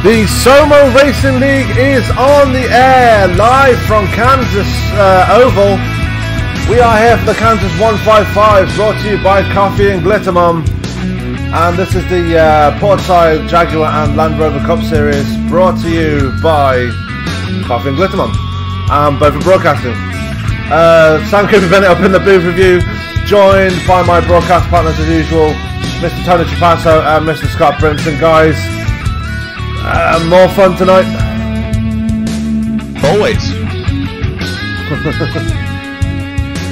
The SOMO Racing League is on the air, live from Kansas Oval. We are here for the Kansas 155, brought to you by Coffee and Glittermum. And this is the Portside Jaguar and Land Rover Cup Series, brought to you by Coffee and Glittermum, and both are broadcasting. Sam Cooper Bennett up in the booth with you, joined by my broadcast partners as usual, Mr. Tony Trapasso and Mr. Scott Brinson. Guys, more fun tonight? Always.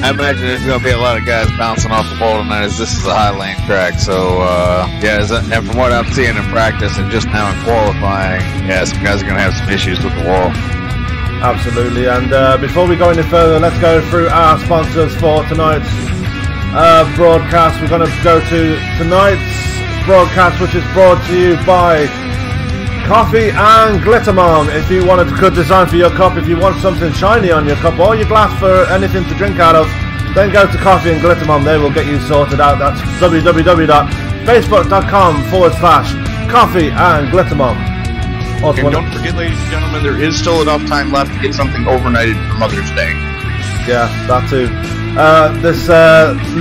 I imagine there's going to be a lot of guys bouncing off the ball tonight, as this is a high lane track. So, and from what I'm seeing in practice and just now in qualifying, some guys are going to have some issues with the wall. Absolutely. And before we go any further, let's go through our sponsors for tonight's broadcast. We're going to go to tonight's broadcast, which is brought to you by Coffee and Glittermum. If you wanted a good design for your cup, if you want something shiny on your cup or your glass for anything to drink out of, then go to Coffee and Glittermum. They will get you sorted out. That's www.facebook.com/Coffee and Glittermum. And don't forget, ladies and gentlemen, there is still enough time left to get something overnighted for Mother's Day. Yeah, that too. This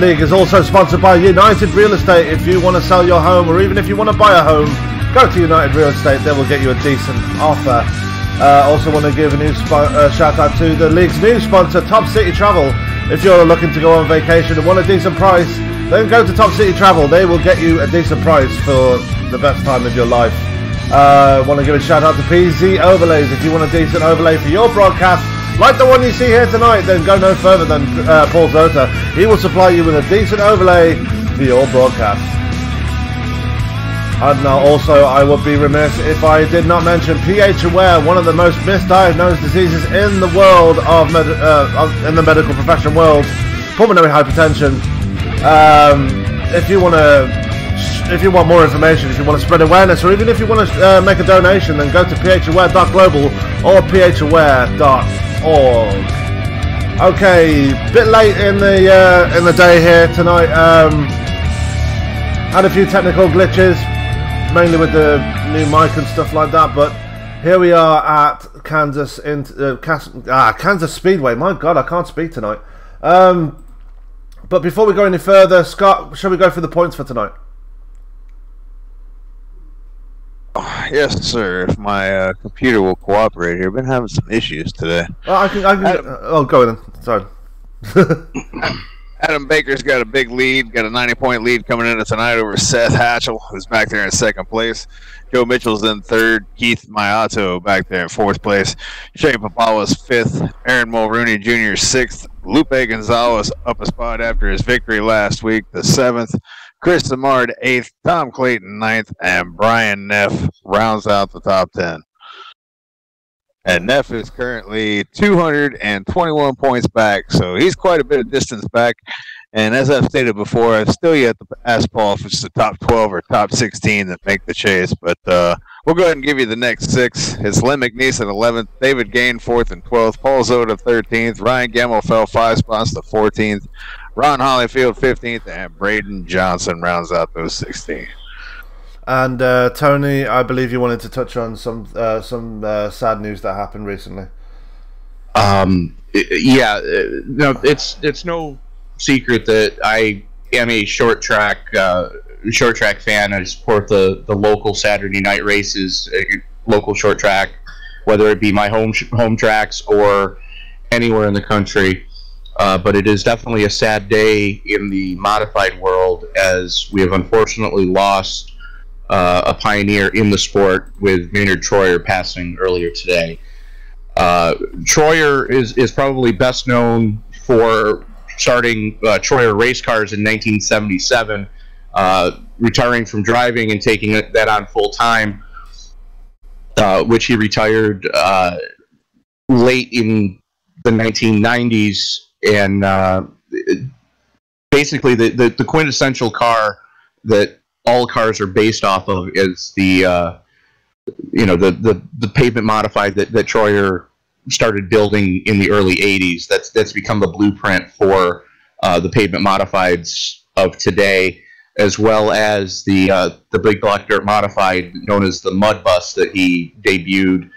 league is also sponsored by United Real Estate. If you want to sell your home, or even if you want to buy a home, go to United Real Estate. They will get you a decent offer. Also want to give a new shout out to the league's new sponsor, Top City Travel. If you're looking to go on vacation and want a decent price, then go to Top City Travel. They will get you a decent price for the best time of your life. Want to give a shout out to PZ Overlays. If you want a decent overlay for your broadcast, like the one you see here tonight, then go no further than Paul Zota. He will supply you with a decent overlay for your broadcast. And now also, I would be remiss if I did not mention pH Aware, one of the most misdiagnosed diseases in the world of in the medical profession world, pulmonary hypertension. If you want more information, if you want to spread awareness, or even if you want to make a donation, then go to phaware.global or phaware.org. Okay, bit late in the day here tonight. Had a few technical glitches, mainly with the new mic and stuff like that, but here we are at Kansas Speedway. My God, I can't speak tonight. But before we go any further, Scott, shall we go through the points for tonight? Yes, sir. If my computer will cooperate here, I've been having some issues today. I can go then. Sorry. Adam Baker's got a big lead, got a 90-point lead coming into tonight over Seth Hatchell, who's back there in second place. Joe Mitchell's in third. Keith Mayato back there in fourth place. Shea Papawa's fifth. Aaron Mulrooney Jr. sixth. Lupe Gonzalez up a spot after his victory last week, the seventh. Chris Samard eighth. Tom Clayton ninth. And Brian Neff rounds out the top 10. And Neff is currently 221 points back, so he's quite a bit of distance back. And as I've stated before, I've still yet to ask Paul if it's the top 12 or top 16 that make the chase. But we'll go ahead and give you the next six. It's Lynn McNeese at 11th, David Gain 4th and 12th, Paul Zota 13th, Ryan Gemmel fell 5 spots to 14th, Ron Hollyfield 15th, and Braden Johnson rounds out those 16. And Tony, I believe you wanted to touch on some sad news that happened recently. No, it's no secret that I am a short track fan. I support the local Saturday night races, local short track, whether it be my home tracks or anywhere in the country. But it is definitely a sad day in the modified world, as we have unfortunately lost a pioneer in the sport with Maynard Troyer passing earlier today. Troyer is probably best known for starting Troyer race cars in 1977, retiring from driving and taking that on full time, which he retired late in the 1990s. And basically the quintessential car that all cars are based off of is the pavement modified that Troyer started building in the early 80s. That's become the blueprint for the pavement modifieds of today. as well as the Big Block Dirt Modified, known as the Mud Bus, that he debuted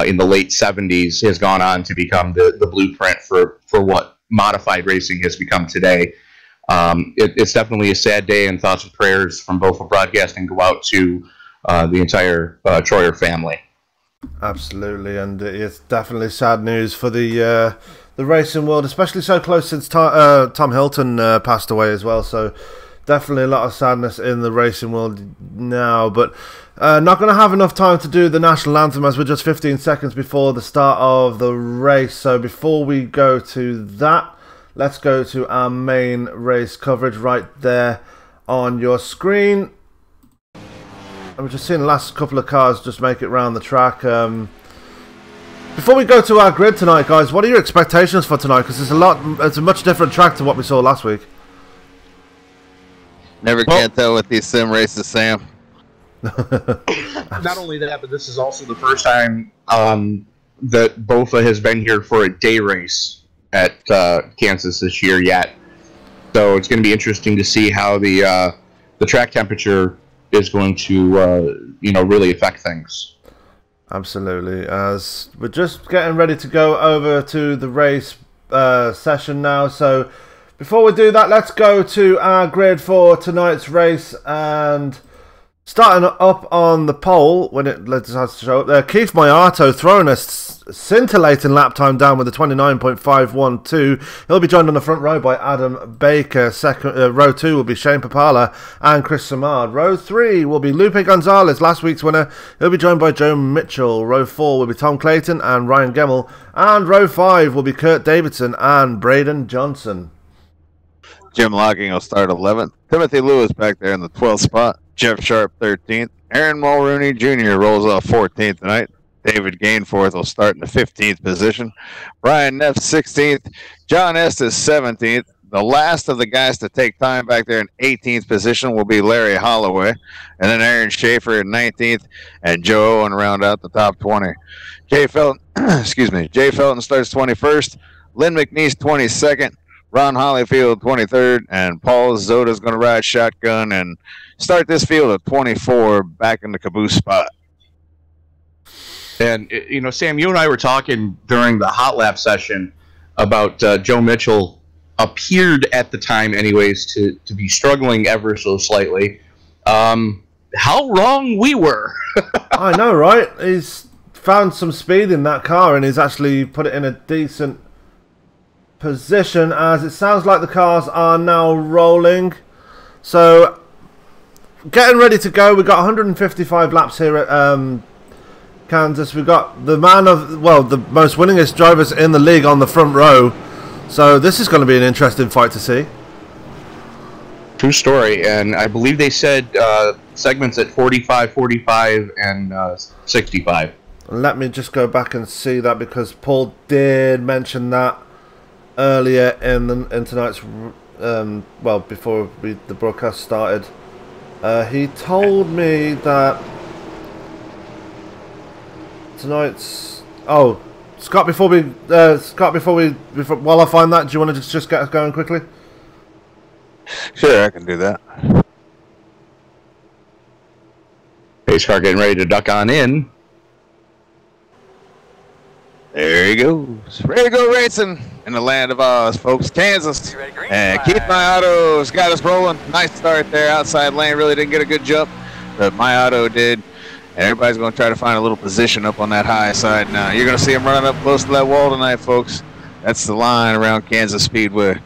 in the late 70s, has gone on to become the blueprint for what modified racing has become today. It's definitely a sad day, and thoughts and prayers from both of Broadcasting go out to the entire Troyer family. Absolutely, and it's definitely sad news for the racing world, especially so close since Tom Hilton passed away as well. So definitely a lot of sadness in the racing world now, but not going to have enough time to do the national anthem as we're just 15 seconds before the start of the race. So before we go to that, let's go to our main race coverage right there on your screen. And we're just seeing the last couple of cars just make it round the track. Before we go to our grid tonight, guys, what are your expectations for tonight? Because it's a much different track to what we saw last week. Never can tell with these sim races, Sam. Not only that, but this is also the first time that BOFA has been here for a day race at Kansas this year yet. So it's going to be interesting to see how the track temperature is going to really affect things. Absolutely. As we're just getting ready to go over to the race session now, so before we do that, let's go to our grid for tonight's race. And starting up on the pole, when it decides to show up there, Keith Maiato throwing a scintillating lap time down with a 29.512. He'll be joined on the front row by Adam Baker. Row 2 will be Shane Papala and Chris Samard. Row 3 will be Lupe Gonzalez, last week's winner. He'll be joined by Joe Mitchell. Row 4 will be Tom Clayton and Ryan Gemmell. And row 5 will be Kurt Davidson and Braden Johnson. Jim Locking will start 11th. Timothy Lewis back there in the 12th spot. Jeff Sharp 13th. Aaron Mulrooney Jr. rolls off 14th tonight. David Gainforth will start in the 15th position. Brian Neff 16th. John Estes 17th. The last of the guys to take time back there in 18th position will be Larry Holloway. And then Aaron Schaefer in 19th. And Joe Owen round out the top 20. Jay Felton, Jay Felton starts 21st. Lynn McNeese 22nd. Ron Hollyfield 23rd, and Paul Zoda's going to ride shotgun and start this field at 24 back in the caboose spot. And, Sam, you and I were talking during the hot lap session about Joe Mitchell appeared at the time anyways to be struggling ever so slightly. How wrong we were. I know, right? He's found some speed in that car, and he's actually put it in a decent position, as it sounds like the cars are now rolling. So getting ready to go. We've got 155 laps here at Kansas. We've got the the most winningest drivers in the league on the front row. So this is going to be an interesting fight to see. True story. And I believe they said segments at 45, 45, and 65. Let me just go back and see that, because Paul did mention that earlier in tonight's before the broadcast started. He told me that tonight's Scott, while I find that, do you want to just get us going quickly? Sure, I can do that. Pace car getting ready to duck on in. There he goes. Ready to go racing in the land of Oz, folks. Kansas. And Keith Maiato's got us rolling. Nice start there. Outside lane really didn't get a good jump, but Maiato did. And everybody's going to try to find a little position up on that high side now. You're going to see him running up close to that wall tonight, folks. That's the line around Kansas Speedway.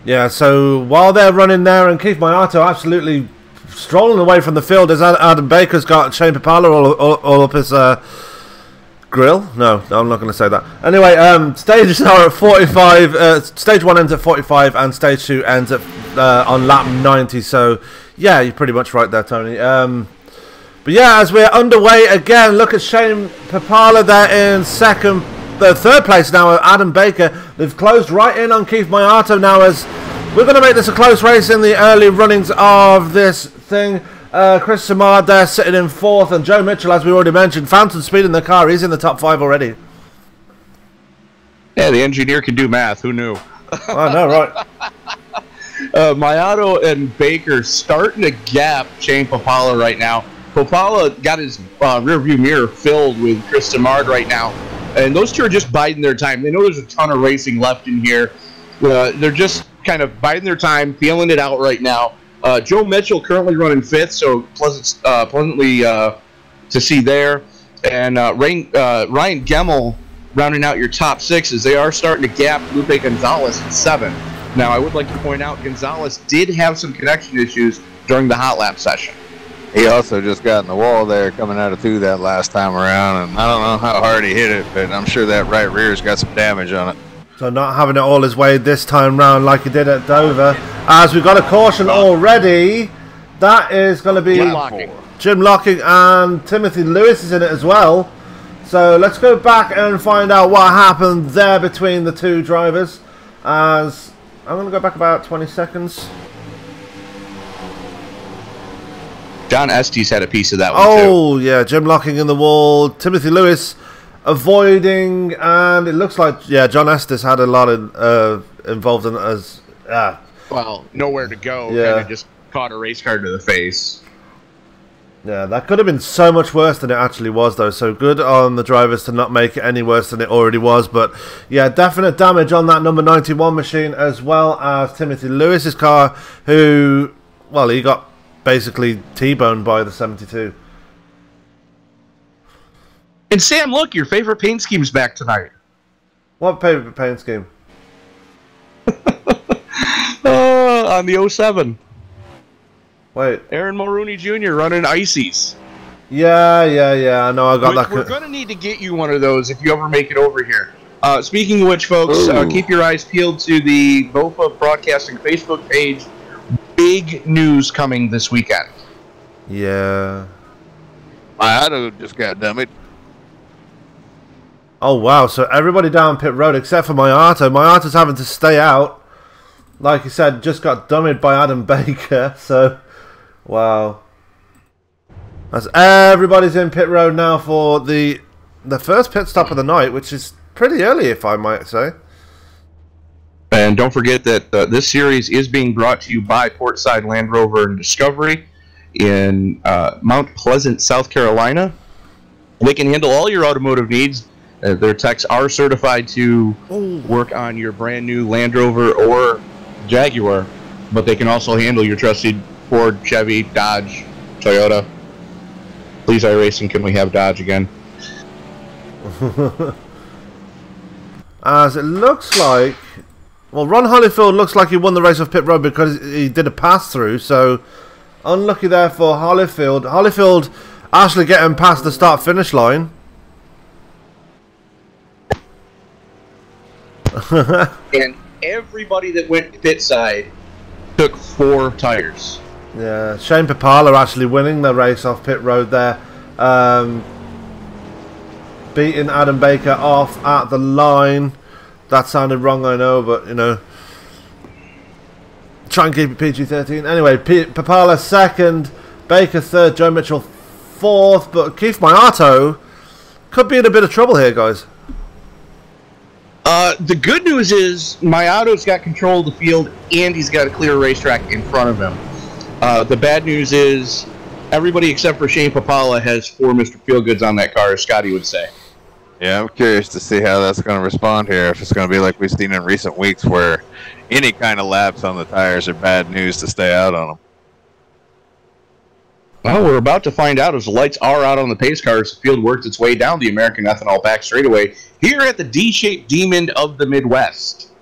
Yeah, so while they're running there, and Keith Maiato absolutely strolling away from the field, as Adam Baker's got Shane Papala all up his grill? No, I'm not going to say that. Anyway, stages are at 45. Stage 1 ends at 45, and stage 2 ends at on lap 90. So, yeah, you're pretty much right there, Tony. But yeah, as we're underway again, look at Shane Papala there in third place now. Adam Baker. They've closed right in on Keith Maiato now, as we're going to make this a close race in the early runnings of this thing. Chris Samard there sitting in 4th, and Joe Mitchell, as we already mentioned, found some speed in the car. He's in the top 5 already. Yeah, the engineer can do math. Who knew? I know, right? Mayato and Baker starting to gap Shane Papala right now. Papala got his rearview mirror filled with Chris Demard right now. And those two are just biding their time. They know there's a ton of racing left in here. They're just kind of biding their time, feeling it out right now. Joe Mitchell currently running fifth, so pleasantly to see there. And Ryan Gemmel rounding out your top six as they are starting to gap Lupe Gonzalez at 7. Now, I would like to point out Gonzalez did have some connection issues during the hot lap session. He also just got in the wall there coming out of 2 that last time around, and I don't know how hard he hit it, but I'm sure that right rear's got some damage on it. So not having it all his way this time round like he did at Dover. As we've got a caution already, that is going to be Jim Locking, and Timothy Lewis is in it as well. So let's go back and find out what happened there between the two drivers. As I'm going to go back about 20 seconds. John Estes had a piece of that one, too. Yeah, Jim Locking in the wall. Timothy Lewis avoiding, and it looks like, yeah, John Estes had a lot of involved in it as... well, nowhere to go. Yeah. Kind of just caught a race car to the face. Yeah, that could have been so much worse than it actually was, though. So good on the drivers to not make it any worse than it already was. But, yeah, definite damage on that number 91 machine, as well as Timothy Lewis's car, who, well, he got basically T-boned by the 72. And Sam, look, your favorite paint scheme's back tonight. What favorite paint scheme? On the 07. Wait. Aaron Mulrooney Jr. running Ices. Yeah, I know I got that. We're going to need to get you one of those if you ever make it over here. Speaking of which, folks, keep your eyes peeled to the BOFA Broadcasting Facebook page. Big news coming this weekend. Yeah. My auto just got dummied. Oh, wow. So everybody down pit road except for Mayato. Mayato's having to stay out. Like you said, just got dummied by Adam Baker. So, wow. As everybody's in pit road now for the first pit stop of the night, which is pretty early, if I might say. And don't forget that this series is being brought to you by Portside Land Rover and Discovery in Mount Pleasant, South Carolina. They can handle all your automotive needs. Their techs are certified to work on your brand new Land Rover or Jaguar, but they can also handle your trusted Ford, Chevy, Dodge, Toyota. Please, iRacing, can we have Dodge again? As it looks like... Well, Ron Holyfield looks like he won the race off pit road because he did a pass-through, so unlucky there for Holyfield. Holyfield actually getting past the start-finish line. And everybody that went pit side took 4 tires. Yeah, Shane Papala actually winning the race off pit road there. Beating Adam Baker off at the line. That sounded wrong, I know, but, you know, try and keep it PG-13. Anyway, Papala second, Baker third, Joe Mitchell fourth, but Keith Mayato could be in a bit of trouble here, guys. The good news is Mayato's got control of the field, and he's got a clear racetrack in front of him. The bad news is everybody except for Shane Papala has 4 Mr. Feelgoods on that car, as Scotty would say. Yeah, I'm curious to see how that's going to respond here. If it's going to be like we've seen in recent weeks where any kind of laps on the tires are bad news to stay out on them. Well, we're about to find out as the lights are out on the pace car as the field works its way down the American Ethanol back straightaway here at the D-shaped Demon of the Midwest.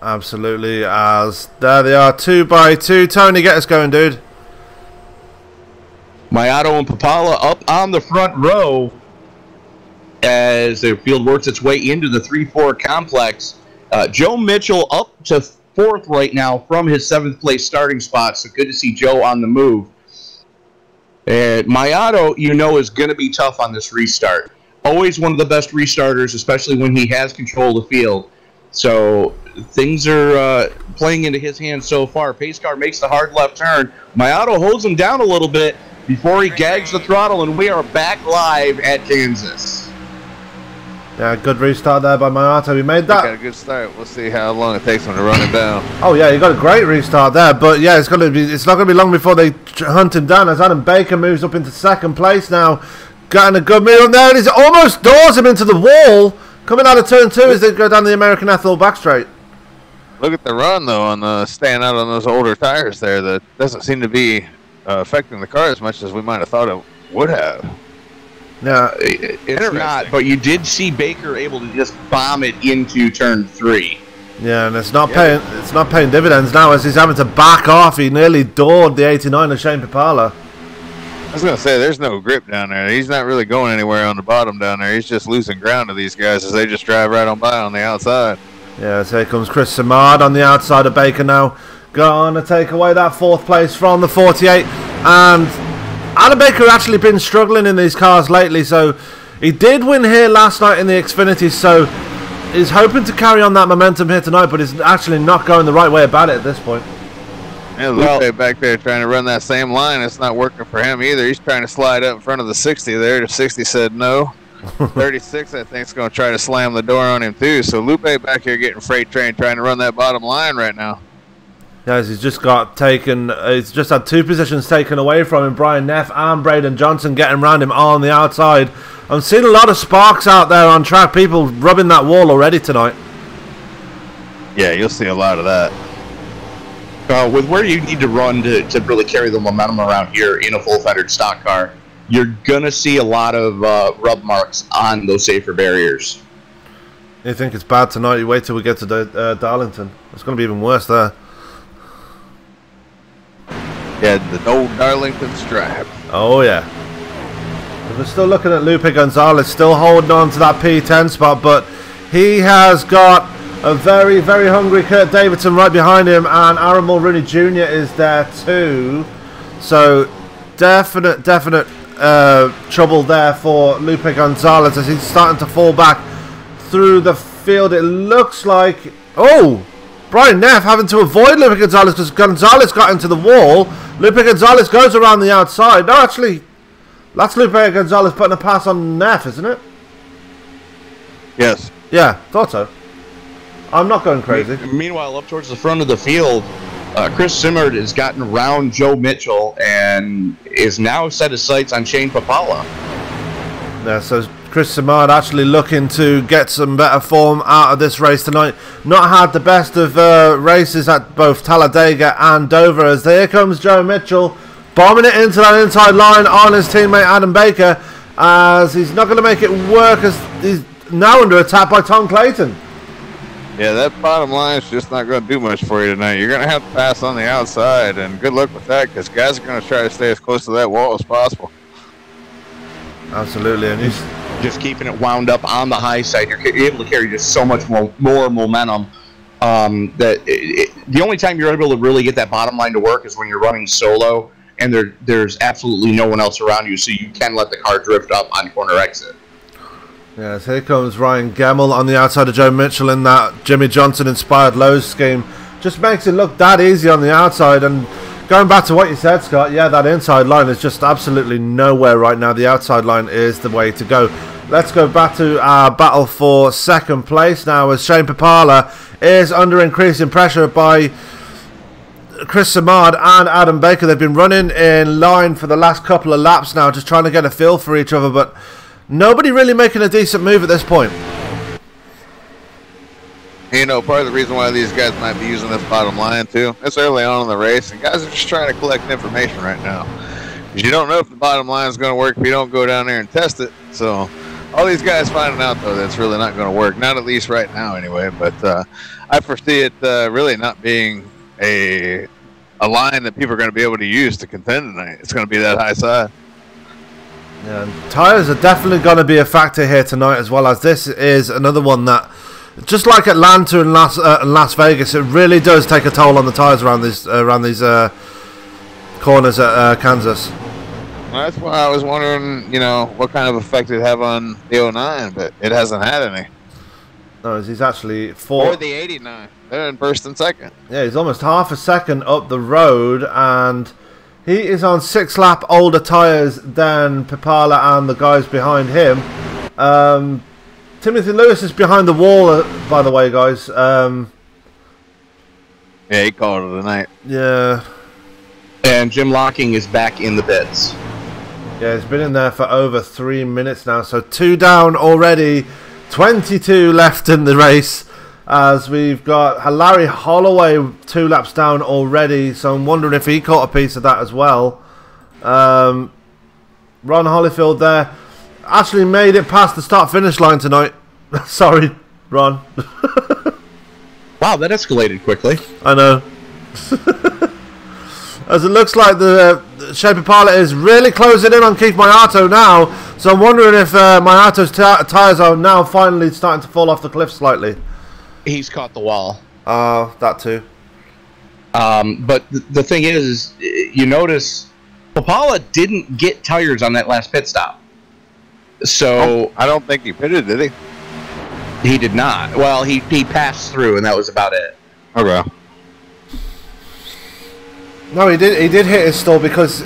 Absolutely, as there they are, 2 by 2. Tony, get us going, dude. Mayato and Papala up on the front row as the field works its way into the 3-4 complex. Joe Mitchell up to 4th right now from his 7th place starting spot, so good to see Joe on the move. And Mayato, you know, is going to be tough on this restart. Always one of the best restarters, especially when he has control of the field. So things are playing into his hands so far. Pace car makes the hard left turn. Mayato holds him down a little bit before he gags the throttle, and we are back live at Kansas. Yeah, good restart there by Mayato. He made that. Got a good start. We'll see how long it takes him to run it down. Oh yeah, he got a great restart there. But yeah, it's not going to be long before they hunt him down as Adam Baker moves up into second place now. Getting a good move on there, and he almost doors him into the wall. Coming out of turn 2 as they go down the American Ethanol back straight. Look at the run though on staying out on those older tires there. That doesn't seem to be affecting the car as much as we might have thought it would have. Yeah, it's not, but you did see Baker able to just bomb it into turn 3. Yeah, and it's not paying dividends now as he's having to back off. He nearly doored the 89 of Shane Papala. I was going to say, there's no grip down there. He's not really going anywhere on the bottom down there. He's just losing ground to these guys as they just drive right on by on the outside. Yeah, so here comes Chris Samard on the outside of Baker now. Going to take away that 4th place from the 48. And Adam Baker actually been struggling in these cars lately, so he did win here last night in the Xfinity, so he's hoping to carry on that momentum here tonight, but he's actually not going the right way about it at this point. Yeah, Lupe back there trying to run that same line. It's not working for him either. He's trying to slide up in front of the 60 there. The 60 said no. 36, I think, is going to try to slam the door on him too. So Lupe back here getting freight train, trying to run that bottom line right now. Yes, he's just got taken. He's just had 2 positions taken away from him. Brian Neff and Braden Johnson getting around him on the outside. I'm seeing a lot of sparks out there on track. People rubbing that wall already tonight. Yeah, you'll see a lot of that. With where you need to run to really carry the momentum around here in a full-fettered stock car, you're going to see a lot of rub marks on those safer barriers. You think it's bad tonight? You wait till we get to Darlington. It's going to be even worse there. Yeah, the old Darlington stripe. Oh, yeah. We're still looking at Lupe Gonzalez, still holding on to that P10 spot, but he has got a very, very hungry Kurt Davidson right behind him, and Aaron Mulrooney Jr. is there too. So, definite trouble there for Lupe Gonzalez as he's starting to fall back through the field. It looks like... Oh! Brian Neff having to avoid Lupe Gonzalez because Gonzalez got into the wall. Lupe Gonzalez goes around the outside. No, actually, that's Lupe Gonzalez putting a pass on Neff, isn't it? Yes. Yeah, thought so. I'm not going crazy. Meanwhile, up towards the front of the field, Chris Simmerd has gotten around Joe Mitchell and is now set his sights on Shane Papala. Yeah, so Chris Simmerd actually looking to get some better form out of this race tonight. Not had the best of races at both Talladega and Dover, as here comes Joe Mitchell bombing it into that inside line on his teammate Adam Baker, as he's not going to make it work as he's now under attack by Tom Clayton. Yeah, that bottom line is just not going to do much for you tonight. You're going to have to pass on the outside, and good luck with that because guys are going to try to stay as close to that wall as possible. Absolutely, and he's just keeping it wound up on the high side. You're able to carry just so much more momentum that the only time you're able to really get that bottom line to work is when you're running solo and there's absolutely no one else around you, so you can let the car drift up on corner exit. Yes, here comes Ryan Gemmell on the outside of Joe Mitchell in that Jimmy Johnson inspired Lowe's scheme. Just makes it look that easy on the outside. And going back to what you said, Scott, yeah, that inside line is just absolutely nowhere right now. The outside line is the way to go. Let's go back to our battle for second place now, as Shane Papala is under increasing pressure by Chris Samard and Adam Baker. They've been running in line for the last couple of laps now, just trying to get a feel for each other, but nobody really making a decent move at this point. You know, part of the reason why these guys might be using this bottom line too, it's early on in the race, and guys are just trying to collect information right now. Because you don't know if the bottom line is going to work if you don't go down there and test it. So all these guys finding out, though, that's really not going to work. Not at least right now, anyway. But I foresee it really not being a line that people are going to be able to use to contend tonight. It's going to be that high side. Yeah, and tyres are definitely going to be a factor here tonight, as well as this is another one that, just like Atlanta and Las Vegas, it really does take a toll on the tyres around these corners at Kansas. Well, that's why I was wondering, you know, what kind of effect it have on the 09, but it hasn't had any. No, he's actually Or the 89. They're in first and second. Yeah, he's almost half a second up the road, and he is on 6-lap older tyres than Papala and the guys behind him. Timothy Lewis is behind the wall, by the way, guys. Yeah, he called it a night. Yeah. And Jim Locking is back in the pits. Yeah, he's been in there for over 3 minutes now. So 2 down already. 22 left in the race. As we've got Larry Holloway 2 laps down already. So I'm wondering if he caught a piece of that as well. Ron Holyfield there. Actually made it past the start-finish line tonight. Sorry, Ron. Wow, that escalated quickly. I know. As it looks like the Shea Pilot is really closing in on Keith Mayato now. So I'm wondering if Mayato's tyres are now finally starting to fall off the cliff slightly. He's caught the wall. That too. But the thing is, you notice Papala didn't get tires on that last pit stop. So I don't think he pitted, did he? He did not. Well, he passed through, and that was about it. Okay. No, he did hit his stall because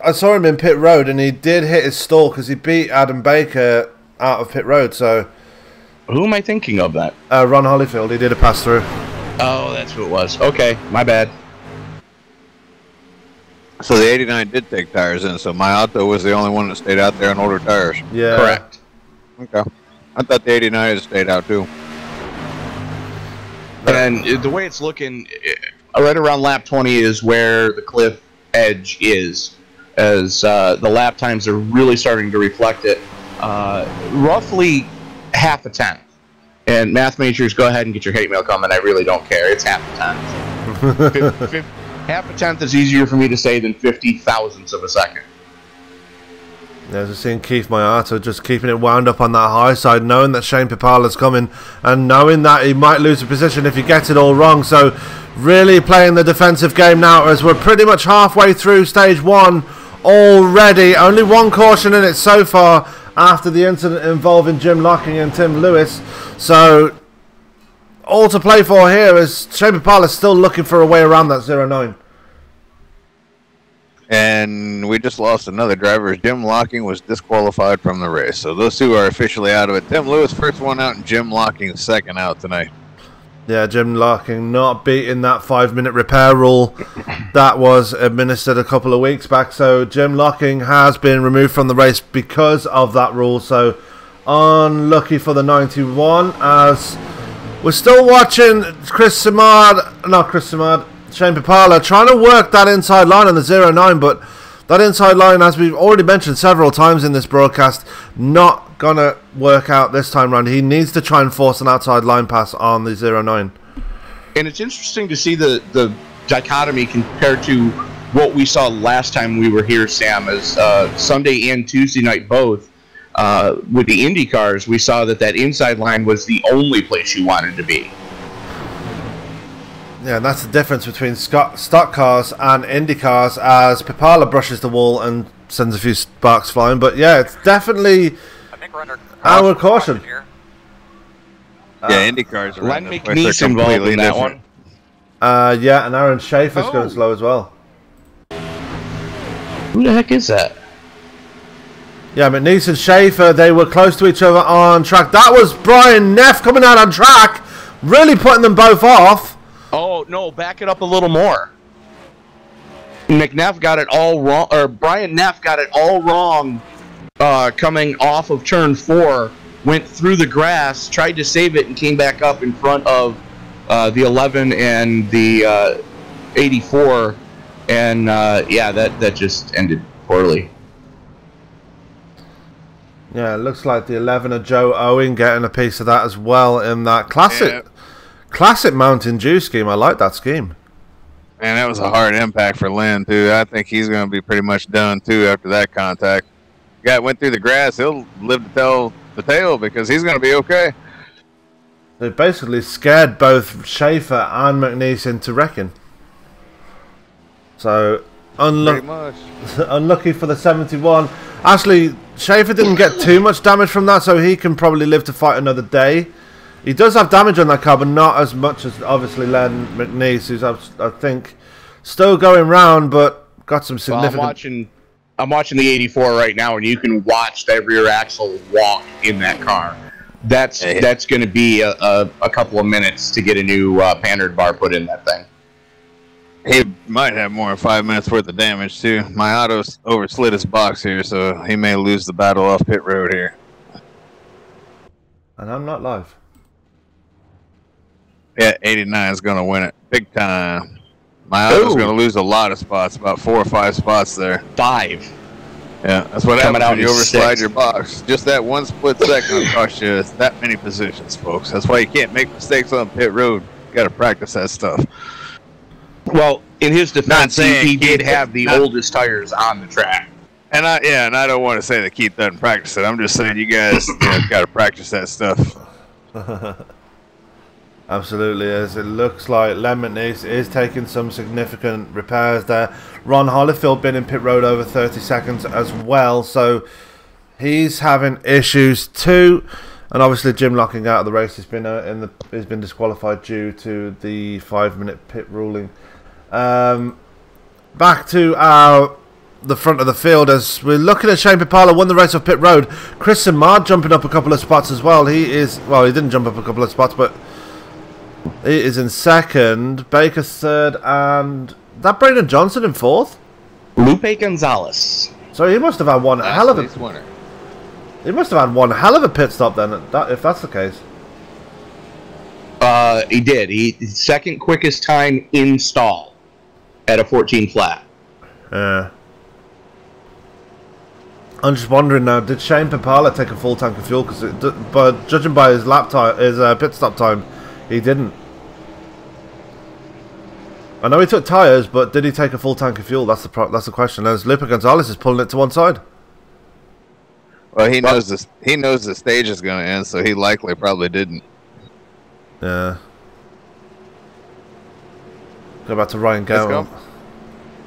I saw him in pit road, and he did hit his stall because he beat Adam Baker out of pit road. So who am I thinking of that? Ron Holyfield. He did a pass through. Oh, that's who it was. Okay, my bad. So the 89 did take tires in, so Mayato was the only one that stayed out there and ordered tires. Yeah. Correct. Okay. I thought the 89 had stayed out too. And the way it's looking, right around lap 20 is where the cliff edge is, as the lap times are really starting to reflect it. Roughly half a tenth. And math majors, go ahead and get your hate mail coming. I really don't care. It's half a tenth. Half a tenth is easier for me to say than 50 thousandths of a second. Yeah, as we're seeing Keith Mayato just keeping it wound up on that high side, knowing that Shane Papala's coming and knowing that he might lose a position if he gets it all wrong. So really playing the defensive game now as we're pretty much halfway through stage 1 already. Only 1 caution in it so far after the incident involving Jim Locking and Tim Lewis. So all to play for here as Shane Papala's still looking for a way around that 0-9. And we just lost another driver. Jim Locking was disqualified from the race. So those two are officially out of it. Tim Lewis first one out and Jim Locking second out tonight. Yeah, Jim Locking not beating that 5-minute repair rule that was administered a couple of weeks back. So Jim Locking has been removed from the race because of that rule. So unlucky for the 91 as we're still watching Shane Papala trying to work that inside line on the 0-9, but that inside line, as we've already mentioned several times in this broadcast, not going to work out this time round. He needs to try and force an outside line pass on the 0-9. And it's interesting to see the dichotomy compared to what we saw last time we were here, Sam, as Sunday and Tuesday night both, with the Indy cars, we saw that inside line was the only place you wanted to be. Yeah, and that's the difference between stock cars and Indy cars, as Papala brushes the wall and sends a few sparks flying. But yeah, it's definitely our caution. Yeah, Indy cars are Len McNeese involved in that one. Yeah, and Aaron Schaefer's going slow as well. Who the heck is that? Yeah, McNeese and Schaefer, they were close to each other on track. That was Brian Neff coming out on track, really putting them both off. Oh, no, back it up a little more. McNeff got it all wrong, or Brian Neff got it all wrong coming off of turn 4, went through the grass, tried to save it, and came back up in front of the 11 and the 84. And, yeah, that just ended poorly. Yeah, it looks like the 11 of Joe Owen getting a piece of that as well in that classic. Yeah. Classic Mountain Dew scheme. I like that scheme. Man, that was a hard impact for Lynn, too. I think he's going to be pretty much done, too, after that contact. Guy went through the grass. He'll live to tell the tale because he's going to be okay. They basically scared both Schaefer and McNeese into wrecking. So, unlucky for the 71. Actually, Schaefer didn't get too much damage from that, so he can probably live to fight another day. He does have damage on that car, but not as much as obviously Len McNeese, who's I think still going round, but got some significant. Well, I'm watching the 84 right now, and you can watch that rear axle walk in that car. That's going to be a couple of minutes to get a new Panhard bar put in that thing. He might have more than 5 minutes worth of damage too. My auto's overslid his box here, so he may lose the battle off pit road here. And I'm not live. Yeah, 89 is going to win it big time. My auto's going to lose a lot of spots, about 4 or 5 spots there. 5. Yeah, that's what happens when you overslide your box. Just that one split second will cost you that many positions, folks. That's why you can't make mistakes on pit road. You got to practice that stuff. Well, in his defense, he did have the oldest tires on the track. And I don't want to say that Keith doesn't practice it. I'm just saying you guys got to practice that stuff. Absolutely is. It looks like Lemon is taking some significant repairs there. Ron Hollifield been in pit road over 30 seconds as well, so he's having issues too. And obviously Jim locking out of the race has been disqualified due to the 5-minute pit ruling. Back to the front of the field as we're looking at Shane Papala won the race off pit road. Chris Simard jumping up a couple of spots as well. He didn't jump up a couple of spots, but he is in second. Baker third, and that Braden Johnson in fourth. Lupe Gonzalez. So he must have had one hell of a winner. He must have had one hell of a pit stop then, if that's the case. He did. His second quickest time in stall at a 14 flat. Yeah. I'm just wondering now, did Shane Papala take a full tank of fuel? But judging by his pit stop time, he didn't. I know he took tyres, but did he take a full tank of fuel? That's the question. As Lupe Gonzalez is pulling it to one side. Well, he knows this. He knows the stage is going to end, so he likely probably didn't. Yeah. Go back to Ryan Gowell.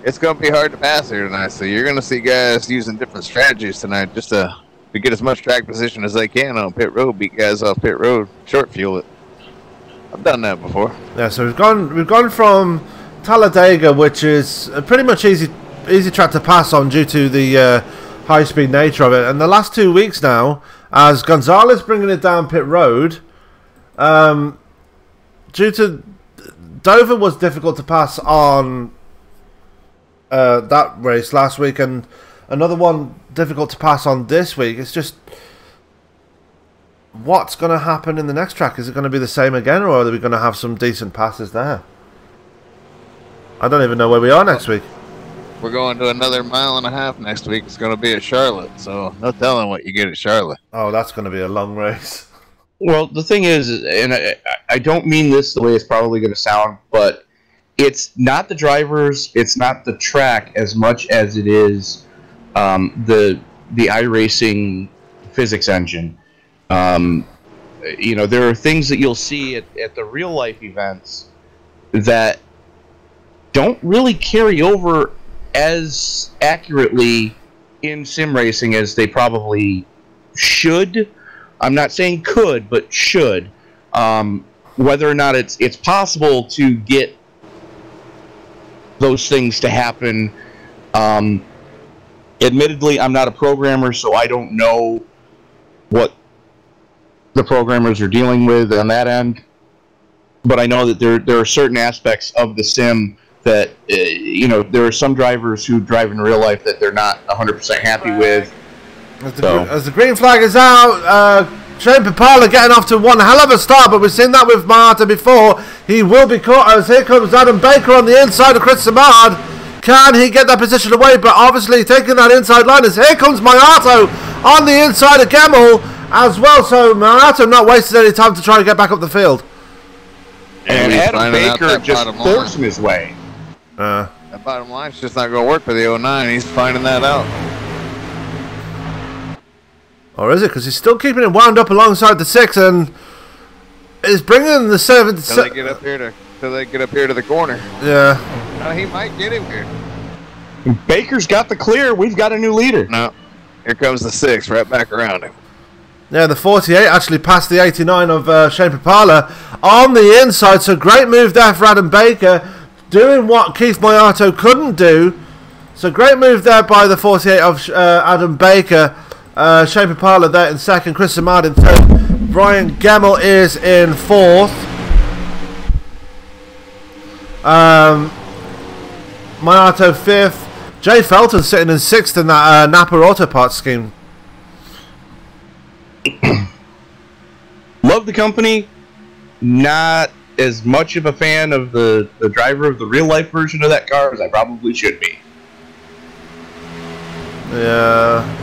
It's going to be hard to pass here tonight, so you're going to see guys using different strategies tonight just to get as much track position as they can on pit road, beat guys off pit road, short fuel it. I've done that before. Yeah, so we've gone from Talladega, which is a pretty much easy track to pass on due to the high-speed nature of it, and the last 2 weeks now, as Gonzalez bringing it down pit road, due to Dover was difficult to pass on that race last week, and another one difficult to pass on this week. It's just, what's going to happen in the next track? Is it going to be the same again, or are we going to have some decent passes there? I don't even know where we are next week. We're going to another 1.5 miles next week. It's going to be at Charlotte, so no telling what you get at Charlotte. Oh, that's going to be a long race. Well, the thing is, and I don't mean this the way it's probably going to sound, but it's not the drivers, it's not the track as much as it is the iRacing physics engine. You know, there are things that you'll see at the real life events that don't really carry over as accurately in sim racing as they probably should. I'm not saying could, but should. Whether or not it's possible to get those things to happen. Admittedly, I'm not a programmer, so I don't know what the programmers are dealing with on that end. But I know that there are certain aspects of the sim that, you know, there are some drivers who drive in real life that they're not 100% happy with. As the green flag is out, Shane Papala getting off to one hell of a start, but we've seen that with Marta before. He will be caught as here comes Adam Baker on the inside of Chris Simard. Can he get that position away? But obviously taking that inside line as here comes Mayato on the inside of Gemmell as well. So Mayato not wasting any time to try and get back up the field. And Adam Baker just forcing his way. That bottom line's just not going to work for the 09. He's finding that out. Or is it? Because he's still keeping it wound up alongside the 6 and is bringing the 7. Till they get up here to the corner. Yeah. He might get him here. Baker's got the clear. We've got a new leader. No. Here comes the 6 right back around him. Yeah, the 48 actually passed the 89 of Shane Papala on the inside. So great move there for Adam Baker, doing what Keith Mayato couldn't do. So great move there by the 48 of Adam Baker. Shane Papala there in second, Chris Simard in third. Brian Gemmell is in 4th. Mayato 5th. Jay Felton sitting in 6th in that Napa Auto Parts scheme. Love the company. Not as much of a fan of the driver of the real life version of that car as I probably should be. Yeah.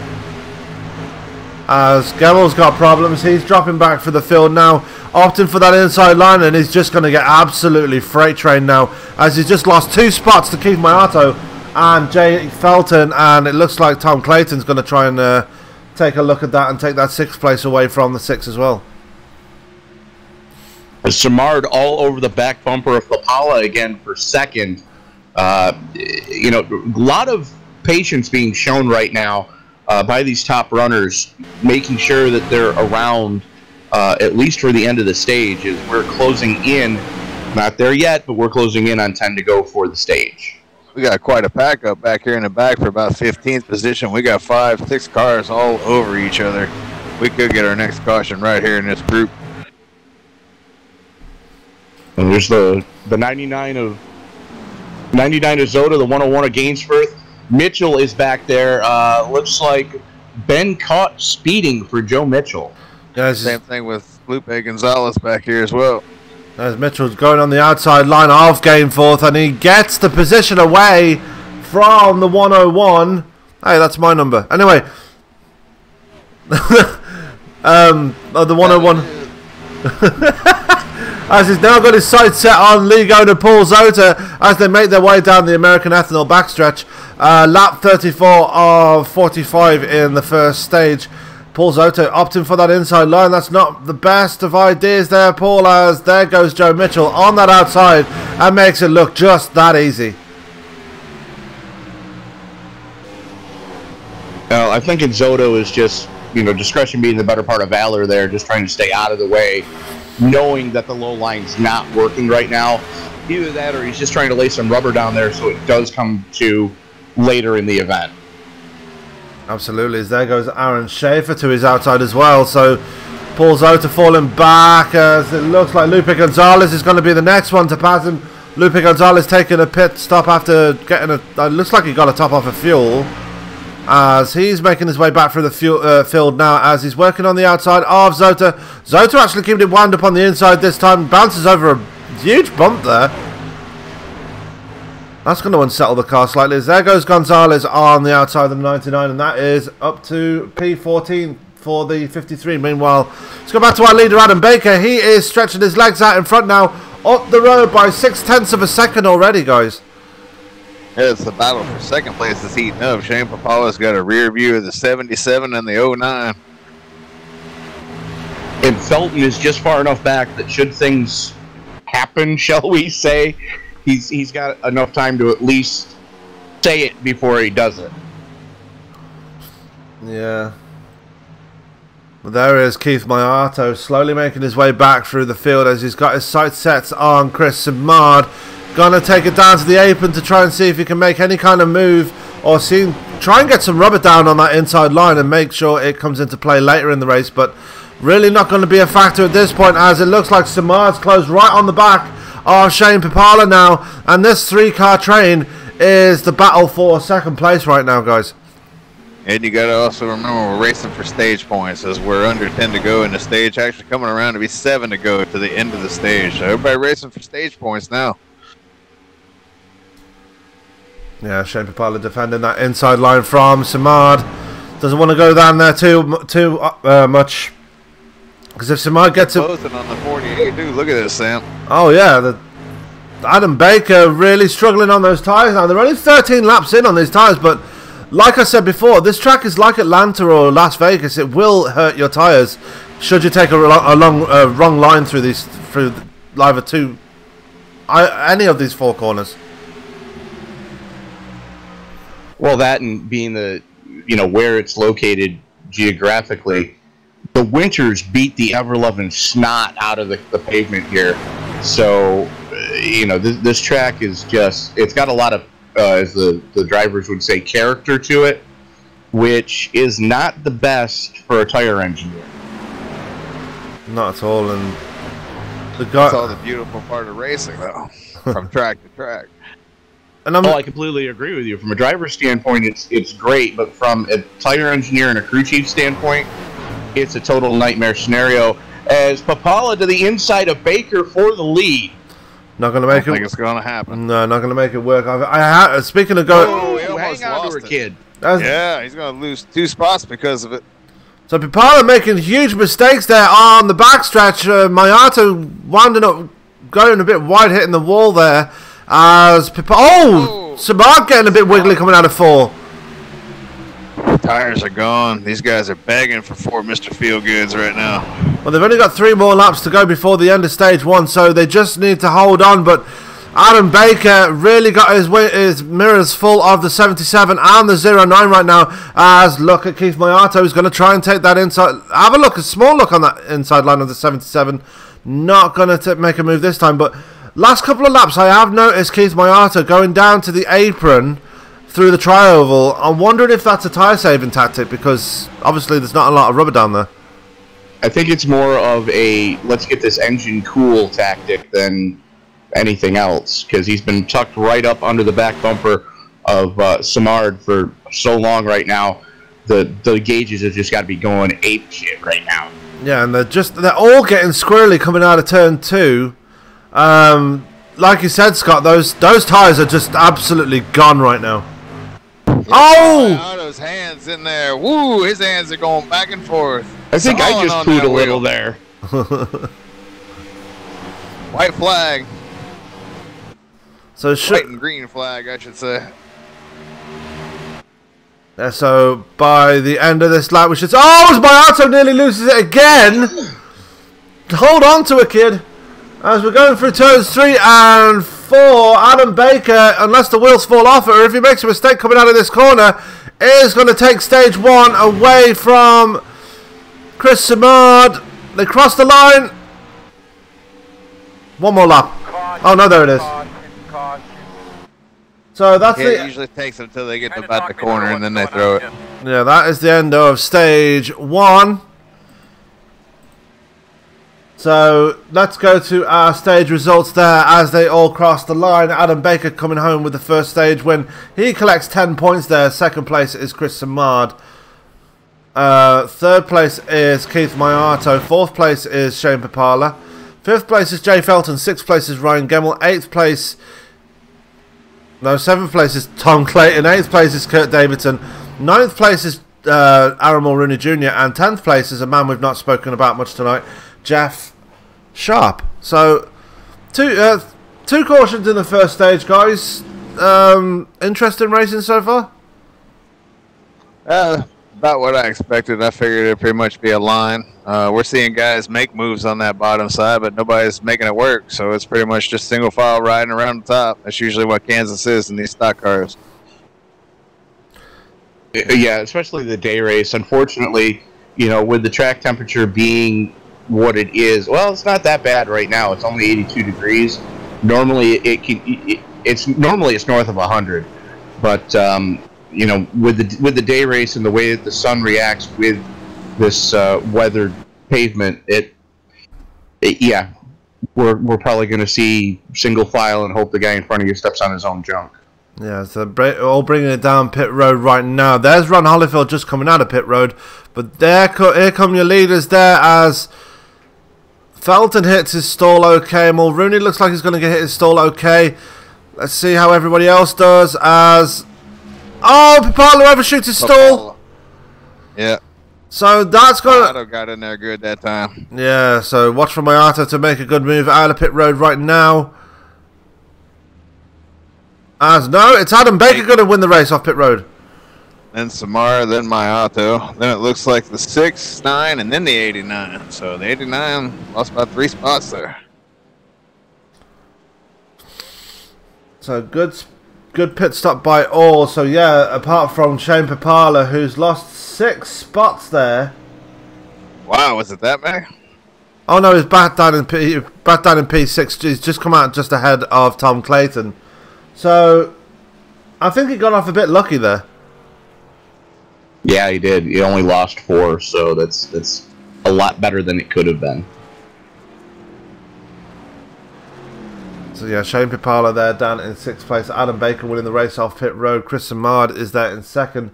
As Gemmell's got problems, he's dropping back for the field now, opting for that inside line, and he's just going to get absolutely freight trained now, as he's just lost 2 spots to Keith Mayato and Jay Felton, and it looks like Tom Clayton's going to try and take a look at that and take that 6th place away from the 6 as well. Samard all over the back bumper of Lapala again for 2nd. You know, a lot of patience being shown right now by these top runners, making sure that they're around at least for the end of the stage, as we're closing in, not there yet, but we're closing in on 10 to go for the stage. We got quite a pack up back here in the back for about 15th position. We got 5, 6 cars all over each other. We could get our next caution right here in this group. And there's the 99 of Zota, the 101 of Gainsforth. Mitchell is back there. Looks like Ben caught speeding for Joe Mitchell. Guys, same thing with Lupe Gonzalez back here as well. As Mitchell's going on the outside line of Gameforth, and he gets the position away from the 101. Hey, that's my number. Anyway, the 101. As he's now got his sights set on league owner Paul Zota as they make their way down the American Ethanol backstretch. Lap 34 of 45 in the first stage. Paul Zota opting for that inside line. That's not the best of ideas there, Paul, as there goes Joe Mitchell on that outside and makes it look just that easy. Well, I think Zota is just, you know, discretion being the better part of valor there, just trying to stay out of the way, knowing that the low line's not working right now. Either that or he's just trying to lay some rubber down there so it does come to later in the event. Absolutely, as there goes Aaron Schaefer to his outside as well. So Paul Zota falling back as it looks like Lupe Gonzalez is going to be the next one to pass him. Lupe Gonzalez taking a pit stop after getting a... looks like he got a top off of fuel. As he's making his way back through the field now as he's working on the outside of Zota. Zota actually keeping it wound up on the inside this time. Bounces over a huge bump there. That's going to unsettle the car slightly. As there goes Gonzalez on the outside of the 99, and that is up to P14 for the 53. Meanwhile, let's go back to our leader, Adam Baker. He is stretching his legs out in front now, up the road by 0.6 of a second already, guys. Yeah, it's the battle for second place that's heating up. Shane Papala's got a rear view of the 77 and the 09. And Felton is just far enough back that should things happen, shall we say, he's got enough time to at least say it before he does it. Yeah. But there is Keith Mayato slowly making his way back through the field as he's got his sights set on Chris Simard. Gonna take it down to the apron to try and see if he can make any kind of move or try and get some rubber down on that inside line and make sure it comes into play later in the race, but really not going to be a factor at this point as it looks like Simard's closed right on the back of Shane Papala now, and this 3-car train is the battle for second place right now, guys. And you got to also remember we're racing for stage points as we're under 10 to go in the stage, actually coming around to be 7 to go to the end of the stage. So everybody racing for stage points now. Yeah, Shane Papala defending that inside line from Simard. Doesn't want to go down there too much. Because if Simard gets it... Both on the 48, dude, look at this, Sam. Oh, yeah. Adam Baker really struggling on those tyres now. They're only 13 laps in on these tyres, but like I said before, this track is like Atlanta or Las Vegas. It will hurt your tyres should you take a wrong line through any of these 4 corners. Well, that and being the, where it's located geographically, the winters beat the ever-loving snot out of the pavement here. So, this track is just, it's got a lot of, as the drivers would say, character to it, which is not the best for a tire engineer. Not at all. And the guy. That's all the beautiful part of racing, though, from track to track. And I completely agree with you. From a driver's standpoint, it's great, but from a tire engineer and a crew chief standpoint, it's a total nightmare scenario. As Papala to the inside of Baker for the lead. Not going to make it. I think it's going to happen. No, not going to make it work. Speaking of hang on to a kid. Yeah, he's going to lose 2 spots because of it. So Papala making huge mistakes there on the backstretch. Mayato winding up, going a bit wide, hitting the wall there. As Samad getting a bit wiggly coming out of 4. Tires are gone. These guys are begging for 4 Mr. Feelgoods right now. Well, they've only got 3 more laps to go before the end of stage 1, so they just need to hold on. But Adam Baker really got his mirrors full of the 77 and the 09 right now. As look at Keith Mayato, who's going to try and take that inside. Have a small look on that inside line of the 77. Not going to make a move this time, but last couple of laps, I have noticed Keith Mayato going down to the apron through the tri-oval. I'm wondering if that's a tyre saving tactic, because obviously there's not a lot of rubber down there. I think it's more of a let's get this engine cool tactic than anything else, because he's been tucked right up under the back bumper of Samard for so long right now. The gauges have just got to be going ape shit right now. Yeah, and they're all getting squirrely coming out of turn 2. Like you said, Scott, those tires are just absolutely gone right now. Otto's hands in there. Woo! His hands are going back and forth. I think I just pooed a little there. White flag. So white and green flag, I should say. Yeah, so by the end of this lap, we should say, Mayato nearly loses it again. Hold on to it, kid. As we're going through turns 3 and 4, Adam Baker, unless the wheels fall off it, or if he makes a mistake coming out of this corner, is going to take stage 1 away from Chris Samard. They cross the line. One more lap. Oh no, there it is. So that's it usually takes them until they get to about the corner and then they throw it. Yeah, that is the end of stage 1. So let's go to our stage results there as they all cross the line. Adam Baker coming home with the first stage win. He collects 10 points there. Second place is Chris Samard. Third place is Keith Mayato. Fourth place is Shane Papala. Fifth place is Jay Felton. Sixth place is Ryan Gemmell. Seventh place is Tom Clayton. Eighth place is Kurt Davidson. Ninth place is Aaron Mulrooney Jr. And 10th place is a man we've not spoken about much tonight, Jeff Sharp. So two cautions in the first stage, guys. Interesting racing so far? About what I expected. I figured it'd pretty much be a line. We're seeing guys make moves on that bottom side, but nobody's making it work. So it's pretty much just single file riding around the top. That's usually what Kansas is in these stock cars. Yeah, especially the day race. Unfortunately, with the track temperature being what it is, well, it's not that bad right now. It's only 82 degrees. Normally, it's north of 100, but with the day race and the way that the sun reacts with this weathered pavement, we're probably going to see single file and hope the guy in front of you steps on his own junk. Yeah, so all bringing it down pit road right now. There's Ron Hollifield just coming out of pit road, but here come your leaders there as Felton hits his stall okay. Mulrooney looks like he's going to get hit his stall okay. Let's see how everybody else does as... Papala overshoots his stall. Yeah. So that's going to... got in there good that time. Yeah, so watch for Mayato to make a good move out of pit road right now. It's Adam Baker going to win the race off pit road. Then Samara, then Mayato. Then it looks like the 6, 9, and then the 89. So the 89 lost about 3 spots there. So good pit stop by all. So yeah, apart from Shane Papala, who's lost 6 spots there. Wow, was it that many? Oh no, he's back down in P6. He's just come out just ahead of Tom Clayton. So I think he got off a bit lucky there. Yeah, he did. He only lost 4, so that's a lot better than it could have been. So yeah, Shane Pipala there down in 6th place. Adam Baker winning the race off pit road. Chris Samard is there in 2nd.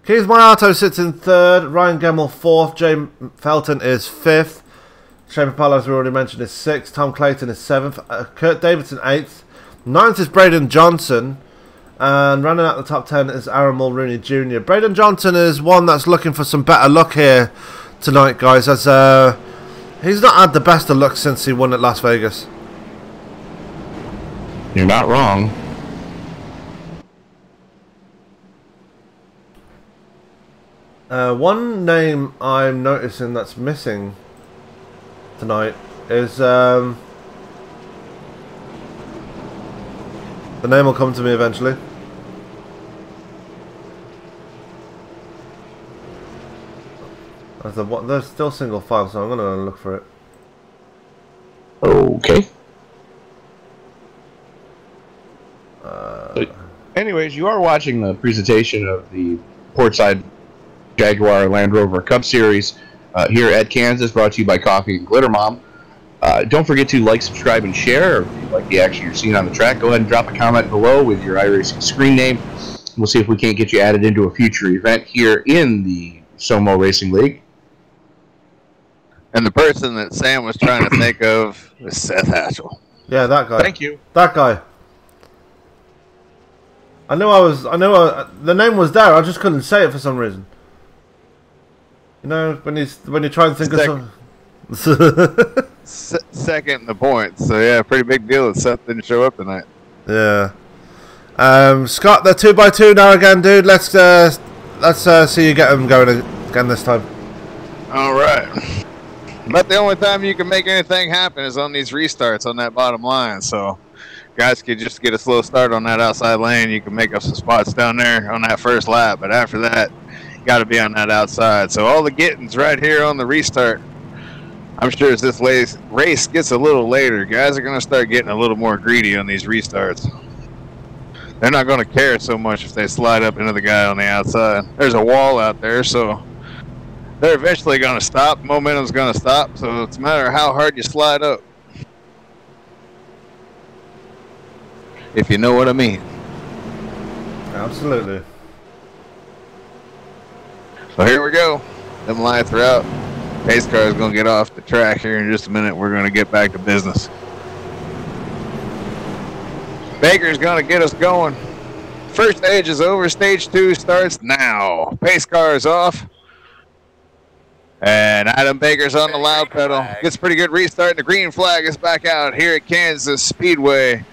Keith Mayato sits in 3rd. Ryan Gemmell 4th. Jay Felton is 5th. Shane Pipala, as we already mentioned, is 6th. Tom Clayton is 7th. Kurt Davidson 8th. 9th is Braden Johnson. And running out the top 10 is Aaron Mulrooney Jr. Braden Johnson is one that's looking for some better luck here tonight, guys, as he's not had the best of luck since he won at Las Vegas. You're not wrong. One name I'm noticing that's missing tonight is the name will come to me eventually. There's still single file, so I'm going to look for it. Okay. Anyways, you are watching the presentation of the Portside Jaguar Land Rover Cup Series here at Kansas, brought to you by Coffee and Glitter Mom. Don't forget to like, subscribe, and share. If you like the action you're seeing on the track, go ahead and drop a comment below with your iRacing screen name. We'll see if we can't get you added into a future event here in the SOMO Racing League. And the person that Sam was trying to think of is Seth Hatchell. Yeah, that guy. Thank you. That guy. I knew the name was there. I just couldn't say it for some reason. You know, when you try and think of something. Second in the points. So yeah, pretty big deal that Seth didn't show up tonight. Yeah. Scott, they're 2x2 now again, dude. Let's see you get them going again this time. All right. But the only time you can make anything happen is on these restarts on that bottom line. So guys could just get a slow start on that outside lane. You can make up some spots down there on that first lap. But after that, you got to be on that outside. So all the gettings right here on the restart. I'm sure as this race gets a little later, guys are going to start getting a little more greedy on these restarts. They're not going to care so much if they slide up into the guy on the outside. There's a wall out there, so they're eventually going to stop. Momentum's going to stop, so it's a matter of how hard you slide up. If you know what I mean. Absolutely. So here we go. Them lights are out. Pace car is going to get off the track here in just a minute. We're going to get back to business. Baker's going to get us going. First stage is over. Stage 2 starts now. Pace car is off. And Adam Baker's on the loud pedal. Gets a pretty good restart. And the green flag is back out here at Kansas Speedway.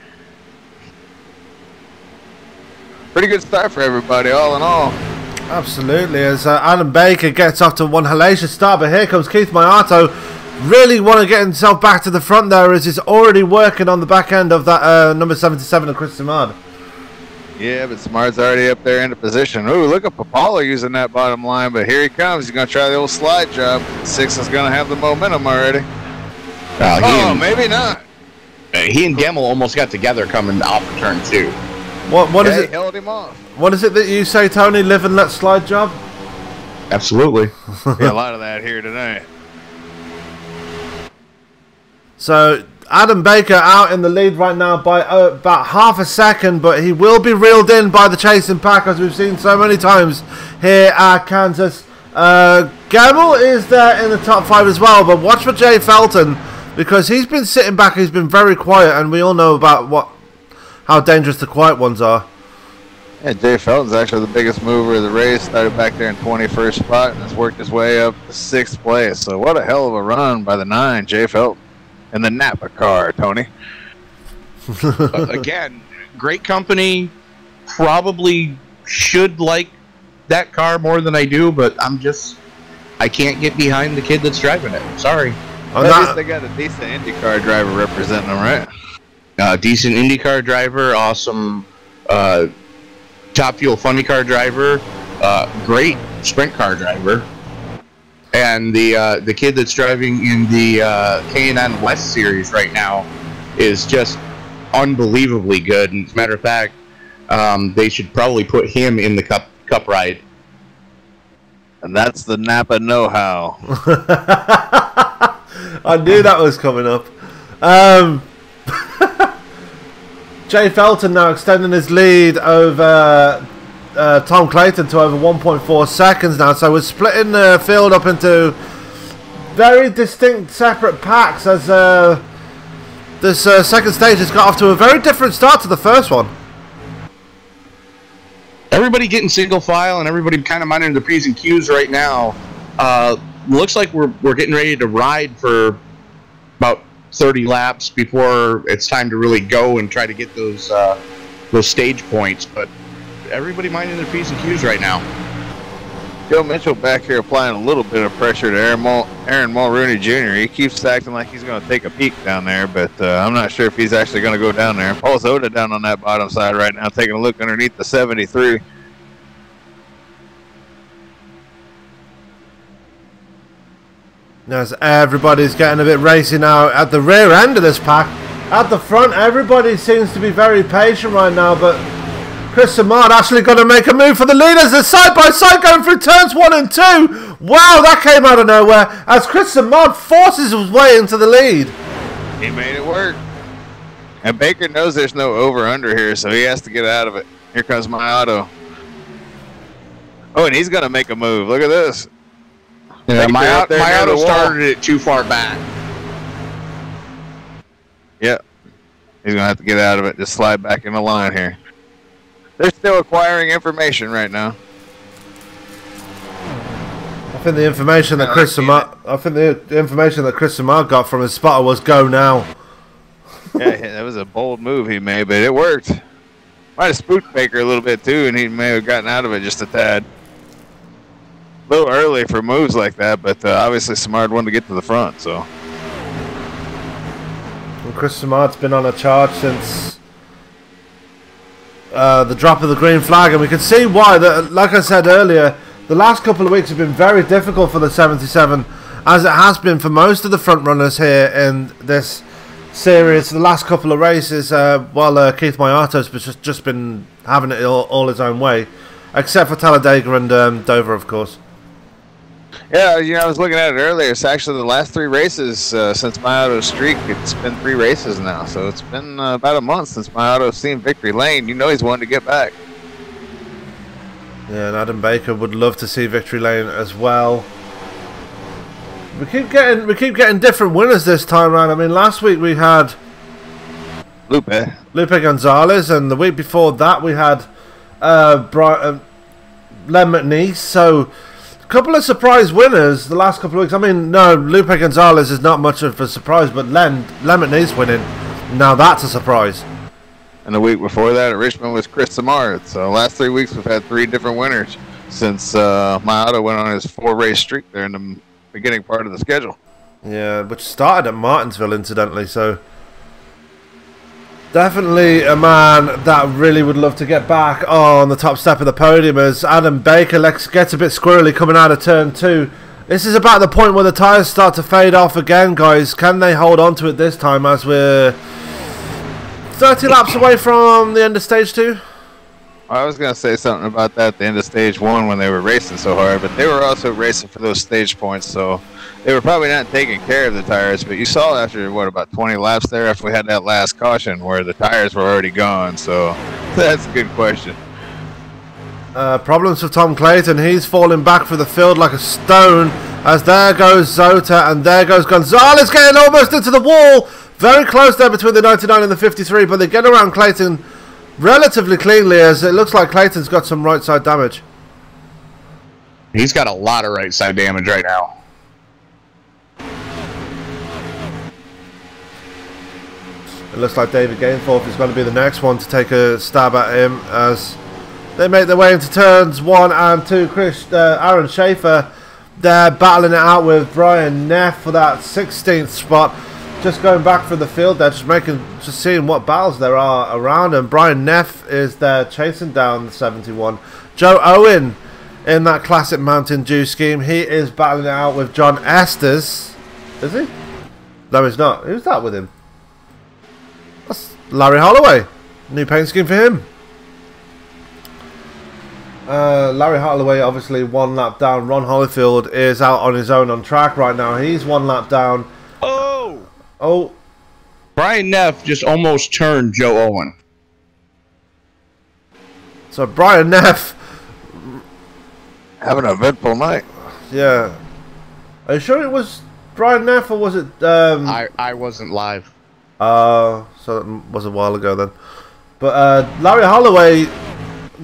Pretty good start for everybody, all in all. Absolutely, as Adam Baker gets off to one hellacious start, but here comes Keith Mayato. Really want to get himself back to the front there, as he's already working on the back end of that number 77 of Chris Samard. Yeah, but Smart's already up there into position. Ooh, look at Papala using that bottom line, but here he comes. He's going to try the old slide job. 6 is going to have the momentum already. Maybe not. He and Gemmell almost got together coming off of turn 2. What is it? Held him off. What is it that you say, Tony? Live and let slide job? Absolutely. Yeah, a lot of that here tonight. So Adam Baker out in the lead right now by about half a second, but he will be reeled in by the chasing pack, as we've seen so many times here at Kansas. Gemmell is there in the top 5 as well, but watch for Jay Felton, because he's been sitting back. He's been very quiet, and we all know about how dangerous the quiet ones are. Yeah, Jay Felton's actually the biggest mover of the race. Started back there in 21st spot and has worked his way up to 6th place. So what a hell of a run by the 9, Jay Felton. And the Napa car, Tony. Again, great company. Probably should like that car more than I do, but I can't get behind the kid that's driving it. Sorry. At least they got a decent IndyCar driver representing them, right? Decent IndyCar driver, awesome Top Fuel Funny Car driver, great sprint car driver, and the kid that's driving in the K&N West Series right now is just unbelievably good. And as a matter of fact, they should probably put him in the cup ride. And that's the Napa know-how. I knew that was coming up. Jay Felton now extending his lead over Tom Clayton to over 1.4 seconds now. So we're splitting the field up into very distinct separate packs as this second stage has got off to a very different start to the first one. Everybody getting single file and everybody kind of minding the P's and Q's right now. Looks like we're getting ready to ride for about 30 laps before it's time to really go and try to get those stage points. But everybody minding their P's and Q's right now. Joe Mitchell back here applying a little bit of pressure to Aaron Mulrooney Jr. He keeps acting like he's going to take a peek down there, but I'm not sure if he's actually going to go down there. Paul Zoda down on that bottom side right now, taking a look underneath the 73. As everybody's getting a bit racy now at the rear end of this pack. At the front, everybody seems to be very patient right now, but Chris Samard actually got to make a move for the leaders. They're side by side going through turns 1 and 2. Wow, that came out of nowhere as Chris Samard forces his way into the lead. He made it work. And Baker knows there's no over-under here, so he has to get out of it. Here comes my auto. Oh, and he's going to make a move. Look at this. Yeah, my auto started it too far back. Yep. He's going to have to get out of it. Just slide back in the line here. They're still acquiring information right now. I think the information that Chris Samard got from his spotter was go now. Yeah, that was a bold move he made, but it worked. Might have spooked Baker a little bit too, and he may have gotten out of it just a tad. A little early for moves like that, but obviously Samard wanted to get to the front, so. Well, Chris Samard's been on a charge since the drop of the green flag, and we can see why. Like I said earlier, the last couple of weeks have been very difficult for the 77, as it has been for most of the front runners here in this series. The last couple of races, while Keith Mayato's just been having it all his own way, except for Talladega and Dover, of course. Yeah, you know, I was looking at it earlier. It's actually the last 3 races since Mayato's streak. It's been 3 races now, so it's been about a month since Mayato's seen victory lane. You know he's wanting to get back. Yeah, and Adam Baker would love to see victory lane as well. We keep getting different winners this time around. I mean, last week we had Lupe Gonzalez, and the week before that we had Len McNeese. So a couple of surprise winners the last couple of weeks. I mean, no, Lupe Gonzalez is not much of a surprise, but Len McNeese winning, now that's a surprise. And the week before that at Richmond was Chris Samard. So last 3 weeks we've had 3 different winners since Mayato went on his 4-race streak there in the beginning part of the schedule. Yeah, which started at Martinsville, incidentally. So definitely a man that really would love to get back on the top step of the podium as Adam Baker gets a bit squirrely coming out of turn 2. This is about the point where the tyres start to fade off again, guys. Can they hold on to it this time as we're 30 laps away from the end of stage 2? I was going to say something about that at the end of stage 1 when they were racing so hard, but they were also racing for those stage points, so they were probably not taking care of the tires. But you saw after, what, about 20 laps there after we had that last caution where the tires were already gone, so that's a good question. Problems for Tom Clayton. He's falling back for the field like a stone as there goes Zota and there goes Gonzalez getting almost into the wall. Very close there between the 99 and the 53, but they get around Clayton relatively cleanly as it looks like Clayton's got some right side damage. He's got a lot of right side damage right now. It looks like David Gainthorpe is going to be the next one to take a stab at him as they make their way into turns 1 and 2. Aaron Schaefer, they're battling it out with Brian Neff for that 16th spot. Just going back from the field there, just seeing what battles there are around, and Brian Neff is there chasing down the 71. Joe Owen in that classic Mountain Dew scheme, he is battling it out with John Estes. Is he? No, he's not. Who's that with him? That's Larry Holloway. New paint scheme for him. Larry Holloway obviously 1 lap down. Ron Holyfield is out on his own on track right now. He's 1 lap down. Oh! Brian Neff just almost turned Joe Owen. So Brian Neff having an eventful night. Yeah. Are you sure it was Brian Neff or was it? I wasn't live. So it was a while ago then. But Larry Holloway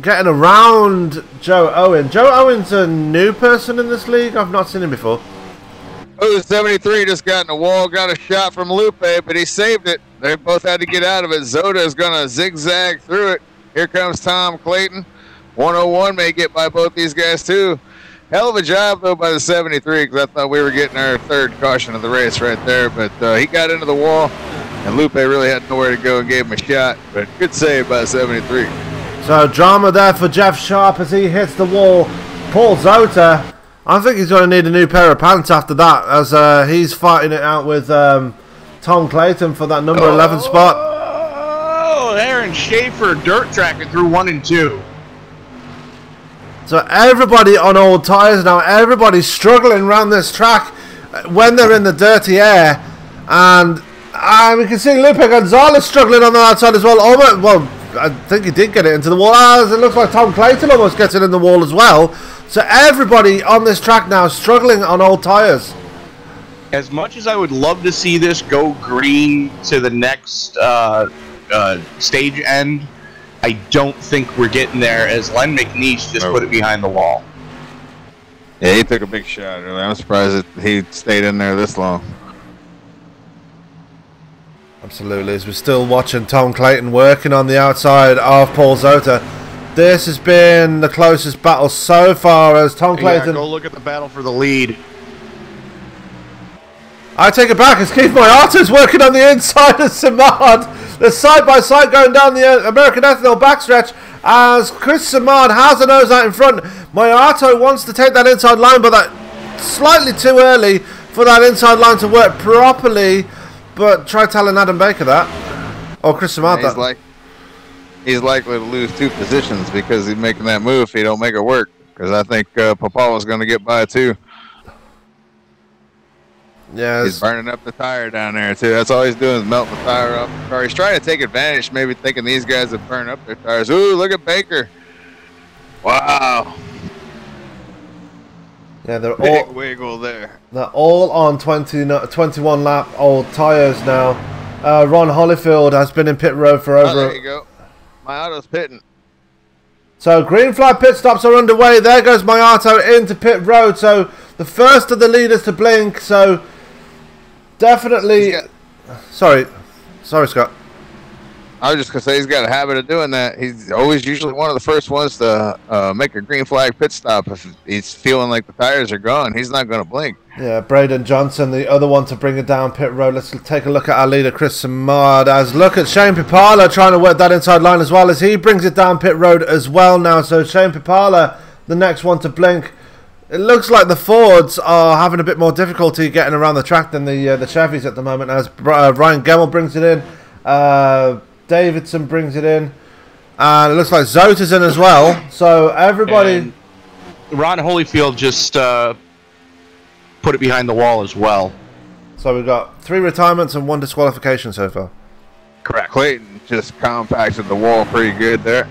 getting around Joe Owen. Joe Owen's a new person in this league. I've not seen him before. Oh, 73 just got in the wall, got a shot from Lupe, but he saved it. They both had to get out of it. Zoda is going to zigzag through it. Here comes Tom Clayton. 101 may get by both these guys too. Hell of a job though by the 73, because I thought we were getting our third caution of the race right there, but he got into the wall, and Lupe really had nowhere to go and gave him a shot, but good save by the 73. So drama there for Jeff Sharp as he hits the wall. Paul Zota, I think he's going to need a new pair of pants after that, as he's fighting it out with Tom Clayton for that number 11 spot. Oh, Aaron Schaefer dirt tracking through 1 and 2. So everybody on old tyres now, everybody's struggling around this track when they're in the dirty air. And we can see Lupe Gonzalez struggling on the outside as well. Almost, well, I think he did get it into the wall, as it looks like Tom Clayton almost gets it in the wall as well. So everybody on this track now struggling on old tyres. As much as I would love to see this go green to the next stage end, I don't think we're getting there, as Len McNeish just put it behind the wall. Yeah, he took a big shot earlier. I'm surprised that he stayed in there this long. Absolutely, as we're still watching Tom Clayton working on the outside of Paul Zota. This has been the closest battle so far, as Tom Clayton... Yeah, go look at the battle for the lead. I take it back, as Keith Mayata's working on the inside of Samad. They're side by side going down the American Ethanol backstretch, as Chris Samad has a nose out in front. Mayato wants to take that inside line, but that's slightly too early for that inside line to work properly. But try telling Adam Baker that. Or Chris Samad that. He's likely to lose 2 positions because he's making that move if he don't make it work. Because I think Papala's going to get by too. Yeah, he's burning up the tire down there too. That's all he's doing is melting the tire up. Or he's trying to take advantage, maybe thinking these guys have burned up their tires. Ooh, look at Baker! Wow. Yeah, they're big all wiggle there. They're all on 21 lap old tires now. Ron Holyfield has been in pit road for over. There you go. Mayato's pitting. So green flag pit stops are underway. There goes Mayato into pit road. So the first of the leaders to blink. So definitely. Sorry, Scott. I was just gonna say he's got a habit of doing that. He's always usually one of the first ones to make a green flag pit stop if he's feeling like the tires are gone. He's not gonna blink. Yeah, Braden Johnson, the other one to bring it down pit road. Let's take a look at our leader, Chris Samad. As look at Shane Pipala trying to work that inside line as well, as he brings it down pit road as well now. So Shane Pipala, the next one to blink. It looks like the Fords are having a bit more difficulty getting around the track than the Chevys at the moment, as Ryan Gemmell brings it in. Davidson brings it in, and it looks like Zota's in as well. So everybody. And Ron Holyfield just put it behind the wall as well. So we've got 3 retirements and 1 disqualification so far. Correct. Clayton just compacted the wall pretty good there.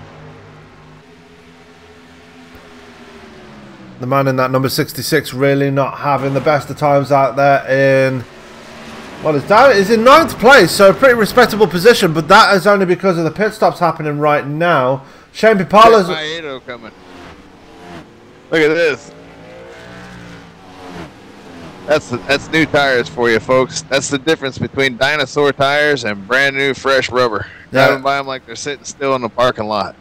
The man in that number 66 really not having the best of times out there in. Well, it's in 9th place, so a pretty respectable position, but that is only because of the pit stops happening right now. Shane Pipala's coming. Look at this. That's new tires for you, folks. That's the difference between dinosaur tires and brand new fresh rubber. Yeah. Driving by them like they're sitting still in the parking lot.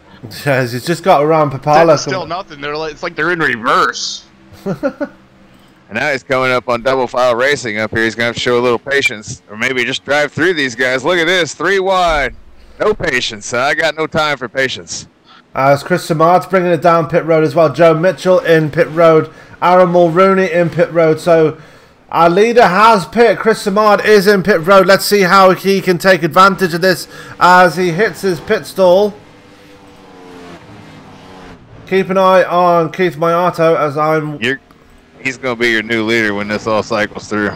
Yeah, he's just got around Pipala. Still nothing. It's like they're in reverse. And now he's coming up on double file racing up here. He's going to have to show a little patience, or maybe just drive through these guys. Look at this, 3 wide. No patience. I got no time for patience. As Chris Samad's bringing it down pit road as well. Joe Mitchell in pit road. Aaron Mulrooney in pit road. So our leader has pit. Chris Samad is in pit road. Let's see how he can take advantage of this as he hits his pit stall. Keep an eye on Keith Mayato as He's going to be your new leader when this all cycles through.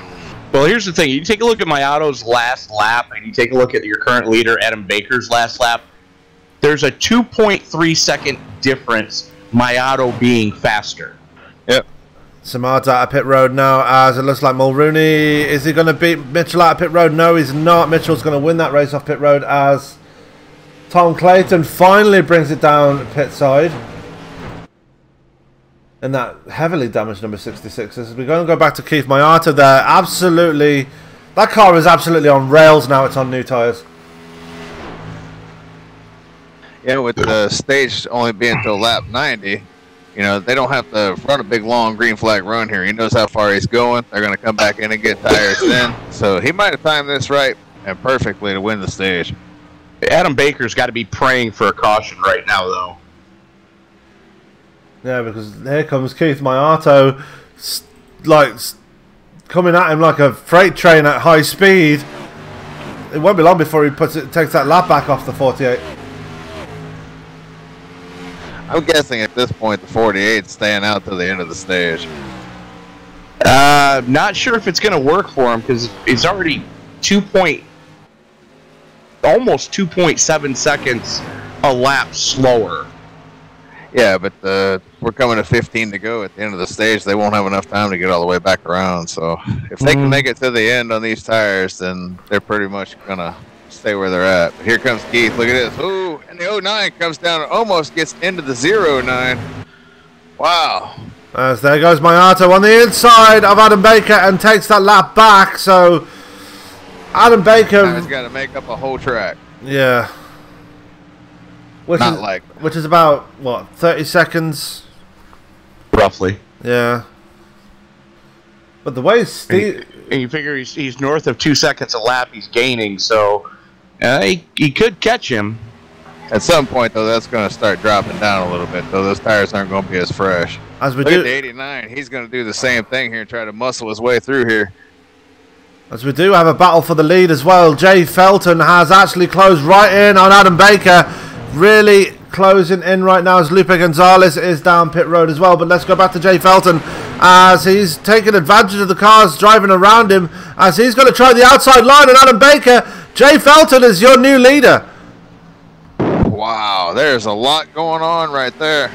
Well, here's the thing. You take a look at Mayato's last lap, and you take a look at your current leader, Adam Baker's last lap. there's a 2.3 second difference, Mayato being faster. Yep. Samad's out of pit road now, as it looks like Mulrooney. Is he going to beat Mitchell out of pit road? No, he's not. Mitchell's going to win that race off pit road as Tom Clayton finally brings it down pit side. And that heavily damaged number 66. As we're going to go back to Keith Mayato there. Absolutely. That car is absolutely on rails now. It's on new tyres. Yeah, with the stage only being till lap 90, you know, they don't have to run a big, long green flag run here. He knows how far he's going. They're going to come back in and get tires in. So he might have timed this right and perfectly to win the stage. Adam Baker's got to be praying for a caution right now, though. Yeah, because here comes Keith Mayato, coming at him like a freight train at high speed. It won't be long before he takes that lap back off the 48. I'm guessing at this point the 48's staying out to the end of the stage. Not sure if it's going to work for him because it's already almost 2.7 seconds a lap slower. Yeah, but we're coming to 15 to go at the end of the stage. They won't have enough time to get all the way back around. So if they can make it to the end on these tires, then they're pretty much going to stay where they're at. But here comes Keith. Look at this. Ooh, and the 09 comes down and almost gets into the 09. Wow. As there goes Mayato on the inside of Adam Baker and takes that lap back. So Adam Baker has got to make up a whole track. Yeah. Which is about, what, 30 seconds? Roughly. Yeah. But the way Steve... And you figure he's north of 2 seconds a lap, he's gaining, so he could catch him. At some point, though, that's going to start dropping down a little bit, though. Those tires aren't going to be as fresh. As we Look at the 89. He's going to do the same thing here and try to muscle his way through here. As we do have a battle for the lead as well. Jay Felton has actually closed right in on Adam Baker. Really closing in right now as Lupe Gonzalez is down pit road as well. But let's go back to Jay Felton as he's taking advantage of the cars driving around him as he's going to try the outside line on Adam Baker. Jay Felton is your new leader. Wow, there's a lot going on right there.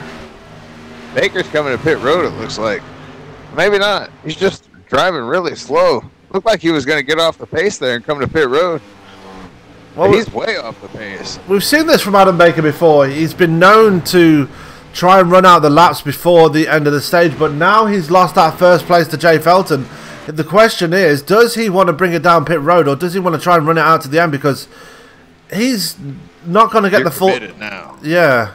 Baker's coming to pit road, it looks like. Maybe not. He's just driving really slow. Looked like he was going to get off the pace there and come to pit road. Well, he's way off the pace. We've seen this from Adam Baker before. He's been known to try and run out the laps before the end of the stage, but now he's lost that first place to Jay Felton. The question is, does he want to bring it down pit road, or does he want to try and run it out to the end? Because he's not going to get the full... now. Yeah.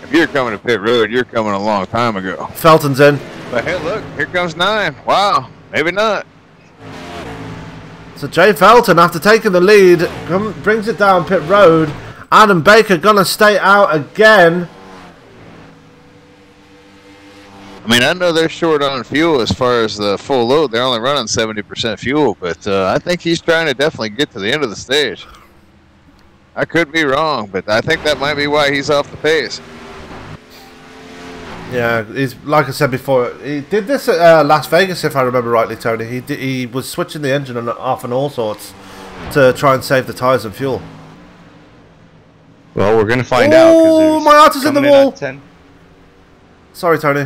If you're coming to pit road, you're coming a long time ago. Felton's in. But hey, look, here comes 9. Wow, maybe not. So Jay Felton, after taking the lead, brings it down pit road. Adam Baker gonna stay out again. I mean, I know they're short on fuel as far as the full load. They're only running 70% fuel, but I think he's trying to definitely get to the end of the stage. I could be wrong, but I think that might be why he's off the pace. Yeah, he's, like I said before, he did this at Las Vegas, if I remember rightly, Tony. He was switching the engine off and all sorts to try and save the tyres and fuel. Well, we're going to find out. Oh, my heart is in the wall. Sorry, Tony.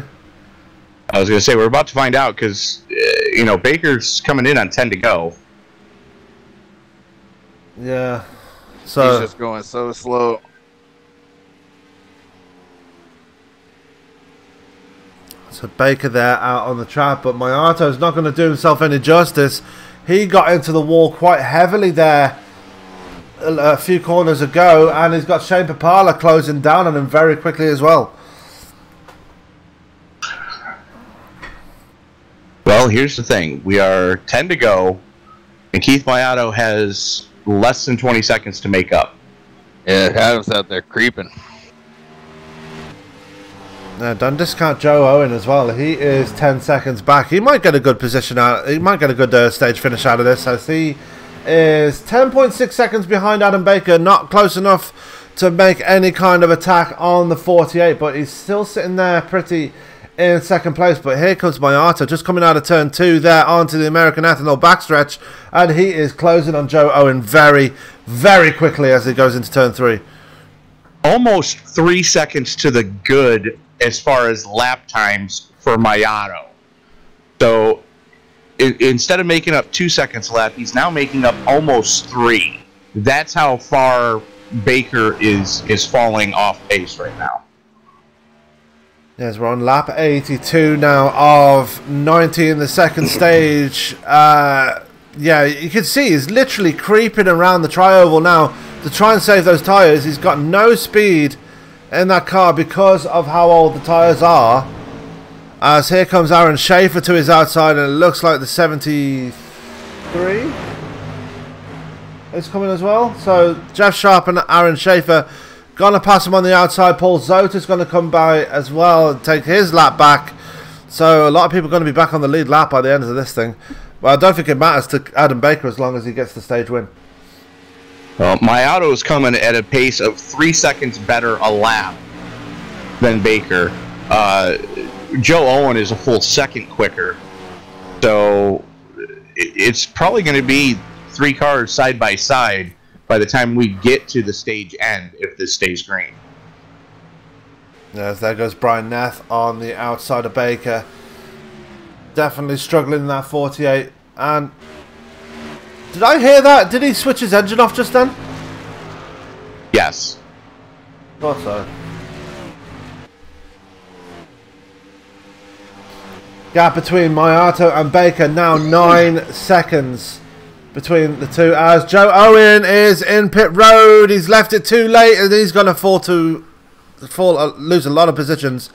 I was going to say, we're about to find out because, you know, Baker's coming in on 10 to go. Yeah. So he's just going so slow. So Baker there out on the track, but Mayato's not going to do himself any justice. He got into the wall quite heavily there a few corners ago, and he's got Shane Papala closing down on him very quickly as well. Well, here's the thing. We are 10 to go, and Keith Mayato has less than 20 seconds to make up. Yeah, Adam's out there creeping. Don't discount Joe Owen as well. He is 10 seconds back. He might get a good position out. He might get a good stage finish out of this, as he is 10.6 seconds behind Adam Baker. Not close enough to make any kind of attack on the 48, but he's still sitting there pretty in second place. But here comes Mayato, just coming out of turn 2 there onto the American Ethanol backstretch, and he is closing on Joe Owen very, very quickly as he goes into turn 3. Almost 3 seconds to the good as far as lap times for Mayato. So instead of making up 2 seconds lap, he's now making up almost 3. That's how far Baker is falling off pace right now. Yes, we're on lap 82 now of 90 in the second stage. Yeah, you can see he's literally creeping around the tri-oval now to try and save those tyres. He's got no speed in that car because of how old the tyres are. As here comes Aaron Schaefer to his outside, and it looks like the 73 is coming as well. So Jeff Sharp and Aaron Schaefer gonna pass him on the outside. Paul Zote is gonna come by as well and take his lap back. So a lot of people are going to be back on the lead lap by the end of this thing. But I don't think it matters to Adam Baker as long as he gets the stage win. Well, Mayato is coming at a pace of 3 seconds better a lap than Baker. Joe Owen is a full second quicker. So it's probably going to be 3 cars side by side by the time we get to the stage end if this stays green. Yes, there goes Brian Neff on the outside of Baker. Definitely struggling in that 48. And did I hear that? Did he switch his engine off just then? Yes. Thought so. Gap between Mayato and Baker now 9 seconds between the two. As Joe Owen is in pit road, he's left it too late, and he's going to lose a lot of positions.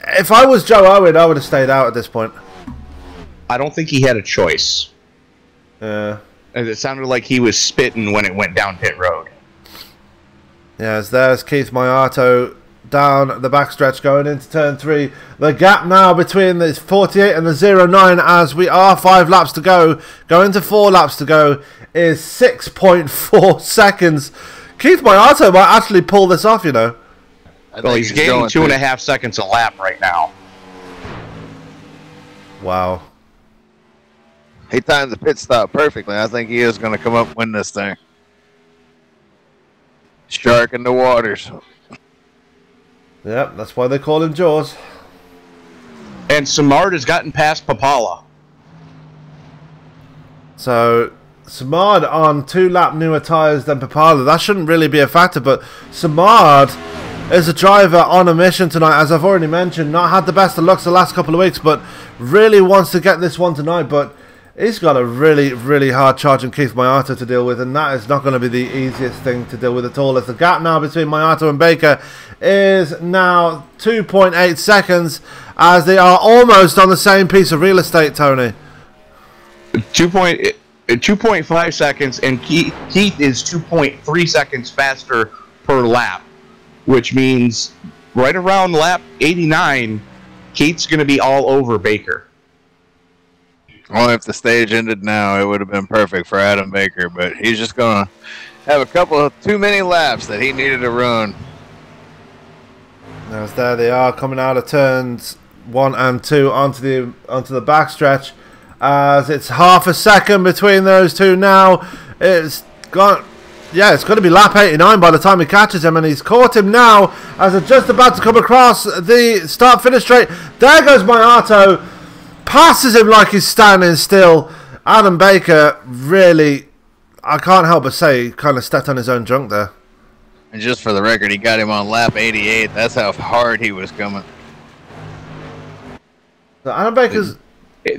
If I was Joe Owen, I would have stayed out at this point. I don't think he had a choice. Yeah. It sounded like he was spitting when it went down pit road. Yes, there's Keith Mayato down the backstretch going into turn 3. The gap now between the 48 and the 09, as we are 5 laps to go, going to 4 laps to go, is 6.4 seconds. Keith Mayato might actually pull this off, you know. Well, he's gaining 2.5 seconds a lap right now. Wow. He timed the pit stop perfectly. I think he is going to come up and win this thing. Shark in the waters. Yep, that's why they call him Jaws. And Samard has gotten past Papala. So Samard on 2 lap newer tyres than Papala. That shouldn't really be a factor, but Samard is a driver on a mission tonight, as I've already mentioned. Not had the best of looks the last couple of weeks, but really wants to get this one tonight. But he's got a really, really hard charging Keith Mayato to deal with, and that is not going to be the easiest thing to deal with at all. As the gap now between Mayato and Baker is now 2.8 seconds, as they are almost on the same piece of real estate, Tony. 2.5 seconds, and Keith is 2.3 seconds faster per lap, which means right around lap 89, Keith's going to be all over Baker. Well, if the stage ended now, it would have been perfect for Adam Baker, but he's just going to have a couple of too many laps that he needed to run. As there they are coming out of turns 1 and 2 onto the backstretch. As it's half a second between those two now. It's gone. Yeah, it's going to be lap 89 by the time he catches him, and he's caught him now as they're just about to come across the start-finish straight. There goes Mayato. Passes him like he's standing still. Adam Baker really, I can't help but say, kind of stepped on his own junk there. And just for the record, he got him on lap 88. That's how hard he was coming. So Adam Baker's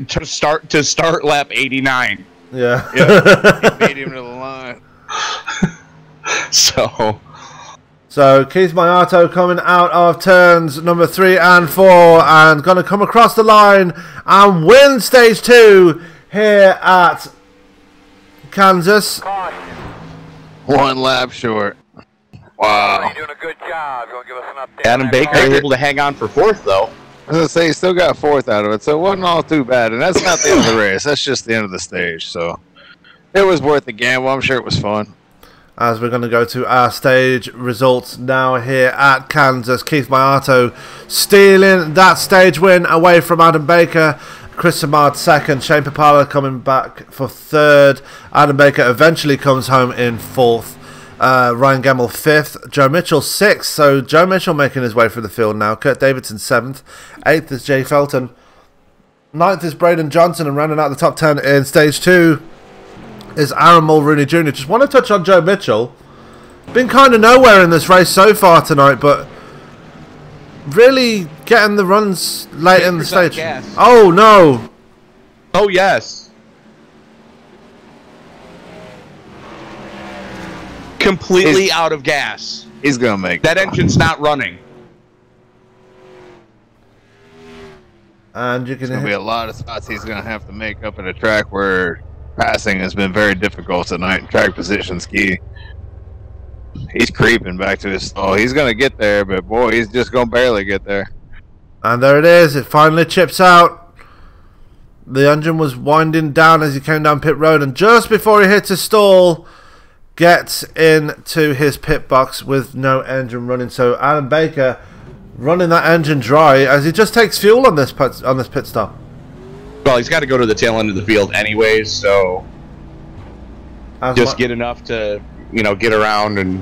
to start lap 89. Yeah. Yep. He beat him to the line. So Keith Mayato coming out of turns number 3 and 4 and going to come across the line and win stage 2 here at Kansas. 1 lap short. Wow. You're doing a good job. Gonna give us an update. Adam Baker able to hang on for 4th, though. I was going to say, he still got 4th out of it, so it wasn't all too bad. And that's not the end of the race. That's just the end of the stage. So it was worth the gamble. I'm sure it was fun. As we're going to go to our stage results now here at Kansas. Keith Mayato stealing that stage win away from Adam Baker. Chris Samard second, Shane Papala coming back for third, Adam Baker eventually comes home in fourth, Ryan Gemmell fifth, Joe Mitchell sixth, so Joe Mitchell making his way through the field now, Kurt Davidson seventh, eighth is Jay Felton, ninth is Braden Johnson, and rounding out the top 10 in stage 2 is Aaron Mulrooney Jr. Just want to touch on Joe Mitchell. Been kind of nowhere in this race so far tonight, but really getting the runs late in the stage. Gas. Oh no! Oh yes. Completely out of gas. He's gonna make that engine's not running. And you There's can gonna be a lot of spots he's gonna have to make up at a track where passing has been very difficult tonight. Track position's key. He's creeping back to his stall. He's gonna get there, but boy, he's just gonna barely get there. And there it is. It finally chips out. The engine was winding down as he came down pit road, and just before he hits his stall, gets into his pit box with no engine running. So Adam Baker running that engine dry as he just takes fuel on this pit stop. Well, he's got to go to the tail end of the field anyways, so just get enough to, you know, get around. And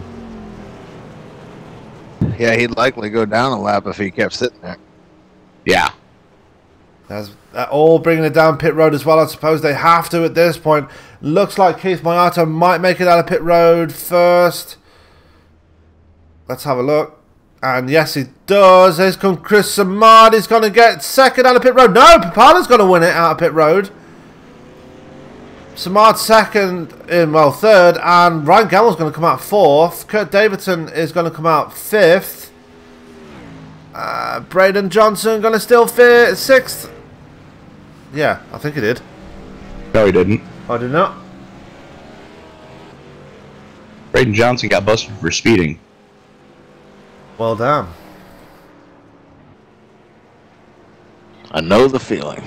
yeah, he'd likely go down a lap if he kept sitting there. Yeah. As all bringing it down pit road as well. I suppose they have to at this point. Looks like Keith Mayato might make it out of pit road first. Let's have a look. And yes, he does. Here's come Chris Samard. He's going to get second out of pit road. No, Papala's going to win it out of pit road. Samard second in, well, third. And Ryan Gemmell's going to come out fourth. Kurt Davidson is going to come out fifth. Braden Johnson going to still fit sixth. Yeah, I think he did. No, he didn't. I did not. Braden Johnson got busted for speeding. Well done. I know the feeling.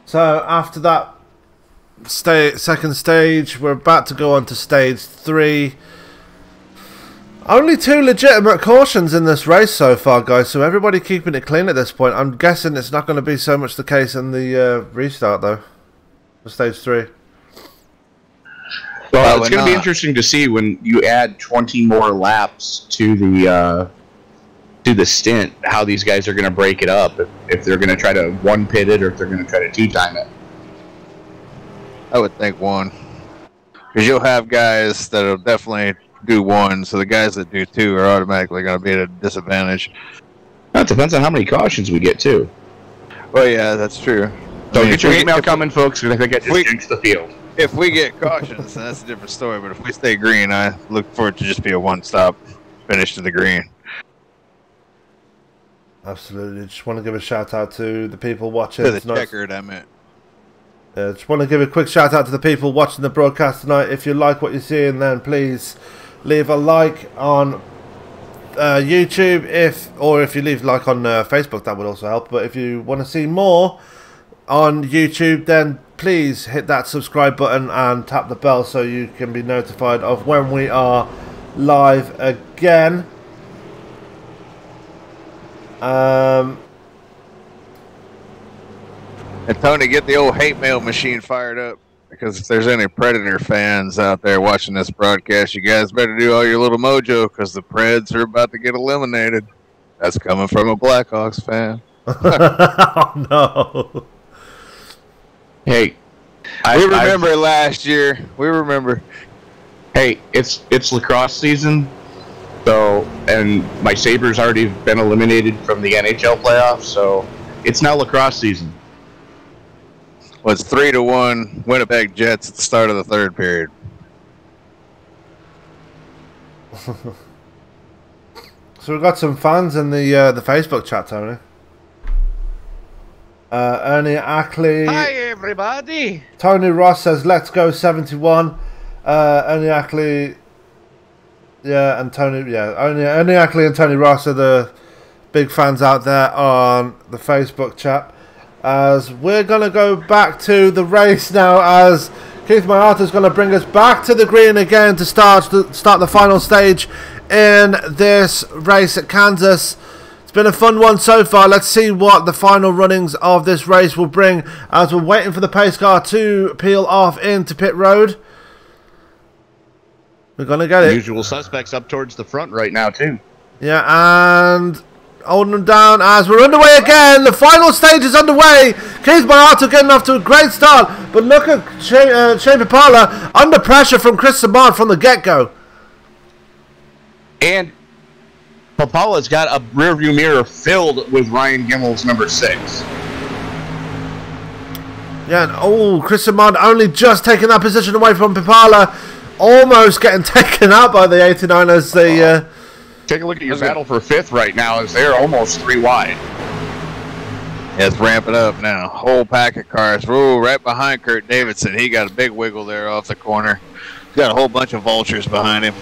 So after that second stage, we're about to go on to stage 3. Only 2 legitimate cautions in this race so far, guys, so everybody keeping it clean at this point. I'm guessing it's not going to be so much the case in the restart, though, for stage 3. Well, it's going to be interesting to see when you add 20 more laps to the stint, how these guys are going to break it up. If they're going to try to one pit it or if they're going to try to 2-time it. I would think 1, because you'll have guys that'll definitely do 1, so the guys that do 2 are automatically going to be at a disadvantage. That depends on how many cautions we get too. Well, yeah, that's true. So get your email coming, folks, because I think I just jinxed the field. If we get cautions, that's a different story. But if we stay green, I look for it to just be a one-stop finish to the green. Absolutely. Just want to give a shout out to the people watching. To the checkered, I meant. Just want to give a quick shout out to the people watching the broadcast tonight. If you like what you're seeing, then please leave a like on YouTube, or if you leave a like on Facebook, that would also help. But if you want to see more on YouTube, then please hit that subscribe button and tap the bell so you can be notified of when we are live again. And Tony, get the old hate mail machine fired up, because if there's any Predator fans out there watching this broadcast, you guys better do all your little mojo, because the Preds are about to get eliminated. That's coming from a Blackhawks fan. Oh no. Hey, we remember last year. We remember. Hey, it's lacrosse season, so, and my Sabres already been eliminated from the NHL playoffs, so it's now lacrosse season. Well, it's 3-1 Winnipeg Jets at the start of the third period. So we've got some fans in the Facebook chat, Tony. Ernie Ackley. Hi, everybody. Tony Ross says, "Let's go 71." Ernie Ackley. Yeah, and Tony. Yeah, Ernie Ackley and Tony Ross are the big fans out there on the Facebook chat. As we're going to go back to the race now, as Keith Mayata is going to bring us back to the green again to start the final stage in this race at Kansas. It's been a fun one so far. Let's see what the final runnings of this race will bring as we're waiting for the pace car to peel off into pit road. We're going to get it. Usual suspects up towards the front right now, too. Yeah, and holding them down as we're underway again. The final stage is underway. Keith Mayata getting off to a great start. But look at Shane Papala under pressure from Chris Samard from the get-go. And Papala's got a rearview mirror filled with Ryan Gimmel's number 6. Yeah, and oh, Chris Samard only just taking that position away from Papala. Almost getting taken out by the 89 as they... Take a look at your battle for 5th right now as they're almost 3 wide. Yeah, it's ramping up now. Whole pack of cars. Ooh, right behind Kurt Davidson. He got a big wiggle there off the corner. He's got a whole bunch of vultures behind him.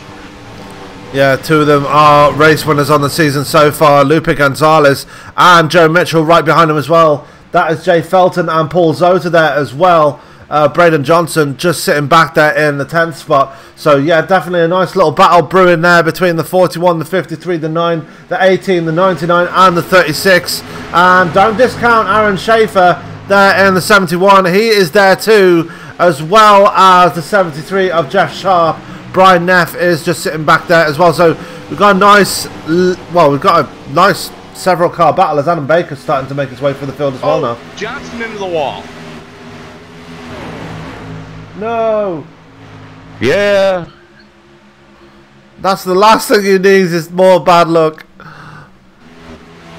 Yeah, 2 of them are race winners on the season so far. Lupe Gonzalez and Joe Mitchell right behind him as well. That is Jay Felton and Paul Zota there as well. Braden Johnson just sitting back there in the 10th spot. So yeah, definitely a nice little battle brewing there between the 41, the 53, the 9, the 18, the 99 and the 36. And don't discount Aaron Schaefer there in the 71. He is there too, as well as the 73 of Jeff Sharp. Brian Neff is just sitting back there as well. So we've got a nice, well, we've got a nice several car battle as Adam Baker's starting to make his way through the field as well now. Johnson into the wall. No. Yeah. That's the last thing he needs is more bad luck.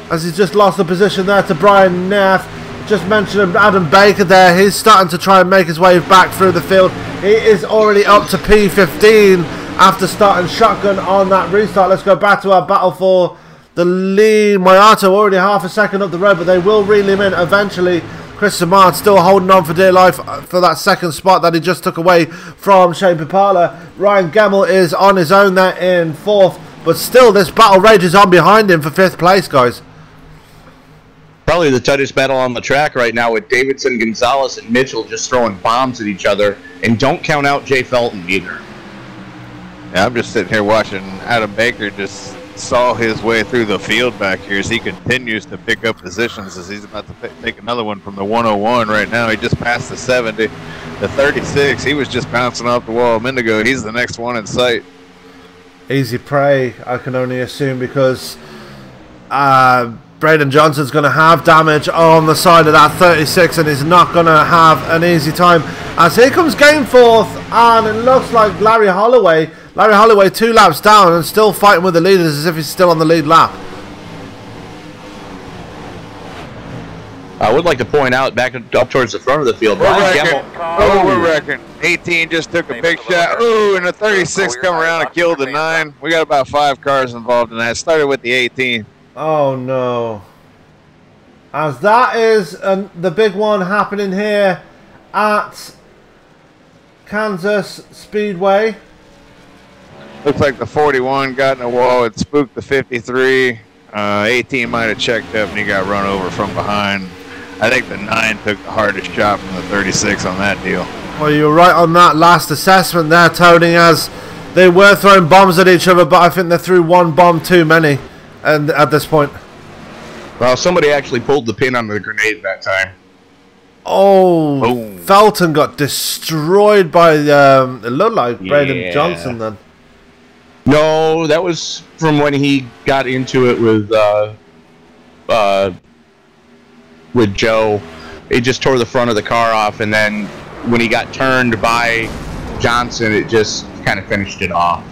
As he's just lost the position there to Brian Neff. Just mentioned Adam Baker there. He's starting to try and make his way back through the field. He is already up to P15 after starting shotgun on that restart. Let's go back to our battle for the lead. Mayato already half a second up the road, but they will reel him in eventually. Chris Samard still holding on for dear life for that second spot that he just took away from Shane Papala. Ryan Gemmell is on his own there in 4th, but still this battle rages on behind him for 5th place, guys. Probably the tightest battle on the track right now with Davidson, Gonzalez, and Mitchell just throwing bombs at each other. And don't count out Jay Felton either. Yeah, I'm just sitting here watching Adam Baker just saw his way through the field back here as he continues to pick up positions as he's about to take another one from the 101 right now. He just passed the 70. The 36, he was just bouncing off the wall a minute ago. He's the next one in sight. Easy prey, I can only assume, because Braden Johnson's going to have damage on the side of that 36 and he's not going to have an easy time. As here comes game 4th, and it looks like Larry Holloway 2 laps down and still fighting with the leaders as if he's still on the lead lap. I would like to point out back up towards the front of the field. We're wrecking. 18 just took a big shot. Ooh, and the 36 come around and killed the 9. We got about 5 cars involved in that. Started with the 18. Oh no. As that is the big one happening here at Kansas Speedway. Looks like the 41 got in a wall. It spooked the 53. 18 might have checked up and he got run over from behind. I think the 9 took the hardest shot from the 36 on that deal. Well, you're right on that last assessment there, Tony, as they were throwing bombs at each other, but I think they threw one bomb too many and at this point. Well, somebody actually pulled the pin on the grenade that time. Oh, boom. Felton got destroyed by, it looked like Braden Johnson then. No, that was from when he got into it with Joe. It just tore the front of the car off, and then when he got turned by Johnson, it just kind of finished it off.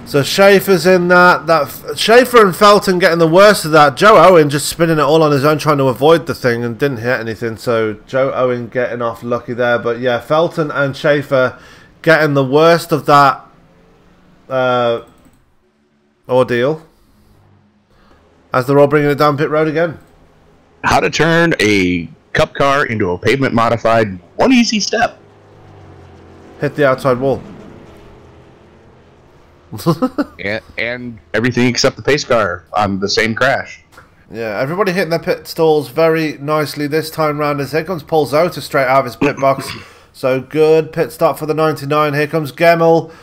So Schaefer's in that. Schaefer and Felton getting the worst of that. Joe Owen just spinning it all on his own, trying to avoid the thing and didn't hit anything. So Joe Owen getting off lucky there. But yeah, Felton and Schaefer getting the worst of that ordeal as they're all bringing it down pit road again. How to turn a cup car into a pavement modified, one easy step. Hit the outside wall. and everything except the pace car on the same crash. Yeah, everybody hitting their pit stalls very nicely this time round as here comes Paul Zota straight out of his pit box. So good pit stop for the 99. Here comes Gemmell.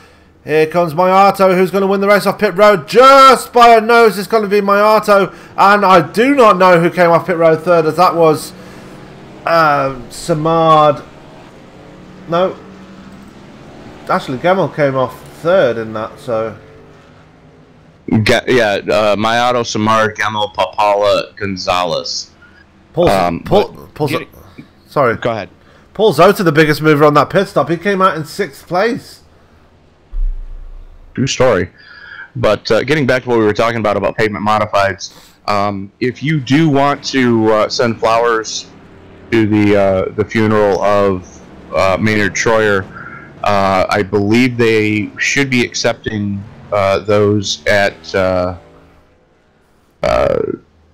Here comes Mayato, who's going to win the race off pit road just by a nose. It's going to be Mayato, and I do not know who came off pit road third, as that was Samad. No, actually, Gamel came off third in that. So Mayato, Samad, Gamel, Papala, Gonzalez. Sorry, go ahead. Paul Zota, the biggest mover on that pit stop. He came out in 6th place. True story. But getting back to what we were talking about pavement modifieds, if you do want to send flowers to the funeral of Maynard Troyer, I believe they should be accepting those at the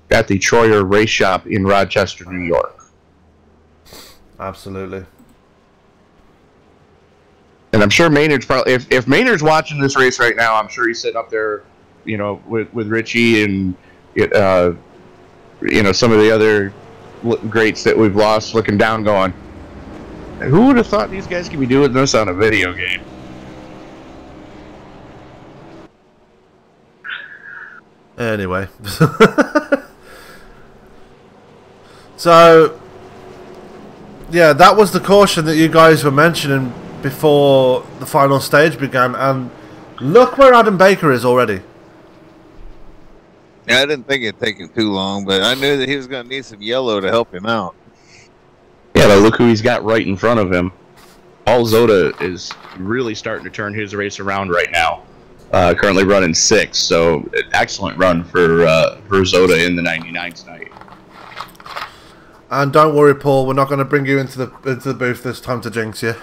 Troyer Race Shop in Rochester, New York. Absolutely. And I'm sure Maynard's probably, if Maynard's watching this race right now, I'm sure he's sitting up there, you know, with Richie and you know, some of the other greats that we've lost, looking down, going, who would have thought these guys could be doing this on a video game? Anyway, so yeah, that was the caution that you guys were mentioning before the final stage began, and look where Adam Baker is already. Yeah, I didn't think it'd take him too long, but I knew that he was going to need some yellow to help him out. Yeah, but look who he's got right in front of him. Paul Zota is really starting to turn his race around right now. Currently running 6th, so excellent run for Zota in the 99 tonight. And don't worry, Paul, we're not going to bring you into the booth this time to jinx you.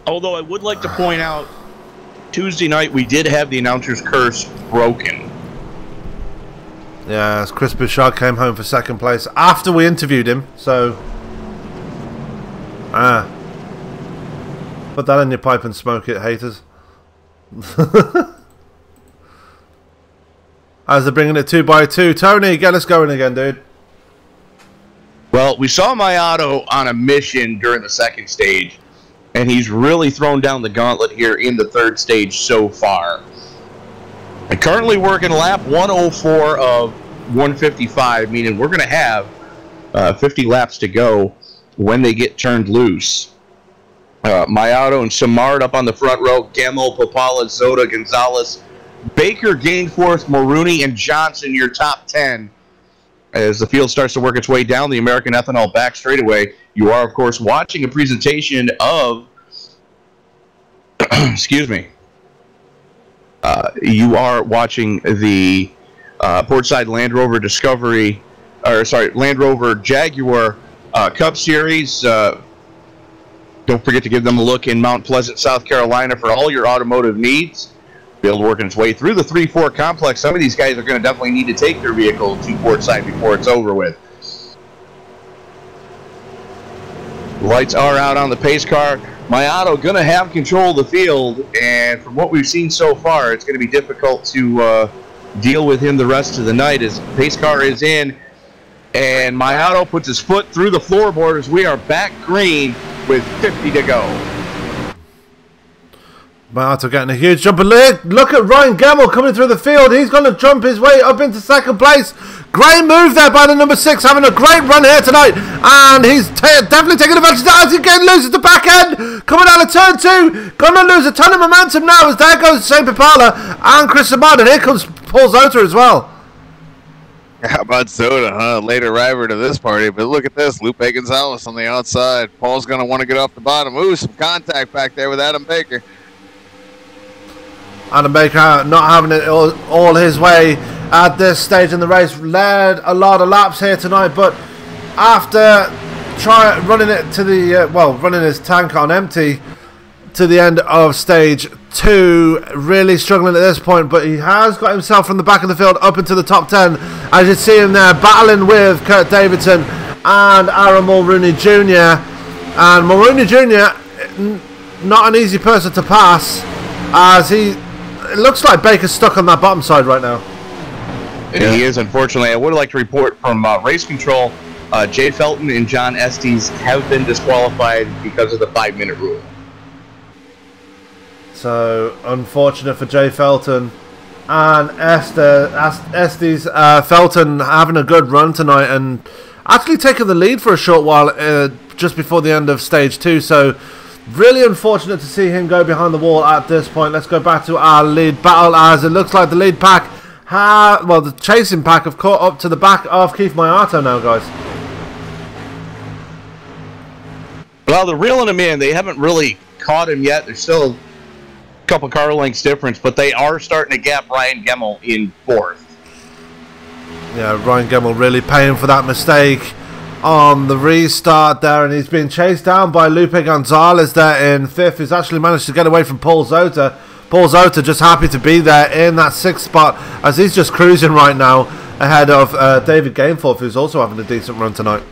Although I would like to point out, Tuesday night we did have the announcer's curse broken. Yeah, as Chris Bouchard came home for 2nd place after we interviewed him, so put that in your pipe and smoke it, haters. As they're bringing it 2x2, Tony, get us going again, dude. Well, we saw Mayato on a mission during the 2nd stage, and he's really thrown down the gauntlet here in the 3rd stage so far. And currently working lap 104 of 155, meaning we're going to have 50 laps to go when they get turned loose. Mayato and Samard up on the front row, Gamel, Papala, Zota, Gonzalez, Baker, Gainforth, Maroney, and Johnson, your top 10. As the field starts to work its way down the American Ethanol back straightaway, you are, of course, watching a presentation of, excuse me, you are watching the Portside Land Rover Discovery, or sorry, Land Rover Jaguar Cup Series. Don't forget to give them a look in Mount Pleasant, South Carolina for all your automotive needs. Field working its way through the 3-4 complex. Some of these guys are going to definitely need to take their vehicle to Portside before it's over with. Lights are out on the pace car. Mayato going to have control of the field, and from what we've seen so far, it's going to be difficult to deal with him the rest of the night as pace car is in, and Mayato puts his foot through the floorboard as we are back green with 50 to go. Mayato getting a huge jump. Look at Ryan Gamble coming through the field. He's going to jump his way up into 2nd place. Great move there by the number 6, having a great run here tonight. And he's definitely taking advantage of that as he again loses the back end. Coming out of turn 2. Going to lose a ton of momentum now as there goes St. Papala and Chris Samad. And here comes Paul Zota as well. How about Zota, huh? Late arriver to this party. But look at this. Lupe Gonzalez on the outside. Paul's going to want to get off the bottom. Ooh, some contact back there with Adam Baker. Adam Baker not having it all his way at this stage in the race. Led a lot of laps here tonight, but after running it to the running his tank on empty to the end of stage 2, really struggling at this point, but he has got himself from the back of the field up into the top 10, as you see him there battling with Kurt Davidson and Aaron Mulrooney Jr. And Mulrooney Jr. not an easy person to pass, as it looks like Baker's stuck on that bottom side right now. Yeah. He is, unfortunately. I would like to report from race control, Jay Felton and John Estes have been disqualified because of the 5-minute rule. So unfortunate for Jay Felton and Estes. Felton having a good run tonight and actually taking the lead for a short while just before the end of stage 2. So really unfortunate to see him go behind the wall at this point. Let's go back to our lead battle, as it looks like the lead pack, well, the chasing pack have caught up to the back of Keith Mayato now, guys. Well, they're reeling him in. They haven't really caught him yet. There's still a couple car lengths difference, but they are starting to gap Ryan Gemmell in 4th. Yeah, Ryan Gemmell really paying for that mistake on the restart there, and he's been chased down by Lupe Gonzalez there in 5th, who's actually managed to get away from Paul Zota. Paul Zota just happy to be there in that 6th spot, as he's just cruising right now ahead of David Gameforth, who's also having a decent run tonight.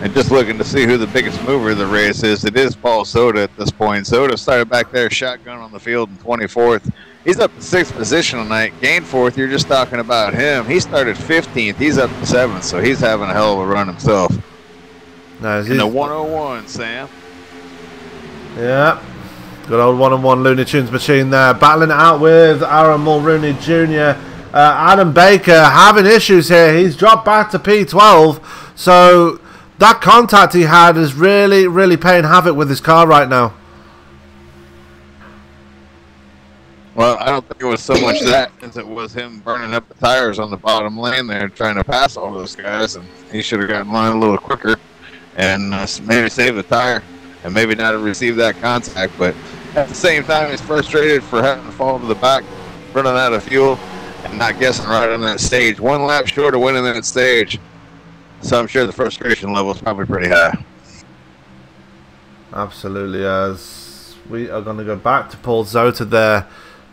And just looking to see who the biggest mover of the race is, it is Paul Soda at this point. Soda started back there, shotgun on the field in 24th. He's up to 6th position tonight. Gainforth, you're just talking about him. He started 15th. He's up to 7th, so he's having a hell of a run himself. Nice. In the 101, Sam. Yeah. Good old 1-on-1 Looney Tunes machine there. Battling it out with Aaron Mulrooney Jr. Adam Baker having issues here. He's dropped back to P12. So that contact he had is really, really playing havoc with his car right now. Well, I don't think it was so much that as it was him burning up the tires on the bottom lane there, trying to pass all those guys, and he should have gotten in line a little quicker and maybe saved the tire and maybe not have received that contact. But at the same time, he's frustrated for having to fall to the back, running out of fuel, and not guessing right on that stage. 1 lap short of winning that stage. So I'm sure the frustration level is probably pretty high. Absolutely, as we are going to go back to Paul Zota there.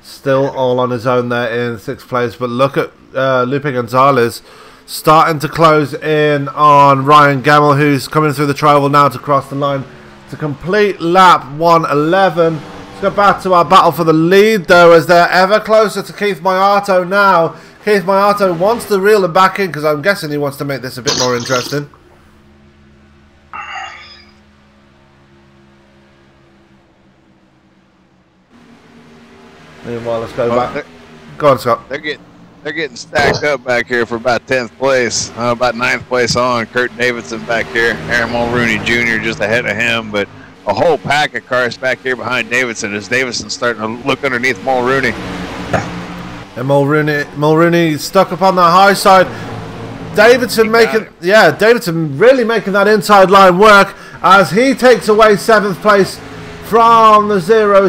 Still all on his own there in 6th place. But look at Lupe Gonzalez starting to close in on Ryan Gemmell, who's coming through the trioval now to cross the line to complete lap 111. Let's go back to our battle for the lead, though, as they're ever closer to Keith Mayato now. Keith Mayato wants to reel him back in, because I'm guessing he wants to make this a bit more interesting. Meanwhile, let's go back. Go on, Scott. They're getting stacked up back here for about 10th place, about 9th place on. Kurt Davidson back here, Aaron Mulrooney Jr. just ahead of him, but a whole pack of cars back here behind Davidson as Davidson's starting to look underneath Mulrooney. And Mulrooney stuck up on that high side. Davidson Davidson really making that inside line work as he takes away 7th place from the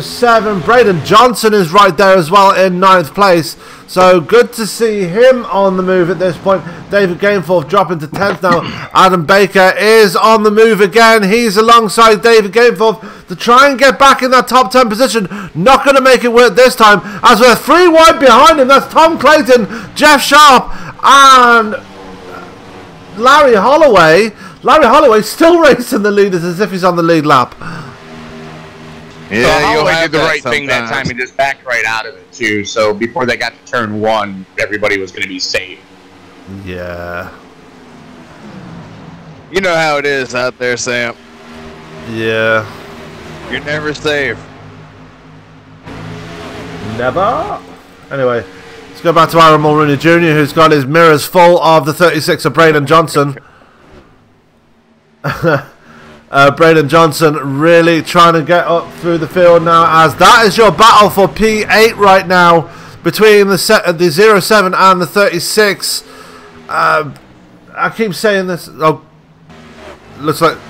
07. Braden Johnson is right there as well in 9th place. So good to see him on the move at this point. David Gameforth dropping to 10th now. Adam Baker is on the move again. He's alongside David Gameforth to try and get back in that top 10 position. Not going to make it work this time, as we're 3 wide behind him. That's Tom Clayton, Jeff Sharp and Larry Holloway. Larry Holloway still racing the leaders as if he's on the lead lap. Yeah, so Holloway did the right thing that time and just backed right out of it too. So before they got to turn 1, everybody was going to be safe. Yeah. You know how it is out there, Sam. Yeah. You're never safe. Never. Anyway, let's go back to Aaron Mulrooney Jr., who's got his mirrors full of the 36 of Braden Johnson. Braden Johnson really trying to get up through the field now, as that is your battle for P8 right now between the 07 and the 36. I keep saying this. Oh,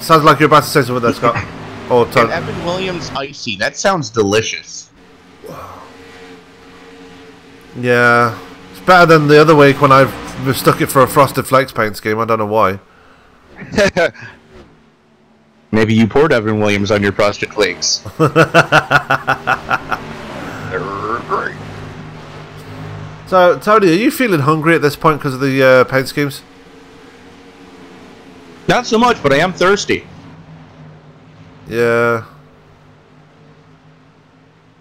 sounds like you're about to say something there, Scott. Or and Evan Williams icy. That sounds delicious. Yeah, it's better than the other week when I mistook it for a Frosted Flakes paint scheme. I don't know why. Maybe you poured Evan Williams on your Frosted Flakes. So, Tony, are you feeling hungry at this point because of the paint schemes? Not so much, but I am thirsty. Yeah.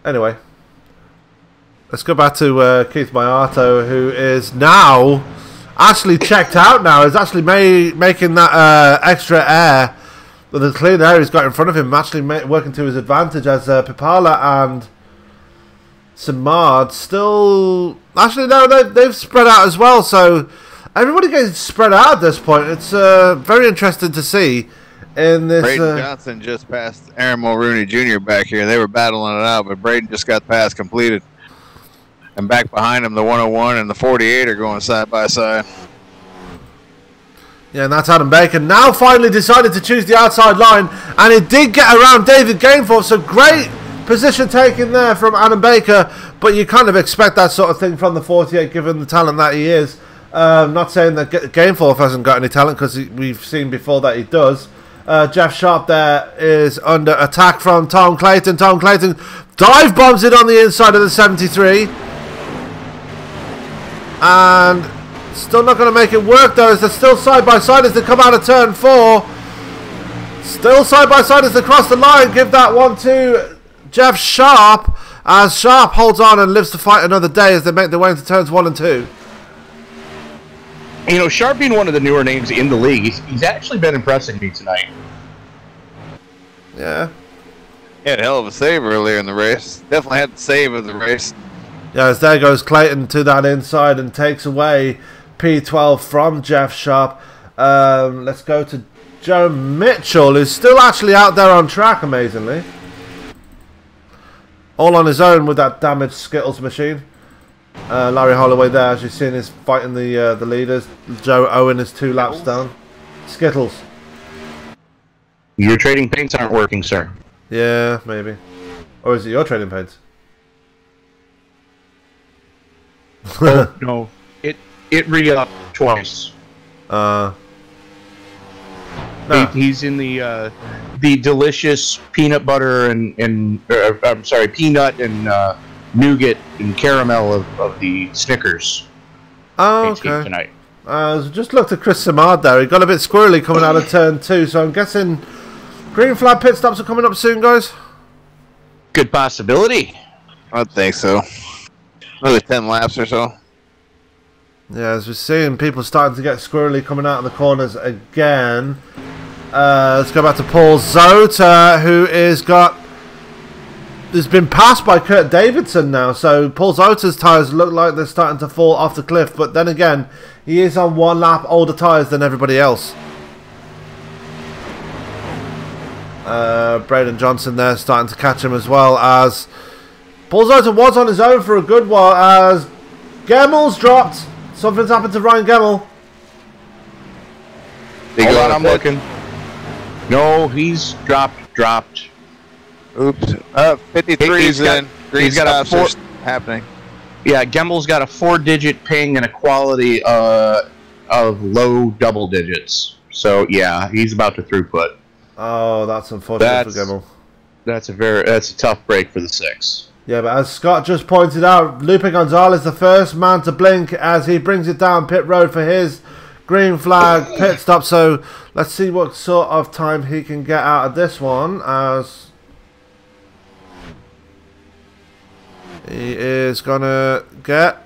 Anyway, let's go back to Keith Mayato, who is now actually checked out now. Is actually making that extra air But the clean air he's got in front of him actually working to his advantage as Pipala and Simard still... Actually, no, they've spread out as well, so everybody gets spread out at this point. It's very interesting to see in this... Braden Johnson just passed Aaron Mulrooney Jr. back here. They were battling it out, but Braden just got the pass completed. And back behind him, the 101 and the 48 are going side by side. Yeah, and that's Adam Baker. Now finally decided to choose the outside line, and it did get around David Gainforth, so great position taken there from Adam Baker, but you kind of expect that sort of thing from the 48 given the talent that he is. Not saying that Gainforth hasn't got any talent, because we've seen before that he does. Jeff Sharp there is under attack from Tom Clayton. Tom Clayton dive bombs it on the inside of the 73. And still not going to make it work though, as they're still side by side as they come out of turn 4. Still side by side as they cross the line. Give that one to Jeff Sharp, as Sharp holds on and lives to fight another day as they make their way into turns 1 and 2. You know, Sharp being one of the newer names in the league, he's actually been impressing me tonight. Yeah. He had a hell of a save earlier in the race. Definitely had the save of the race. Yeah, as there goes Clayton to that inside and takes away P12 from Jeff Sharp. Let's go to Joe Mitchell, who's still actually out there on track, amazingly. All on his own with that damaged Skittles machine. Larry Holloway there, as you've seen, is fighting the leaders. Joe Owen is 2 laps down. Skittles. Your trading paints aren't working, sir. Yeah, maybe. Or is it your trading paints? Oh, no. It re-upped twice. No. He's in the delicious peanut butter and I'm sorry, peanut and nougat and caramel of the Snickers. Oh, okay. Tonight. Just looked at Chris Simard there. He got a bit squirrely coming out of turn 2, so I'm guessing green flag pit stops are coming up soon, guys. Good possibility. I think so. Another 10 laps or so. Yeah, as we're seeing people starting to get squirrely coming out of the corners again. Let's go back to Paul Zota, who has been passed by Kurt Davidson now. So Paul Zota's tyres look like they're starting to fall off the cliff. But then again, he is on 1 lap older tyres than everybody else. Braden Johnson there starting to catch him as well, as Paul Zota was on his own for a good while as Gemmel's dropped. Something's happened to Ryan Gemmel. Hold on, I'm looking. No, he's dropped. Oops. 53's in. He's got a 4 happening. Yeah, Gemmel's got a 4-digit ping and a quality of low double digits. So yeah, he's about to throughput. Oh, that's unfortunate for Gemmel. That's a tough break for the 6. Yeah, but as Scott just pointed out, Lupe Gonzalez, the first man to blink as he brings it down pit road for his green flag pit stop. So let's see what sort of time he can get out of this one, as he is going to get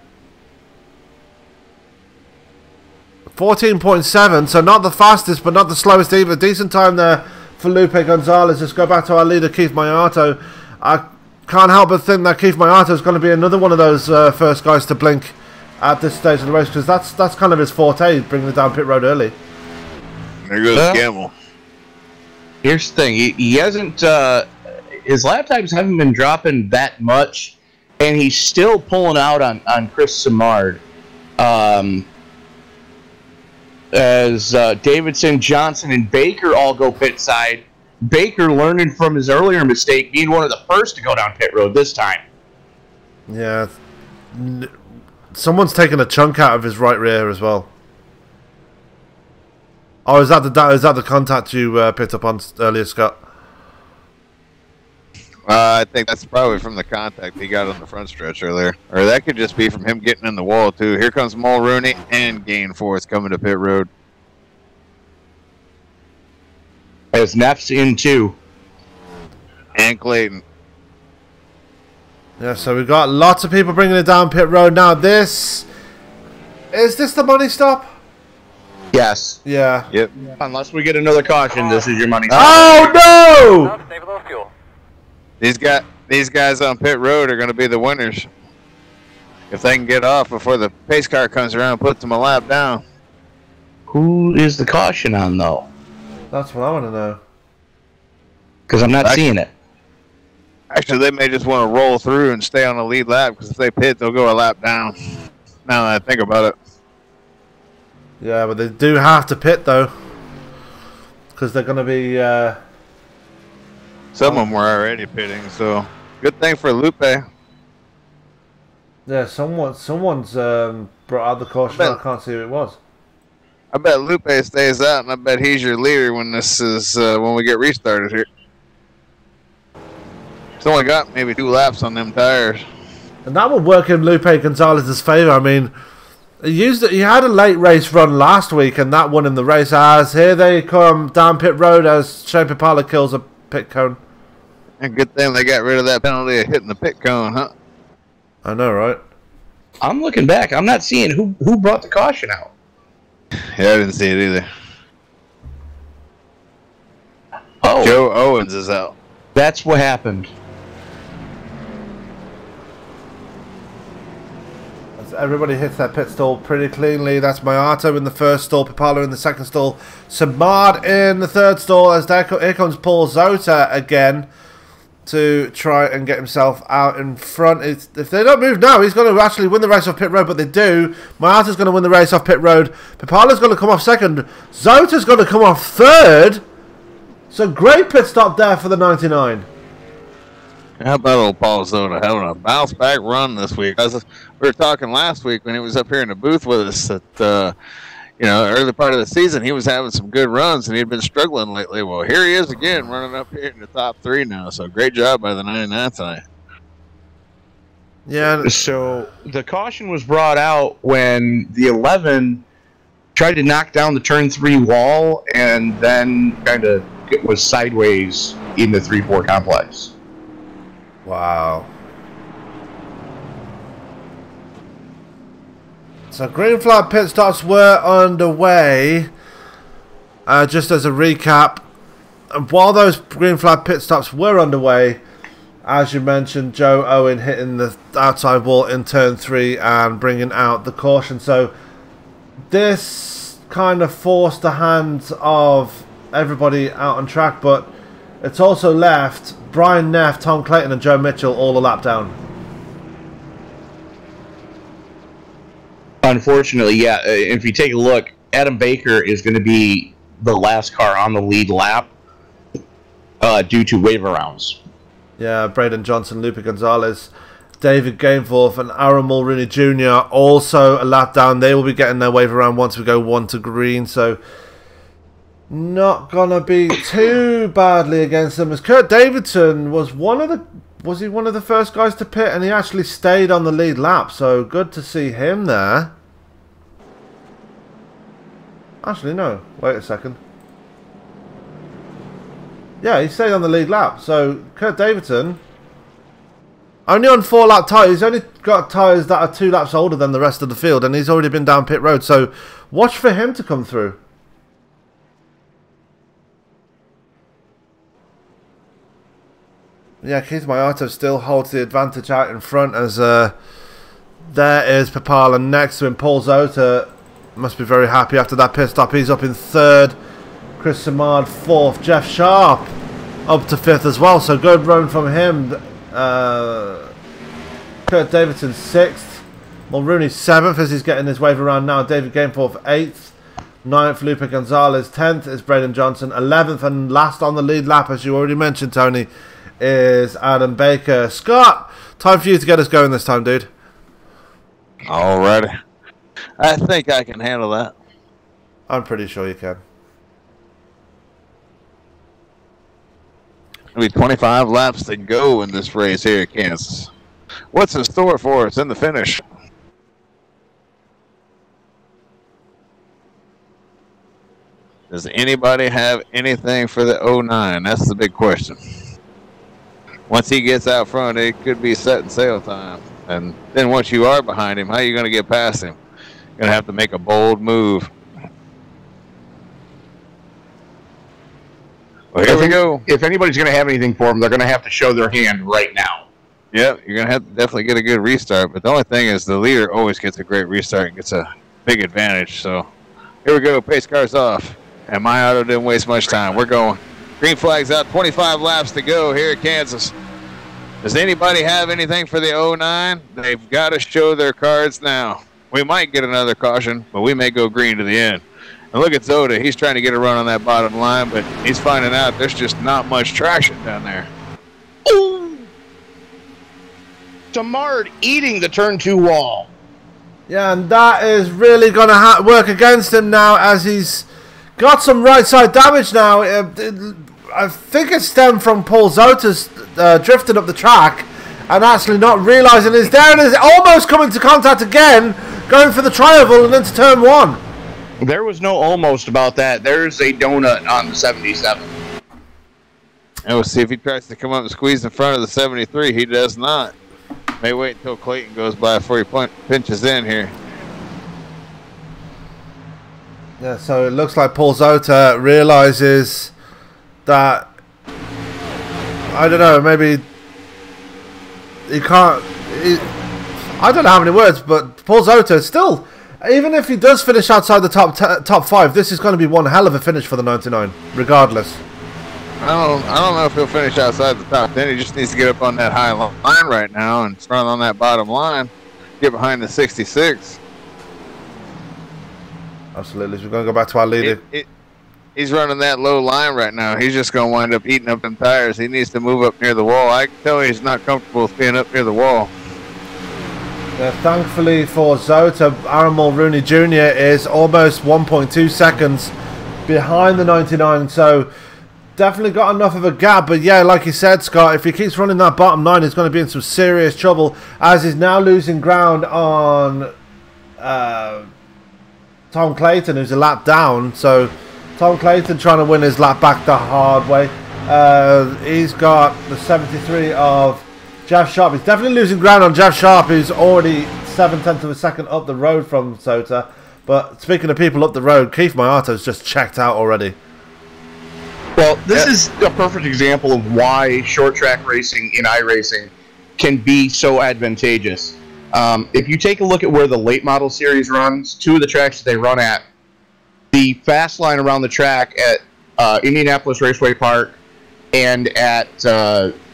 14.7, so not the fastest, but not the slowest either. Decent time there for Lupe Gonzalez. Let's go back to our leader, Keith Mayato. I can't help but think that Keith Mayato is going to be another one of those first guys to blink at this stage of the race, because that's kind of his forte, bringing it down pit road early. There goes Gamble. Here's the thing: he hasn't. His lap times haven't been dropping that much, and he's still pulling out on Chris Simard. As Davidson, Johnson, and Baker all go pit side. Baker learning from his earlier mistake, being one of the first to go down pit road this time. Yeah. Someone's taken a chunk out of his right rear as well. Oh, is that the contact you picked up on earlier, Scott? I think that's probably from the contact he got on the front stretch earlier. Or that could just be from him getting in the wall, too. Here comes Mulrooney and Gainforth coming to pit road. As Neff's in, too. And Clayton. Yeah, so we've got lots of people bringing it down pit road now. Is this the money stop? Yes. Yeah. Yep. Unless we get another caution, this is your money. Oh no! Save a little fuel. These guys on pit road are going to be the winners if they can get off before the pace car comes around and puts them a lap down. Who is the caution on, though? That's what I want to know. Because I'm not seeing it. Actually, they may just want to roll through and stay on the lead lap because if they pit, they'll go a lap down. Now that I think about it. Yeah, but they do have to pit though, because they're going to be. Some of them were already pitting, so good thing for Lupe. Yeah, someone's brought out the caution. I can't see who it was. I bet Lupe stays out, and I bet he's your leader when this is when we get restarted here. He's only got maybe 2 laps on them tires. And that would work in Lupe Gonzalez's favour. I mean, he had a late race run last week, and that won him the race. As here they come down pit road as Shane Papala kills a pit cone. And good thing they got rid of that penalty of hitting the pit cone, huh? I know, right? I'm looking back. I'm not seeing who brought the caution out. Yeah, I didn't see it either. Oh, Joe Owens is out. that's what happened. As everybody hits their pit stall pretty cleanly. That's Mayato in the first stall, Papala in the second stall, Samad in the third stall. As here comes Paul Zota again to try and get himself out in front. If they don't move now, he's going to actually win the race off pit road, but they do. Mayata's going to win the race off pit road. Papala's going to come off second. Zota's going to come off third. So great pit stop there for the 99. How about old Paul Zota having a bounce back run this week? We were talking last week when he was up here in the booth with us that, early part of the season he was having some good runs and he'd been struggling lately. Well, here he is again running up here in the top 3 now. So great job by the 99 tonight. Yeah. So the caution was brought out when the 11 tried to knock down the turn 3 wall and then kind of was sideways in the 3-4 complex. Wow. So green flag pit stops were underway. Just as a recap, and while those green flag pit stops were underway, as you mentioned, Joe Owen hitting the outside wall in turn 3 and bringing out the caution. So this kind of forced the hands of everybody out on track, but it's also left Brian Neff, Tom Clayton and Joe Mitchell all a lap down. Unfortunately, yeah. If you take a look, Adam Baker is going to be the last car on the lead lap due to waiver rounds. Yeah, Braden Johnson, Lupe Gonzalez, David Gameforth and Aaron Mulrooney Jr. also a lap down. They will be getting their waiver round once we go 1 to green, so not gonna be too badly against them. As Kurt Davidson was one of the first guys to pit, and he actually stayed on the lead lap, so good to see him there. Actually, no. Wait a second. Yeah, he stayed on the lead lap. So, Kurt Davidson, only on 4-lap tyres. He's only got tyres that are 2 laps older than the rest of the field, and he's already been down pit road. So, watch for him to come through. Yeah, Keith Mayato still holds the advantage out in front as there is Papala next to him. Paul Zota must be very happy after that pit stop. He's up in 3rd. Chris Samard 4th. Jeff Sharp up to 5th as well. So good run from him. Kurt Davidson 6th. Mulrooney 7th as he's getting his wave around now. David Gameforth 8th. 9th Lupe Gonzalez. 10th is Braden Johnson. 11th and last on the lead lap, as you already mentioned, Tony, is Adam Baker. Scott, time for you to get us going this time, dude. Alrighty. I think I can handle that. I'm pretty sure you can. It'll be 25 laps to go in this race here at Kansas. What's in store for us in the finish? Does anybody have anything for the 09? That's the big question. Once he gets out front, it could be set and sail time. And then once you are behind him, how are you going to get past him? You're going to have to make a bold move. go. If anybody's going to have anything for them, they're going to have to show their hand right now. Yep, you're going to have to definitely get a good restart. But the only thing is the leader always gets a great restart and gets a big advantage. So here we go. Pace car's off. And my auto didn't waste much time. We're going. Green flag's out. 25 laps to go here at Kansas. Does anybody have anything for the 09? They've got to show their cards now. We might get another caution, but we may go green to the end. And look at Zoda. He's trying to get a run on that bottom line, but he's finding out there's just not much traction down there. Ooh! Tamard eating the turn 2 wall. Yeah, and that is really going to work against him now as he's got some right side damage now. I think it stemmed from Paul Zota's drifting up the track and actually not realising he's there and is almost coming to contact again, going for the tri-oval and into turn 1. There was no almost about that. There's a donut on the 77. And we'll see if he tries to come up and squeeze in front of the 73. He does not. May wait until Clayton goes by before he pinches in here. Yeah, so it looks like Paul Zota realises that, I don't know, maybe he can't, I don't know how many words, but Paul Zota still, even if he does finish outside the top 5, this is going to be one hell of a finish for the 99, regardless. I don't know if he'll finish outside the top 10. He just needs to get up on that high line right now and run on that bottom line, get behind the 66. Absolutely. We're going to go back to our leader. He's running that low line right now. He's just going to wind up eating up them tires. He needs to move up near the wall. I can tell he's not comfortable with being up near the wall. Yeah, thankfully for Zota, Aaron Mulrooney Jr. is almost 1.2 seconds behind the 99. So definitely got enough of a gap. But yeah, like you said, Scott, if he keeps running that bottom 9, he's going to be in some serious trouble as he's now losing ground on Tom Clayton, who's a lap down. So Tom Clayton trying to win his lap back the hard way. He's got the 73 of Jeff Sharp. He's definitely losing ground on Jeff Sharp, who's already 7/10 of a second up the road from Zota. But speaking of people up the road, Keith Mayato's just checked out already. Well, this is a perfect example of why short track racing in iRacing can be so advantageous. If you take a look at where the late model series runs, 2 of the tracks that they run at, the fast line around the track at Indianapolis Raceway Park and at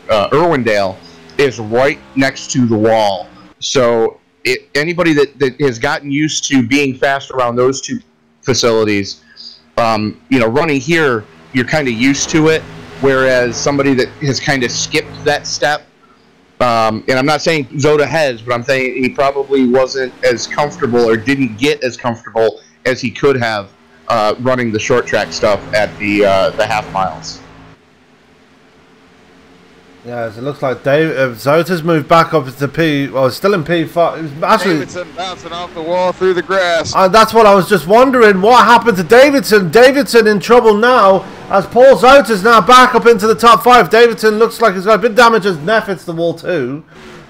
Irwindale is right next to the wall. So anybody that has gotten used to being fast around those 2 facilities, running here, you're kind of used to it, whereas somebody that has kind of skipped that step, and I'm not saying Zota has, but I'm saying he probably wasn't as comfortable or didn't get as comfortable as he could have running the short track stuff at the half miles. Yeah, so it looks like Zota's moved back up to P. Well, still in P5. Actually, Davidson bouncing off the wall through the grass. That's what I was just wondering. What happened to Davidson? Davidson in trouble now as Paul Zota's now back up into the top 5. Davidson looks like he's got a bit of damage as Neff hits the wall too.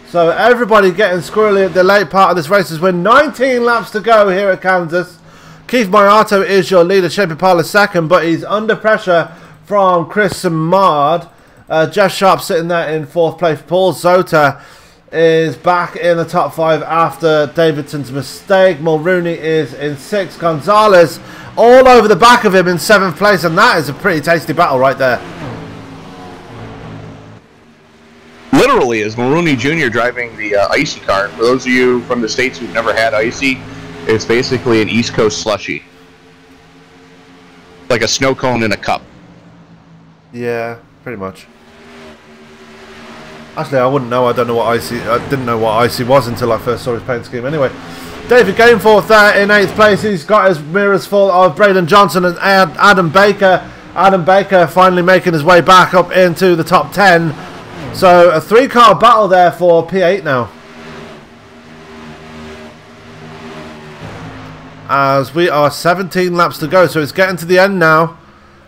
So everybody getting squirrely at the late part of this race as we're 19 laps to go here at Kansas. Keith Mayato is your leader, Shapey Parler second, but he's under pressure from Chris Samard. Jeff Sharp sitting there in 4th place. Paul Zota is back in the top 5 after Davidson's mistake. Mulrooney is in 6th. Gonzalez all over the back of him in 7th place, and that is a pretty tasty battle right there. Literally is Mulrooney Jr. driving the icy car. For those of you from the States who've never had icy, it's basically an East Coast slushy. Like a snow cone in a cup. Yeah, pretty much. Actually, I wouldn't know. I don't know what icy. I didn't know what icy was until I first saw his paint scheme. Anyway, David Gameforth there in 8th place. He's got his mirrors full of Braden Johnson and Adam Baker. Adam Baker finally making his way back up into the top 10. So a 3-car battle there for P8 now. As we are 17 laps to go, so it's getting to the end now.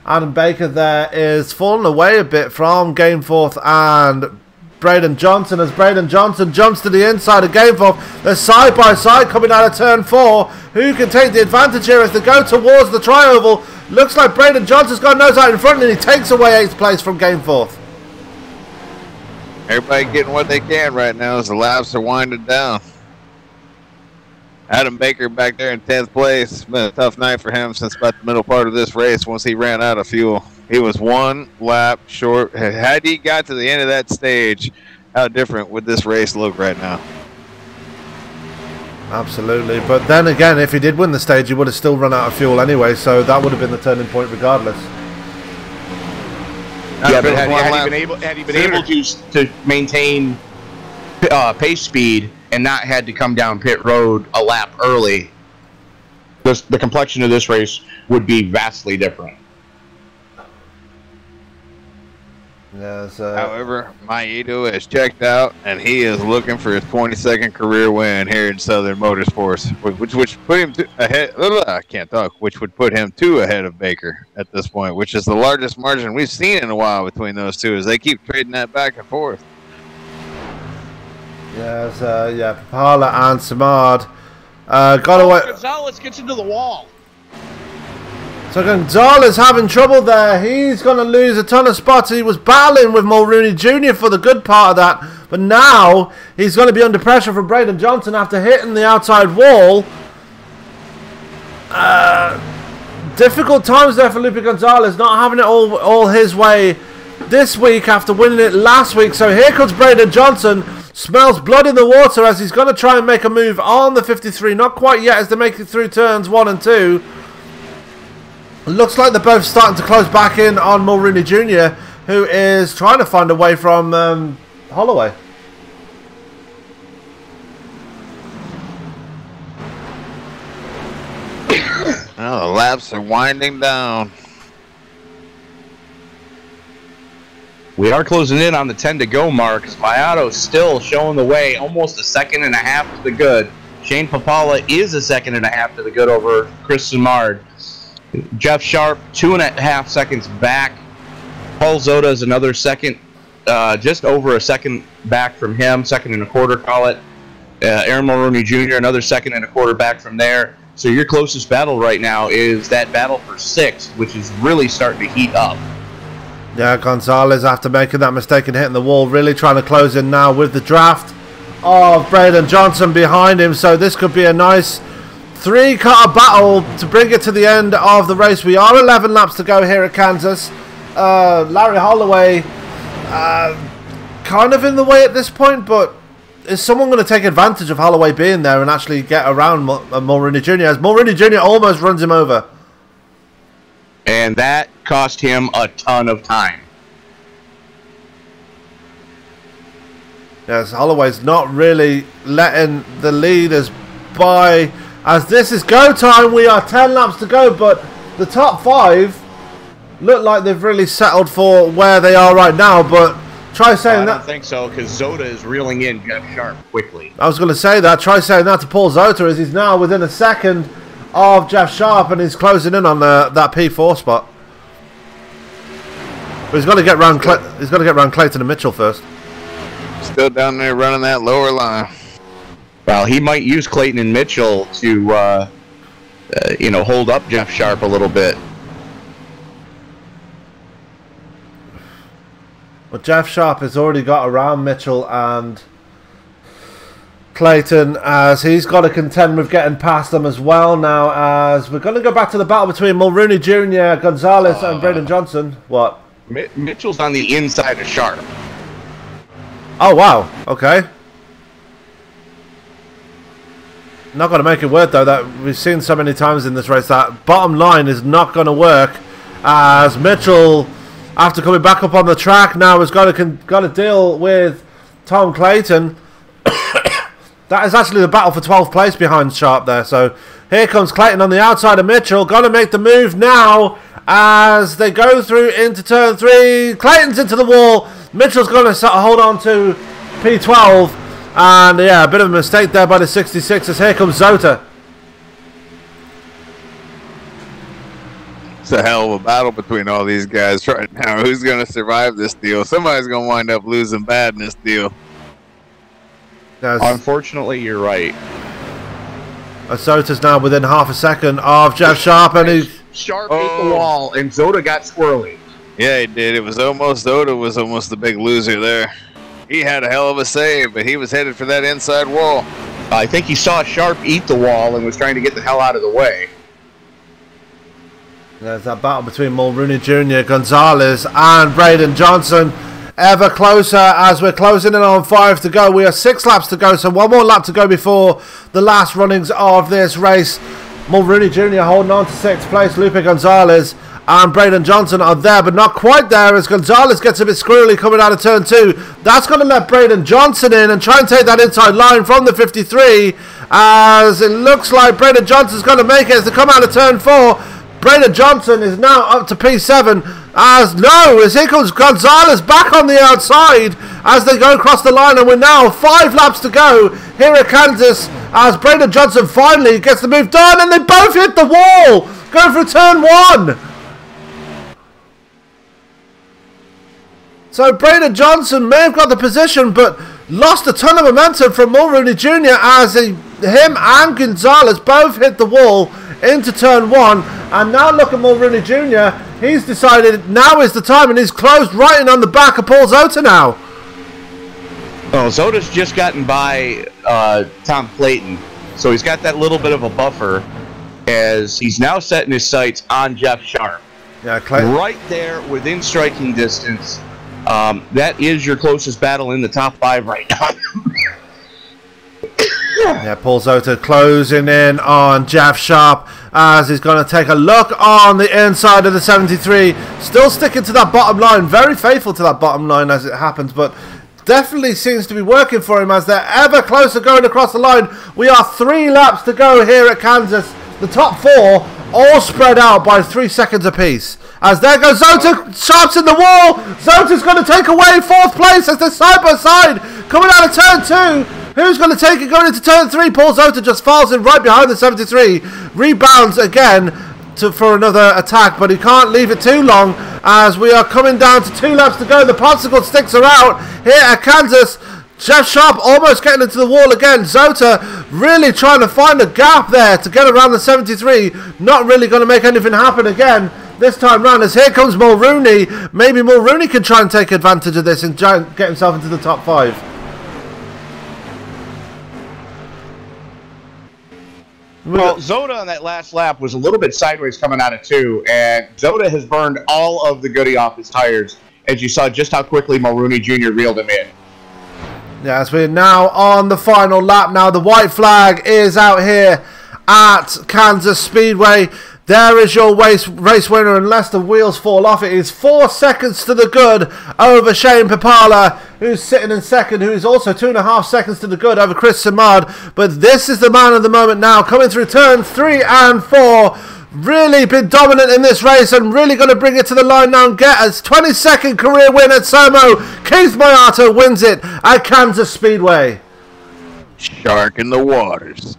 Adam Baker there is falling away a bit from Gameforth and Braden Johnson, as Braden Johnson jumps to the inside of Gameforth. They're side by side coming out of turn 4. Who can take the advantage here as they go towards the tri-oval? Looks like Braden Johnson's got nose out in front and he takes away 8th place from Gameforth. Everybody getting what they can right now as the laps are winding down. Adam Baker back there in 10th place. It's been a tough night for him since about the middle part of this race once he ran out of fuel. He was 1 lap short. Had he got to the end of that stage, how different would this race look right now? Absolutely. But then again, if he did win the stage, he would have still run out of fuel anyway, so that would have been the turning point regardless. Yeah, but had he been able to maintain pace speed and not had to come down pit road a lap early, the complexion of this race would be vastly different. Yes, however, Maito has checked out, and he is looking for his 22nd career win here in Southern Motorsports, which put him ahead. I can't talk. Which would put him 2 ahead of Baker at this point, which is the largest margin we've seen in a while between those two, as they keep trading that back and forth. Yes, yeah, Papala and Samad got away. Gonzalez gets into the wall. So Gonzalez having trouble there. He's going to lose a ton of spots. He was battling with Mulrooney Jr. for the good part of that. But now he's going to be under pressure from Braden Johnson after hitting the outside wall. Difficult times there for Lupe Gonzalez. Not having it all his way this week after winning it last week. So here comes Braden Johnson. Smells blood in the water as he's going to try and make a move on the 53. Not quite yet as they make it through turns 1 and 2. Looks like they're both starting to close back in on Mulrooney Jr., who is trying to find a way from Holloway. Well, the laps are winding down. We are closing in on the 10 to go mark. Mayato still showing the way, almost a 1.5 seconds to the good. Shane Papala is a 1.5 seconds to the good over Chris Simard. Jeff Sharp, 2.5 seconds back. Paul Zota is another second, just over a second back from him, 2.25 seconds, call it. Aaron Mulrooney Jr., another 2.25 seconds back from there. So your closest battle right now is that battle for 6th, which is really starting to heat up. Yeah, Gonzalez, after making that mistake and hitting the wall, really trying to close in now with the draft of Braden Johnson behind him. So this could be a nice 3-car battle to bring it to the end of the race. We are 11 laps to go here at Kansas. Larry Holloway kind of in the way at this point, but is someone going to take advantage of Holloway being there and actually get around Mulrooney Jr. as Mulrooney Jr. almost runs him over? And that cost him a ton of time. Yes, Holloway's not really letting the leaders by. As this is go time, we are 10 laps to go, but the top 5 look like they've really settled for where they are right now. But try saying that. I don't think so, because Zota is reeling in Jeff Sharp quickly. I was going to say that. Try saying that to Paul Zota, as he's now within a second of Jeff Sharp, and he's closing in on that P4 spot. But he's got to get round. He's got to get round Clayton and Mitchell first. Still down there running that lower line. Well, he might use Clayton and Mitchell to, hold up Jeff Sharp a little bit. But Jeff Sharp has already got around Mitchell and Clayton, as he's got to contend with getting past them as well now, as we're going to go back to the battle between Mulrooney Jr., Gonzalez and Braden Johnson. What? Mitchell's on the inside of Sharp. Oh, wow. Okay. Not going to make it work, though. That we've seen so many times in this race that bottom line is not going to work, as Mitchell, after coming back up on the track now, has got to deal with Tom Clayton. That is actually the battle for 12th place behind Sharp there. So here comes Clayton on the outside of Mitchell. Got to make the move now as they go through into turn 3. Clayton's into the wall. Mitchell's going to hold on to P12. And yeah, a bit of a mistake there by the 66 as here comes Zota. It's a hell of a battle between all these guys right now. Who's going to survive this deal? Somebody's going to wind up losing bad in this deal. Unfortunately, you're right. Zota's now within half a second of Jeff Sharp, and he's... Sharp hit the wall, and Zota got squirrely. Yeah, he did. It was almost Zota was almost the big loser there. He had a hell of a save, but he was headed for that inside wall. I think he saw Sharp eat the wall and was trying to get the hell out of the way. There's that battle between Mulrooney Jr., Gonzalez, and Braden Johnson. Ever closer as we're closing in on 5 to go. We are 6 laps to go, so 1 more lap to go before the last runnings of this race. Mulrooney Jr. holding on to 6th place. Lupe Gonzalez and Braden Johnson are there, but not quite there as Gonzalez gets a bit squirrely coming out of turn 2. That's going to let Braden Johnson in and try and take that inside line from the 53, as it looks like Braden Johnson's going to make it as they come out of turn 4. Braden Johnson is now up to P7 as here comes Gonzalez back on the outside as they go across the line, and we're now 5 laps to go here at Kansas as Braden Johnson finally gets the move done, and they both hit the wall going through turn 1. So Braden Johnson may have got the position but lost a ton of momentum from Mulrooney Jr. as him and Gonzalez both hit the wall into turn 1, and now look at Mulrooney Jr. He's decided now is the time, and he's closed right in on the back of Paul Zota now. Oh, Zota's just gotten by Tom Clayton, so he's got that little bit of a buffer as he's now setting his sights on Jeff Sharp. Yeah, Clayton. Right there within striking distance. That is your closest battle in the top 5 right now. Yeah, Paul Zota closing in on Jeff Sharp as he's going to take a look on the inside of the 73. Still sticking to that bottom line. Very faithful to that bottom line as it happens, but definitely seems to be working for him as they're ever closer going across the line. We are 3 laps to go here at Kansas. The top 4 all spread out by 3 seconds apiece. As there goes Zota, Sharp's in the wall. Zota's going to take away 4th place as they're side by side coming out of turn 2. Who's going to take it going into turn 3? Paul Zota just falls in right behind the 73. Rebounds again for another attack, but he can't leave it too long as we are coming down to 2 laps to go. The popsicle sticks are out here at Kansas. Jeff Sharp almost getting into the wall again. Zota really trying to find a gap there to get around the 73. Not really going to make anything happen again this time round as here comes Mulrooney. Maybe Mulrooney can try and take advantage of this and get himself into the top 5. Well, Zota on that last lap was a little bit sideways coming out of 2, and Zota has burned all of the goodie off his tires, as you saw just how quickly Mulrooney Jr. reeled him in. Yeah, as we're now on the final lap now, the white flag is out here at Kansas Speedway. There is your race winner, unless the wheels fall off. It is 4 seconds to the good over Shane Papala, who's sitting in second, who is also 2.5 seconds to the good over Chris Simard. But this is the man of the moment now, coming through turns 3 and 4. Really been dominant in this race and really going to bring it to the line now and get a 22nd career win at SOMO. Keith Mayato wins it at Kansas Speedway. Shark in the waters.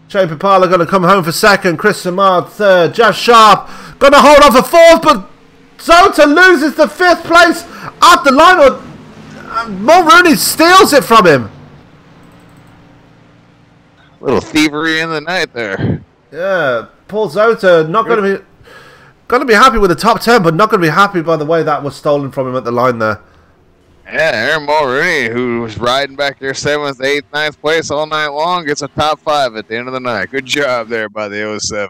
Shane Papala going to come home for second. Chris Simard third. Jeff Sharp going to hold on for 4th, but Zota loses the 5th place at the line. Mulrooney steals it from him. A little thievery in the night there. Yeah, Paul Zota not going to be happy with the top 10, but not going to be happy by the way that was stolen from him at the line there. Yeah, Aaron Mulrooney, who was riding back there 7th, 8th, 9th place all night long, gets a top 5 at the end of the night. Good job there by the 07.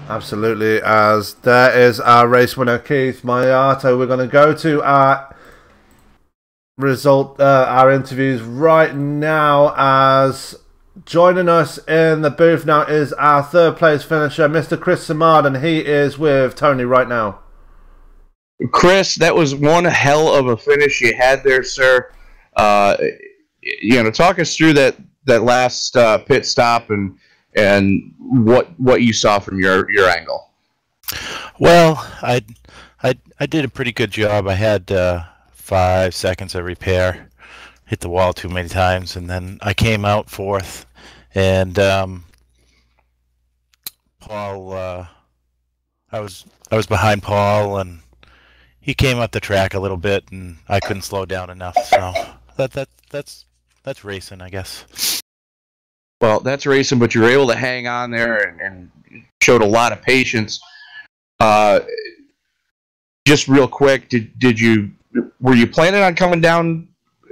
Absolutely, as there is our race winner, Keith Mayato. We're going to go to our our interviews right now, as joining us in the booth now is our 3rd place finisher, Mr. Chris Simard, and he is with Tony right now. Chris, that was one hell of a finish you had there, sir. Talk us through that last pit stop and what you saw from your angle. Well, I did a pretty good job. I had 5 seconds of repair, hit the wall too many times, and then I came out 4th, and Paul. I was behind Paul, and he came up the track a little bit, and I couldn't slow down enough. So that's racing, I guess. Well, that's racing, but you were able to hang on there and showed a lot of patience. Just real quick, were you planning on coming down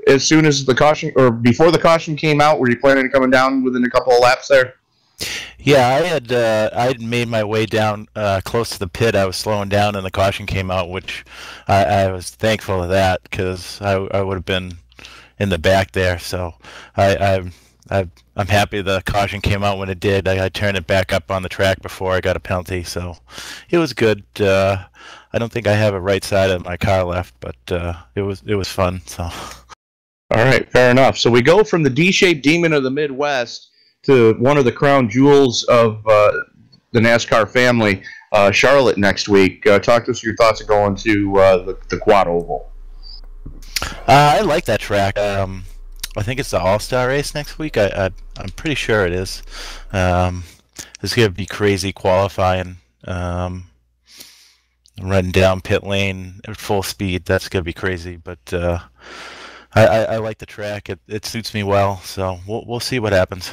as soon as the caution, or before the caution came out? Were you planning on coming down within a couple of laps there? Yeah, I had made my way down close to the pit. I was slowing down, and the caution came out, which I was thankful of that, because I would have been in the back there. So I'm happy the caution came out when it did. I turned it back up on the track before I got a penalty, so it was good. I don't think I have a right side of my car left, but it was fun. So. All right, fair enough. So we go from the D-shaped demon of the Midwest to one of the crown jewels of the NASCAR family, Charlotte, next week. Talk to us your thoughts of going to the Quad Oval. I like that track. I think it's the All-Star race next week. I'm pretty sure it is. It's going to be crazy qualifying. Running down pit lane at full speed. That's going to be crazy. But I like the track. It suits me well. So we'll see what happens.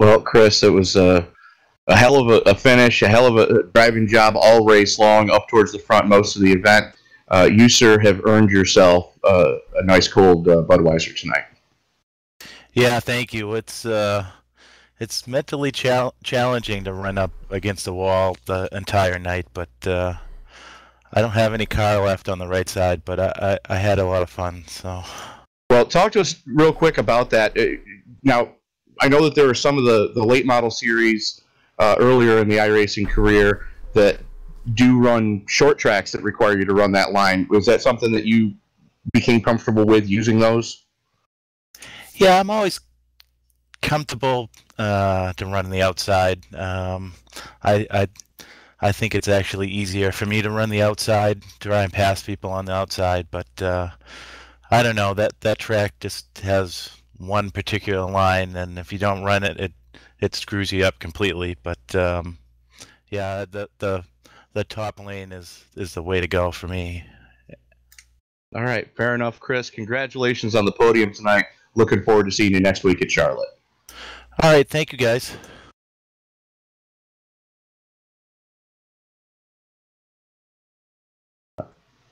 Well, Chris, it was a hell of a finish, a hell of a driving job all race long, up towards the front most of the event. You, sir, have earned yourself a nice cold Budweiser tonight. Yeah, thank you. It's mentally challenging to run up against the wall the entire night, but I don't have any car left on the right side, but I had a lot of fun. So, well, talk to us real quick about that. Now, I know that there are some of the late model series earlier in the iRacing career that do run short tracks that require you to run that line. Was that something that you became comfortable with using those? Yeah, I'm always comfortable to run on the outside. I think it's actually easier for me to run the outside, try and pass people on the outside. But I don't know, that track just has one particular line, and if you don't run it, it screws you up completely. But yeah, the top lane is the way to go for me. All right, fair enough, Chris. Congratulations on the podium tonight. Looking forward to seeing you next week at Charlotte. All right, thank you, guys.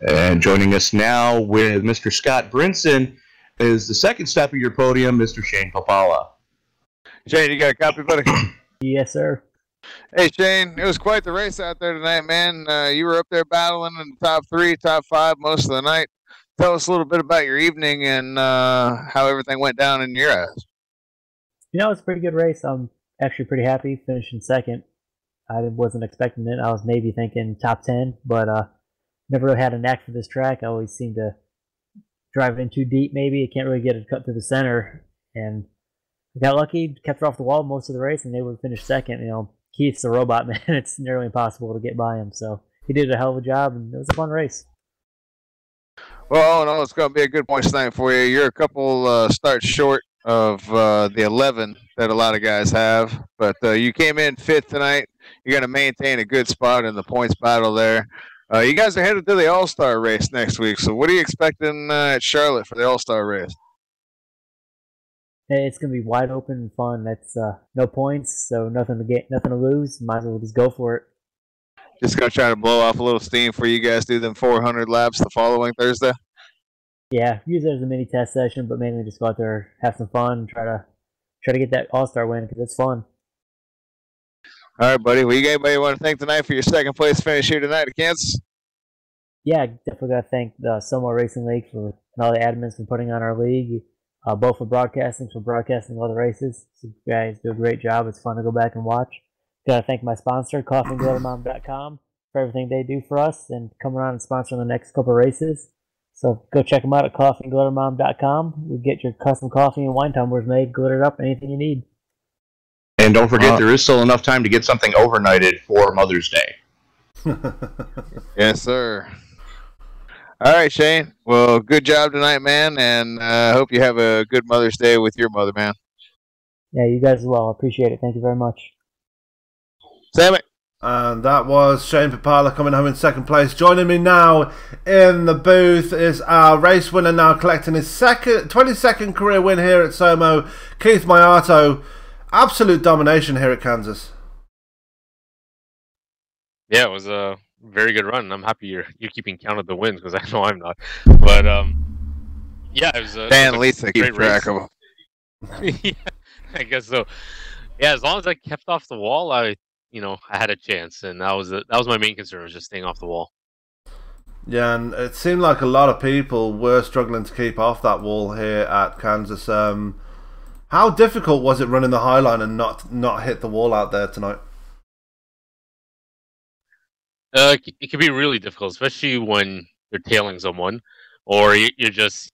And joining us now with Mr. Scott Brinson is the second step of your podium, Mr. Shane Papala. Shane, you got a copy, buddy? Yes, sir. Hey, Shane, it was quite the race out there tonight, man. You were up there battling in the top 3, top 5 most of the night. Tell us a little bit about your evening and how everything went down in your eyes. You know, it was a pretty good race. I'm actually pretty happy finishing second. I wasn't expecting it. I was maybe thinking top 10, but never really had a knack for this track. I always seem to drive in too deep, maybe. I can't really get it cut through the center. And I got lucky, kept her off the wall most of the race, and they would finish second. You know, Keith's a robot, man. It's nearly impossible to get by him. So he did a hell of a job, and it was a fun race. Well, no, it's going to be a good points tonight for you. You're a couple starts short of the 11 that a lot of guys have, but you came in 5th tonight. You're going to maintain a good spot in the points battle there. You guys are headed to the All-Star race next week, so what are you expecting at Charlotte for the All-Star race? Hey, it's going to be wide open and fun. That's no points, so nothing to lose. Might as well just go for it. Just going to try to blow off a little steam for you guys, do them 400 laps the following Thursday? Yeah, use it as a mini test session, but mainly just go out there, have some fun, and try to get that All-Star win because it's fun. All right, buddy. Well, you got anybody want to thank tonight for your second place finish here tonight at Kansas? Yeah, definitely got to thank the SOMO Racing League and all the admins for putting on our league. Both for broadcasting all the races. So you guys do a great job. It's fun to go back and watch. Got to thank my sponsor, coffeeandglittermom.com, for everything they do for us and coming on and sponsoring the next couple races. So go check them out at coffeeandglittermom.com. We get your custom coffee and wine tumblers made, glittered up, anything you need. And don't forget, there is still enough time to get something overnighted for Mother's Day. Yes, sir. All right, Shane. Well, good job tonight, man, and I hope you have a good Mother's Day with your mother, man. Yeah, you guys as well. I appreciate it. Thank you very much. Sammy. And that was Shane Papala coming home in second place. Joining me now in the booth is our race winner, now collecting his 22nd career win here at SOMO, Keith Maiato. Absolute domination here at Kansas. Yeah, it was a very good run. I'm happy you're keeping count of the wins, because I know I'm not. But yeah, it was a Dan Lisa keeps track of them. Yeah, I guess so. Yeah, as long as I kept off the wall, I had a chance, and that was my main concern, was just staying off the wall. Yeah, and it seemed like a lot of people were struggling to keep off that wall here at Kansas. How difficult was it running the high line and not hit the wall out there tonight? It can be really difficult, especially when you're tailing someone, or you're just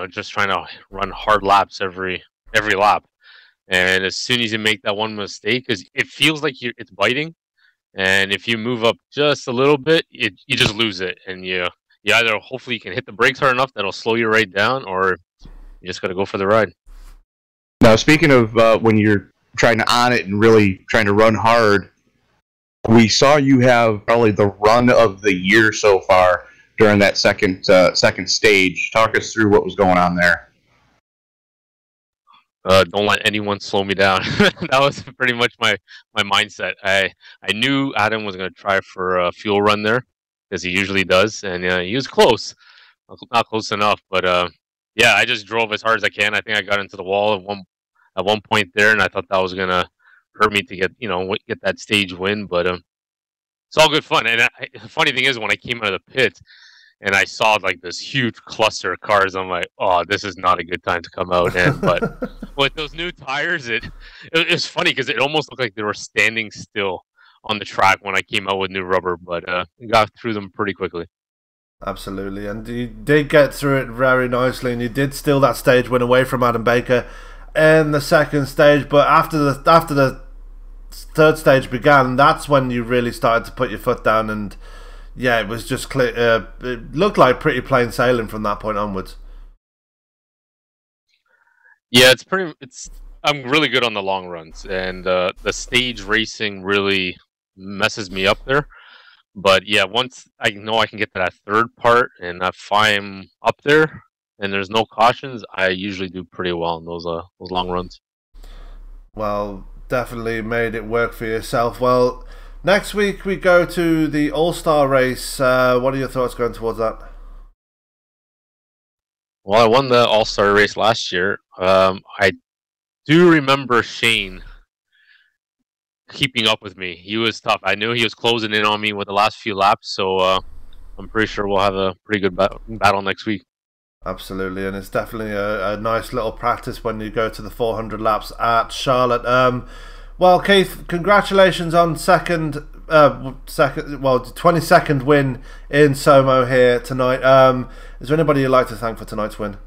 just trying to run hard laps every lap. And as soon as you make that one mistake, because it feels like it's biting, and if you move up just a little bit, you just lose it, and you either hopefully you can hit the brakes hard enough that'll slow you right down, or you just got to go for the ride. Now, speaking of when you're trying to on it and really trying to run hard, we saw you have probably the run of the year so far during that second stage. Talk us through what was going on there. Don't let anyone slow me down. That was pretty much my mindset. I knew Adam was going to try for a fuel run there, because he usually does, and he was close, not close enough. But yeah, I just drove as hard as I can. I think I got into the wall at one point there, and I thought that was going to hurt me to get that stage win. But it's all good fun. And the funny thing is, when I came out of the pit and I saw like this huge cluster of cars, I'm like, oh, this is not a good time to come out. And but with those new tires, it was funny, because it almost looked like they were standing still on the track when I came out with new rubber. But got through them pretty quickly. Absolutely, and you did get through it very nicely, and you did steal that stage win away from Adam Baker in the second stage. But after the third stage began, that's when you really started to put your foot down, and yeah, it was just clear. It looked like pretty plain sailing from that point onwards. Yeah, I'm really good on the long runs, and the stage racing really messes me up there. But yeah, once I know I can get to that third part, and if I'm up there and there's no cautions, I usually do pretty well in those long runs. Well, definitely made it work for yourself. Well, next week we go to the All-Star race. What are your thoughts going towards that? Well, I won the All-Star race last year. I do remember Shane keeping up with me. He was tough. I knew he was closing in on me with the last few laps, so I'm pretty sure we'll have a pretty good battle next week. Absolutely, and it's definitely a nice little practice when you go to the 400 laps at Charlotte. Well, Keith, congratulations on 22nd win in SOMO here tonight. Is there anybody you'd like to thank for tonight's win?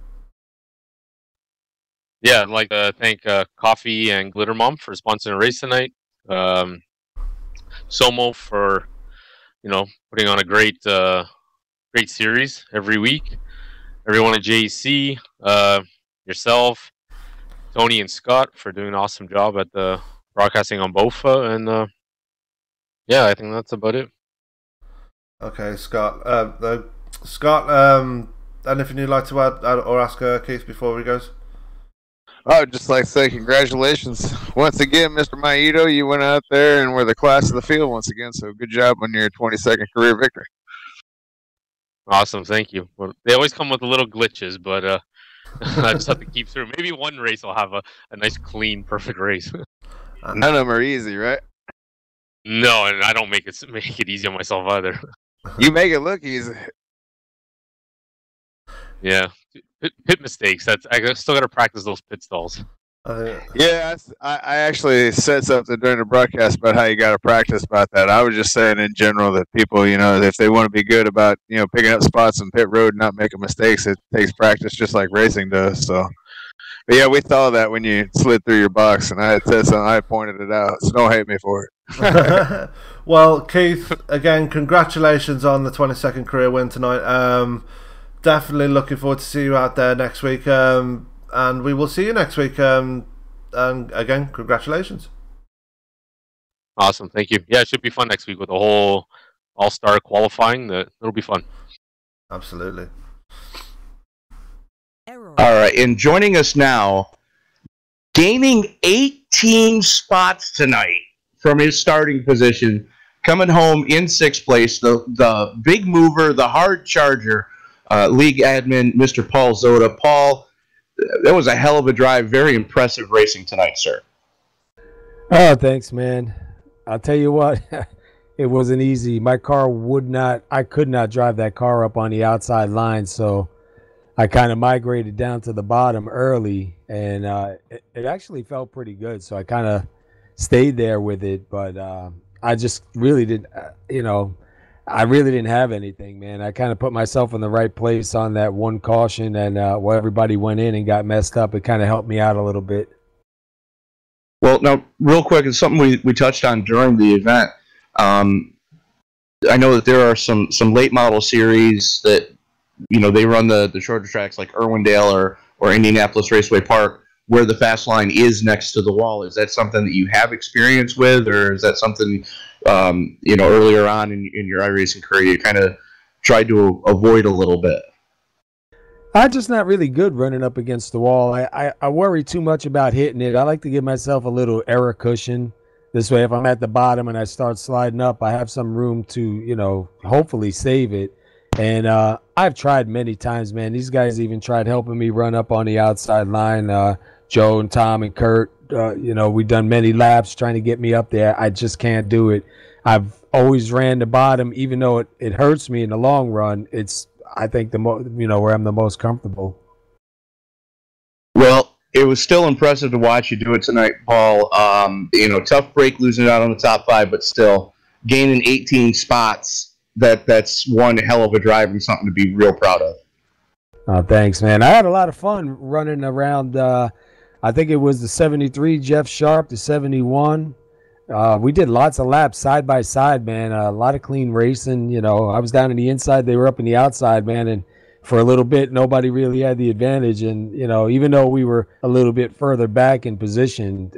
Yeah, I'd like to thank Coffee and Glitter Mom for sponsoring the race tonight. SOMO for putting on a great series every week. Everyone at JEC, yourself, Tony and Scott for doing an awesome job at the broadcasting on BOFA, and yeah, I think that's about it. Okay, Scott. Anything you'd like to add or ask Keith before he goes? I would just like to say congratulations once again, Mr. Maiato. You went out there and were the class of the field once again, so good job on your 22nd career victory. Awesome, thank you. Well, they always come with little glitches, but I just have to keep through. Maybe one race I'll have a nice, clean, perfect race. None of them are easy, right? No, and I don't make it easy on myself either. You make it look easy. Yeah, pit mistakes. I still got to practice those pit stalls. Yeah, I actually said something during the broadcast about how you got to practice about that. I was just saying in general that people, if they want to be good about, picking up spots on pit road and not making mistakes, it takes practice just like racing does. So, but yeah, we saw that when you slid through your box, and I had said something, I pointed it out. So don't hate me for it. Well, Keith, again, congratulations on the 22nd career win tonight. Definitely looking forward to see you out there next week. And we will see you next week. And again, congratulations. Awesome, thank you. Yeah, it should be fun next week with the whole all-star qualifying. It'll be fun. Absolutely. All right, and joining us now, gaining 18 spots tonight from his starting position, coming home in 6th place, the big mover, the hard charger, league admin, Mr. Paul Zoda. Paul, that was a hell of a drive. Very impressive racing tonight, sir. Oh, thanks, man. I'll tell you what, it wasn't easy. My car I could not drive that car up on the outside line, so I kind of migrated down to the bottom early, and it actually felt pretty good, so I kind of stayed there with it, but I just really didn't, I really didn't have anything, man. I kind of put myself in the right place on that one caution, and while everybody went in and got messed up, it kind of helped me out a little bit. Well, now, real quick, it's something we touched on during the event. I know that there are some late model series that, they run the shorter tracks like Irwindale or Indianapolis Raceway Park, where the fast line is next to the wall. Is that something that you have experience with, or is that something, earlier on in your iRacing career you kind of tried to avoid a little bit? I'm just not really good running up against the wall. I worry too much about hitting it. I like to give myself a little error cushion. This way, if I'm at the bottom and I start sliding up, I have some room to, hopefully save it. And I've tried many times, man. These guys even tried helping me run up on the outside line. Joe and Tom and Kurt, we've done many laps trying to get me up there. I just can't do it. I've always ran the bottom, even though it hurts me in the long run. It's, I think, where I'm the most comfortable. Well, it was still impressive to watch you do it tonight, Paul. Tough break losing out on the top 5, but still gaining 18 spots. That's one hell of a drive and something to be real proud of. Oh, thanks, man. I had a lot of fun running around. I think it was the 73 Jeff Sharp, the 71. We did lots of laps side by side, man. A lot of clean racing. I was down in the inside, they were up in the outside, man. And for a little bit, nobody really had the advantage. And, even though we were a little bit further back in position,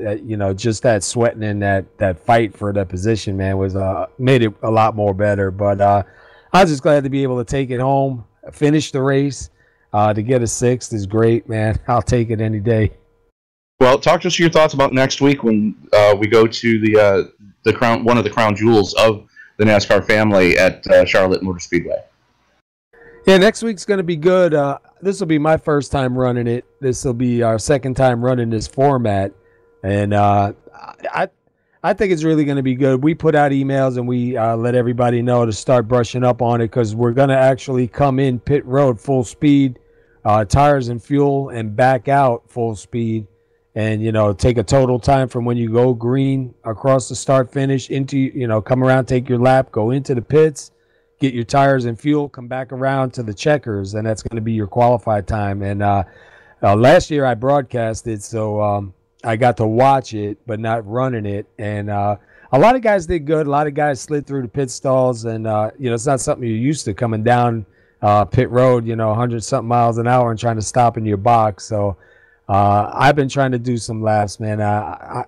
just that sweating and that fight for that position, man, was made it a lot more better. But I was just glad to be able to take it home, finish the race. To get a 6th is great, man. I'll take it any day. Well, talk to us your thoughts about next week when we go to the crown, one of the crown jewels of the NASCAR family at Charlotte Motor Speedway. Yeah, next week's going to be good. This will be my first time running it. This will be our second time running this format, and I think it's really going to be good. We put out emails and we let everybody know to start brushing up on it, because we're going to actually come in pit road full speed, tires and fuel, and back out full speed. And, take a total time from when you go green across the start finish into, come around, take your lap, go into the pits, get your tires and fuel, come back around to the checkers, and that's going to be your qualified time. And last year I broadcasted, so I got to watch it, but not running it. And a lot of guys did good. A lot of guys slid through the pit stalls, and, it's not something you're used to coming down pit road, 100-something miles an hour and trying to stop in your box. So I've been trying to do some laps, man.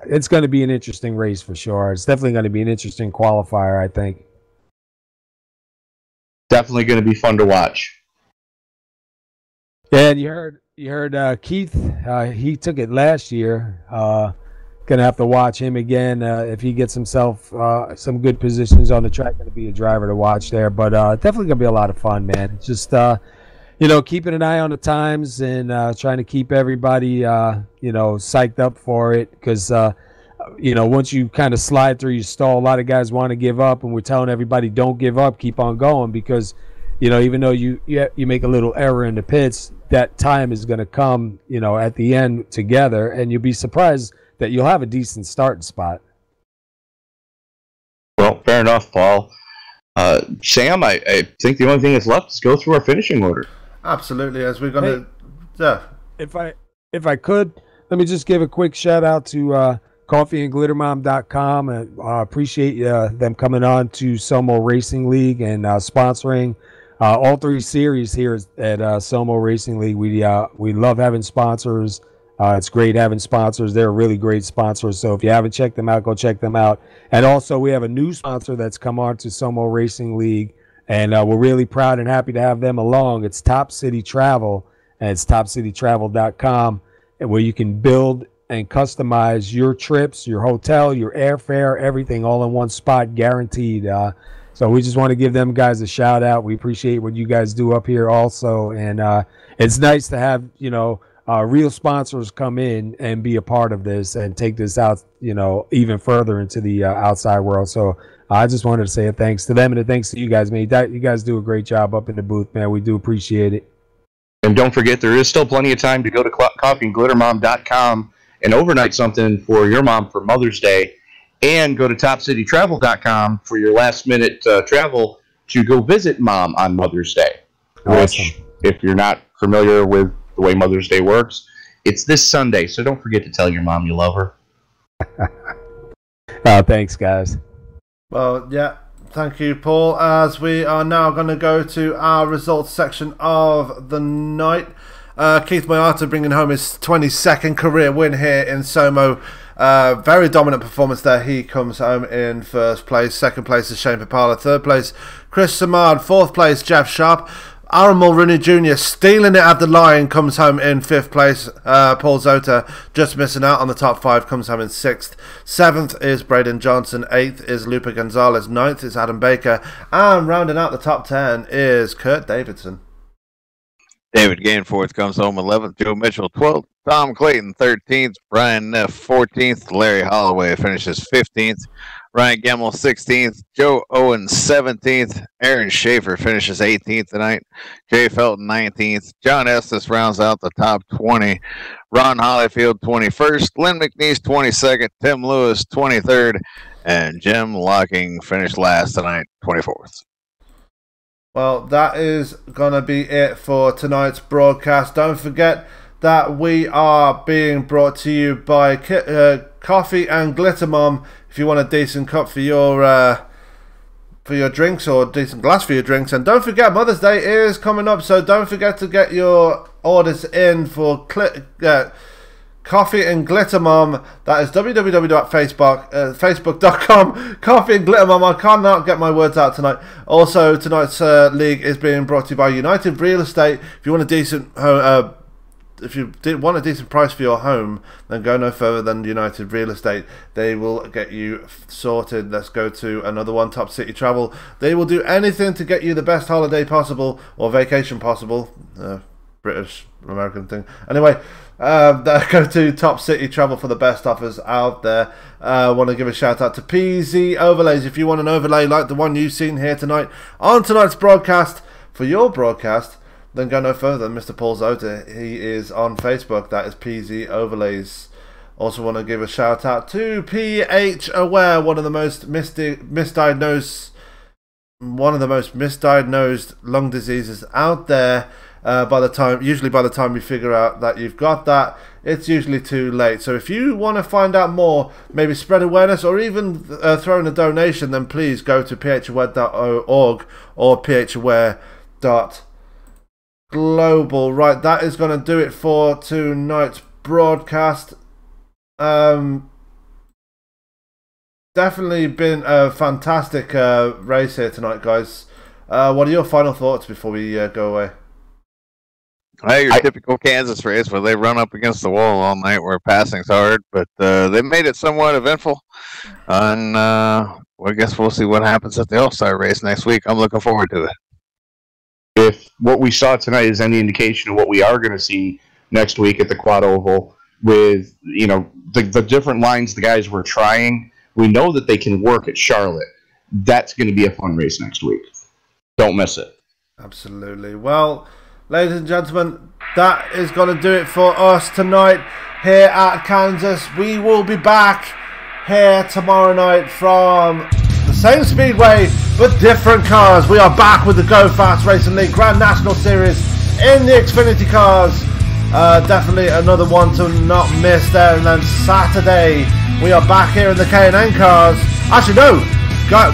It's going to be an interesting race for sure. It's definitely going to be an interesting qualifier, I think. Definitely going to be fun to watch. Yeah, and you heard Keith. He took it last year. Gonna have to watch him again if he gets himself some good positions on the track. Gonna be a driver to watch there, but definitely gonna be a lot of fun, man. Just keeping an eye on the times and trying to keep everybody psyched up for it, because once you kind of slide through your stall, a lot of guys want to give up, and we're telling everybody don't give up, keep on going, because even though you make a little error in the pits, that time is going to come at the end together, and you'll be surprised that you'll have a decent starting spot. Well, fair enough, Paul. Sam, I think the only thing that's left is go through our finishing order. Absolutely, as we're going to... If I could, let me just give a quick shout out to coffeeandglittermom.com. And appreciate them coming on to SOMO Racing League and sponsoring all 3 series here at SOMO Racing League. We love having sponsors. It's great having sponsors. They're really great sponsors. So if you haven't checked them out, go check them out. And also, we have a new sponsor that's come on to SOMO Racing League, and we're really proud and happy to have them along. It's Top City Travel, and it's topcitytravel.com, where you can build and customize your trips, your hotel, your airfare, everything all in one spot, guaranteed. So we just want to give them guys a shout out. We appreciate what you guys do up here also. And it's nice to have, real sponsors come in and be a part of this and take this out, even further into the outside world. So I just wanted to say a thanks to them and a thanks to you guys, man. You guys do a great job up in the booth, man. We do appreciate it. And don't forget, there is still plenty of time to go to coffeeandglittermom.com and overnight something for your mom for Mother's Day. And go to topcitytravel.com for your last-minute travel to go visit Mom on Mother's Day. Awesome. Which, if you're not familiar with the way Mother's Day works, it's this Sunday, so don't forget to tell your mom you love her. Thanks, guys. Well, yeah, thank you, Paul. As we are now going to go to our results section of the night. Keith Mayata bringing home his 22nd career win here in SOMO. Very dominant performance there. He comes home in first place. Second place is Shane Papala. Third place, Chris Samard. Fourth place, Jeff Sharp. Aaron Mulrooney Jr. stealing it at the line, comes home in fifth place. Paul Zota just missing out on the top five, comes home in sixth. Seventh is Braden Johnson. Eighth is Lupe Gonzalez. Ninth is Adam Baker. And rounding out the top 10 is Kurt Davidson. David Gainforth comes home 11th. Joe Mitchell 12th. Tom Clayton 13th. Brian Neff 14th. Larry Holloway finishes 15th. Ryan Gemmel 16th. Joe Owen 17th. Aaron Schaefer finishes 18th tonight. Jay Felton 19th. John Estes rounds out the top 20. Ron Hollyfield 21st. Lynn McNeese 22nd. Tim Lewis 23rd. And Jim Locking finished last tonight, 24th. Well, that is going to be it for tonight's broadcast. Don't forget that we are being brought to you by Coffee and Glitter Mom. If you want a decent cup for your drinks, or a decent glass for your drinks. And don't forget, Mother's Day is coming up, so don't forget to get your orders in for Coffee and Glitter Mom. That is www.facebook.com. Coffee and Glitter Mom. I cannot get my words out tonight. Also, tonight's league is being brought to you by United Real Estate. If you want a decent want a decent price for your home, then go no further than United Real Estate. They will get you sorted. Let's go to another one, Top City Travel. They will do anything to get you the best holiday possible, or vacation possible. British American thing. Anyway, go to Top City Travel for the best offers out there. I want to give a shout out to PZ Overlays. If you want an overlay like the one you've seen here tonight on tonight's broadcast for your broadcast, then go no further than Mr. Paul Zota. He is on Facebook. That is PZ Overlays. Also want to give a shout out to PH Aware, one of the most misdiagnosed lung diseases out there. Usually by the time you figure out that you've got that, it's usually too late. So if you want to find out more, maybe spread awareness, or even throw in a donation, then please go to phaware.org or phaware.global. Right, that is going to do it for tonight's broadcast. Definitely been a fantastic race here tonight, guys. What are your final thoughts before we go away? Hey, your typical Kansas race where they run up against the wall all night where passing's hard, but they made it somewhat eventful. And I guess we'll see what happens at the All-Star race next week. I'm looking forward to it. If what we saw tonight is any indication of what we are going to see next week at the Quad Oval, with the different lines the guys were trying, we know that they can work at Charlotte. That's going to be a fun race next week. Don't miss it. Absolutely. Well, ladies and gentlemen, that is going to do it for us tonight here at Kansas. We will be back here tomorrow night from the same speedway but different cars. We are back with the Go Fast Racing League Grand National Series in the Xfinity cars. Definitely another one to not miss there. And then Saturday we are back here in the K&N cars. Actually no, Go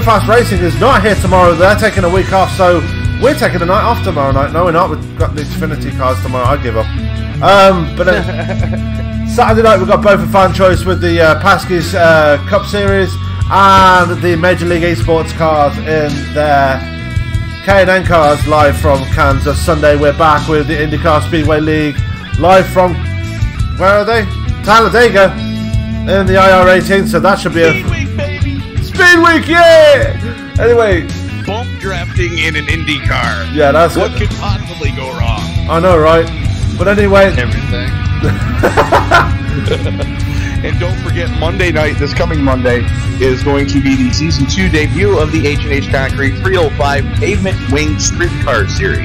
Fast Racing is not here tomorrow. They're taking a week off, so we're taking the night off tomorrow night. No, we're not. We've got the Xfinity cars tomorrow. I give up. But then Saturday night we've got both a fan choice with the Paskies Cup Series and the Major League Esports cars in their K&N cars live from Kansas. Sunday we're back with the IndyCar Speedway League live from, where are they? Talladega in the IR18, so that should be Speed Week, baby! Speed Week, yeah! Anyway, Bump drafting in an Indy car. yeah, that's What could possibly go wrong? I know, right? But anyway, Everything. And don't forget, Monday night, this coming Monday, is going to be the Season 2 debut of the H&H Concrete 305 Pavement Wing Streetcar Series.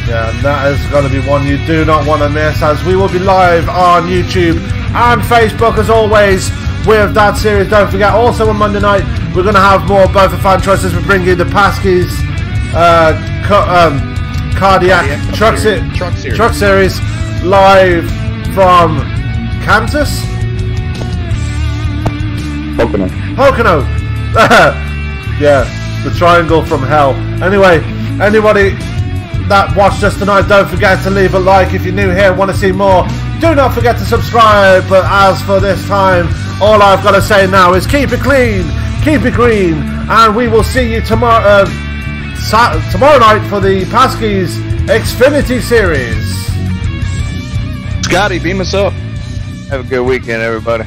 yeah, and that is going to be one you do not want to miss, as we will be live on YouTube and Facebook as always with that series. Don't forget, also on Monday night we're going to have more both the fan choices. We bring you the Paskies Cardiac Truck Series live from Kansas. Pocono. Yeah, the triangle from hell. Anyway, anybody that watched us tonight, don't forget to leave a like. If you're new here and want to see more, do not forget to subscribe. But as for this time, all I've got to say now is keep it clean, keep it green, and we will see you tomorrow tomorrow night for the Paskies Xfinity Series. Scotty, beam us up. Have a good weekend, everybody.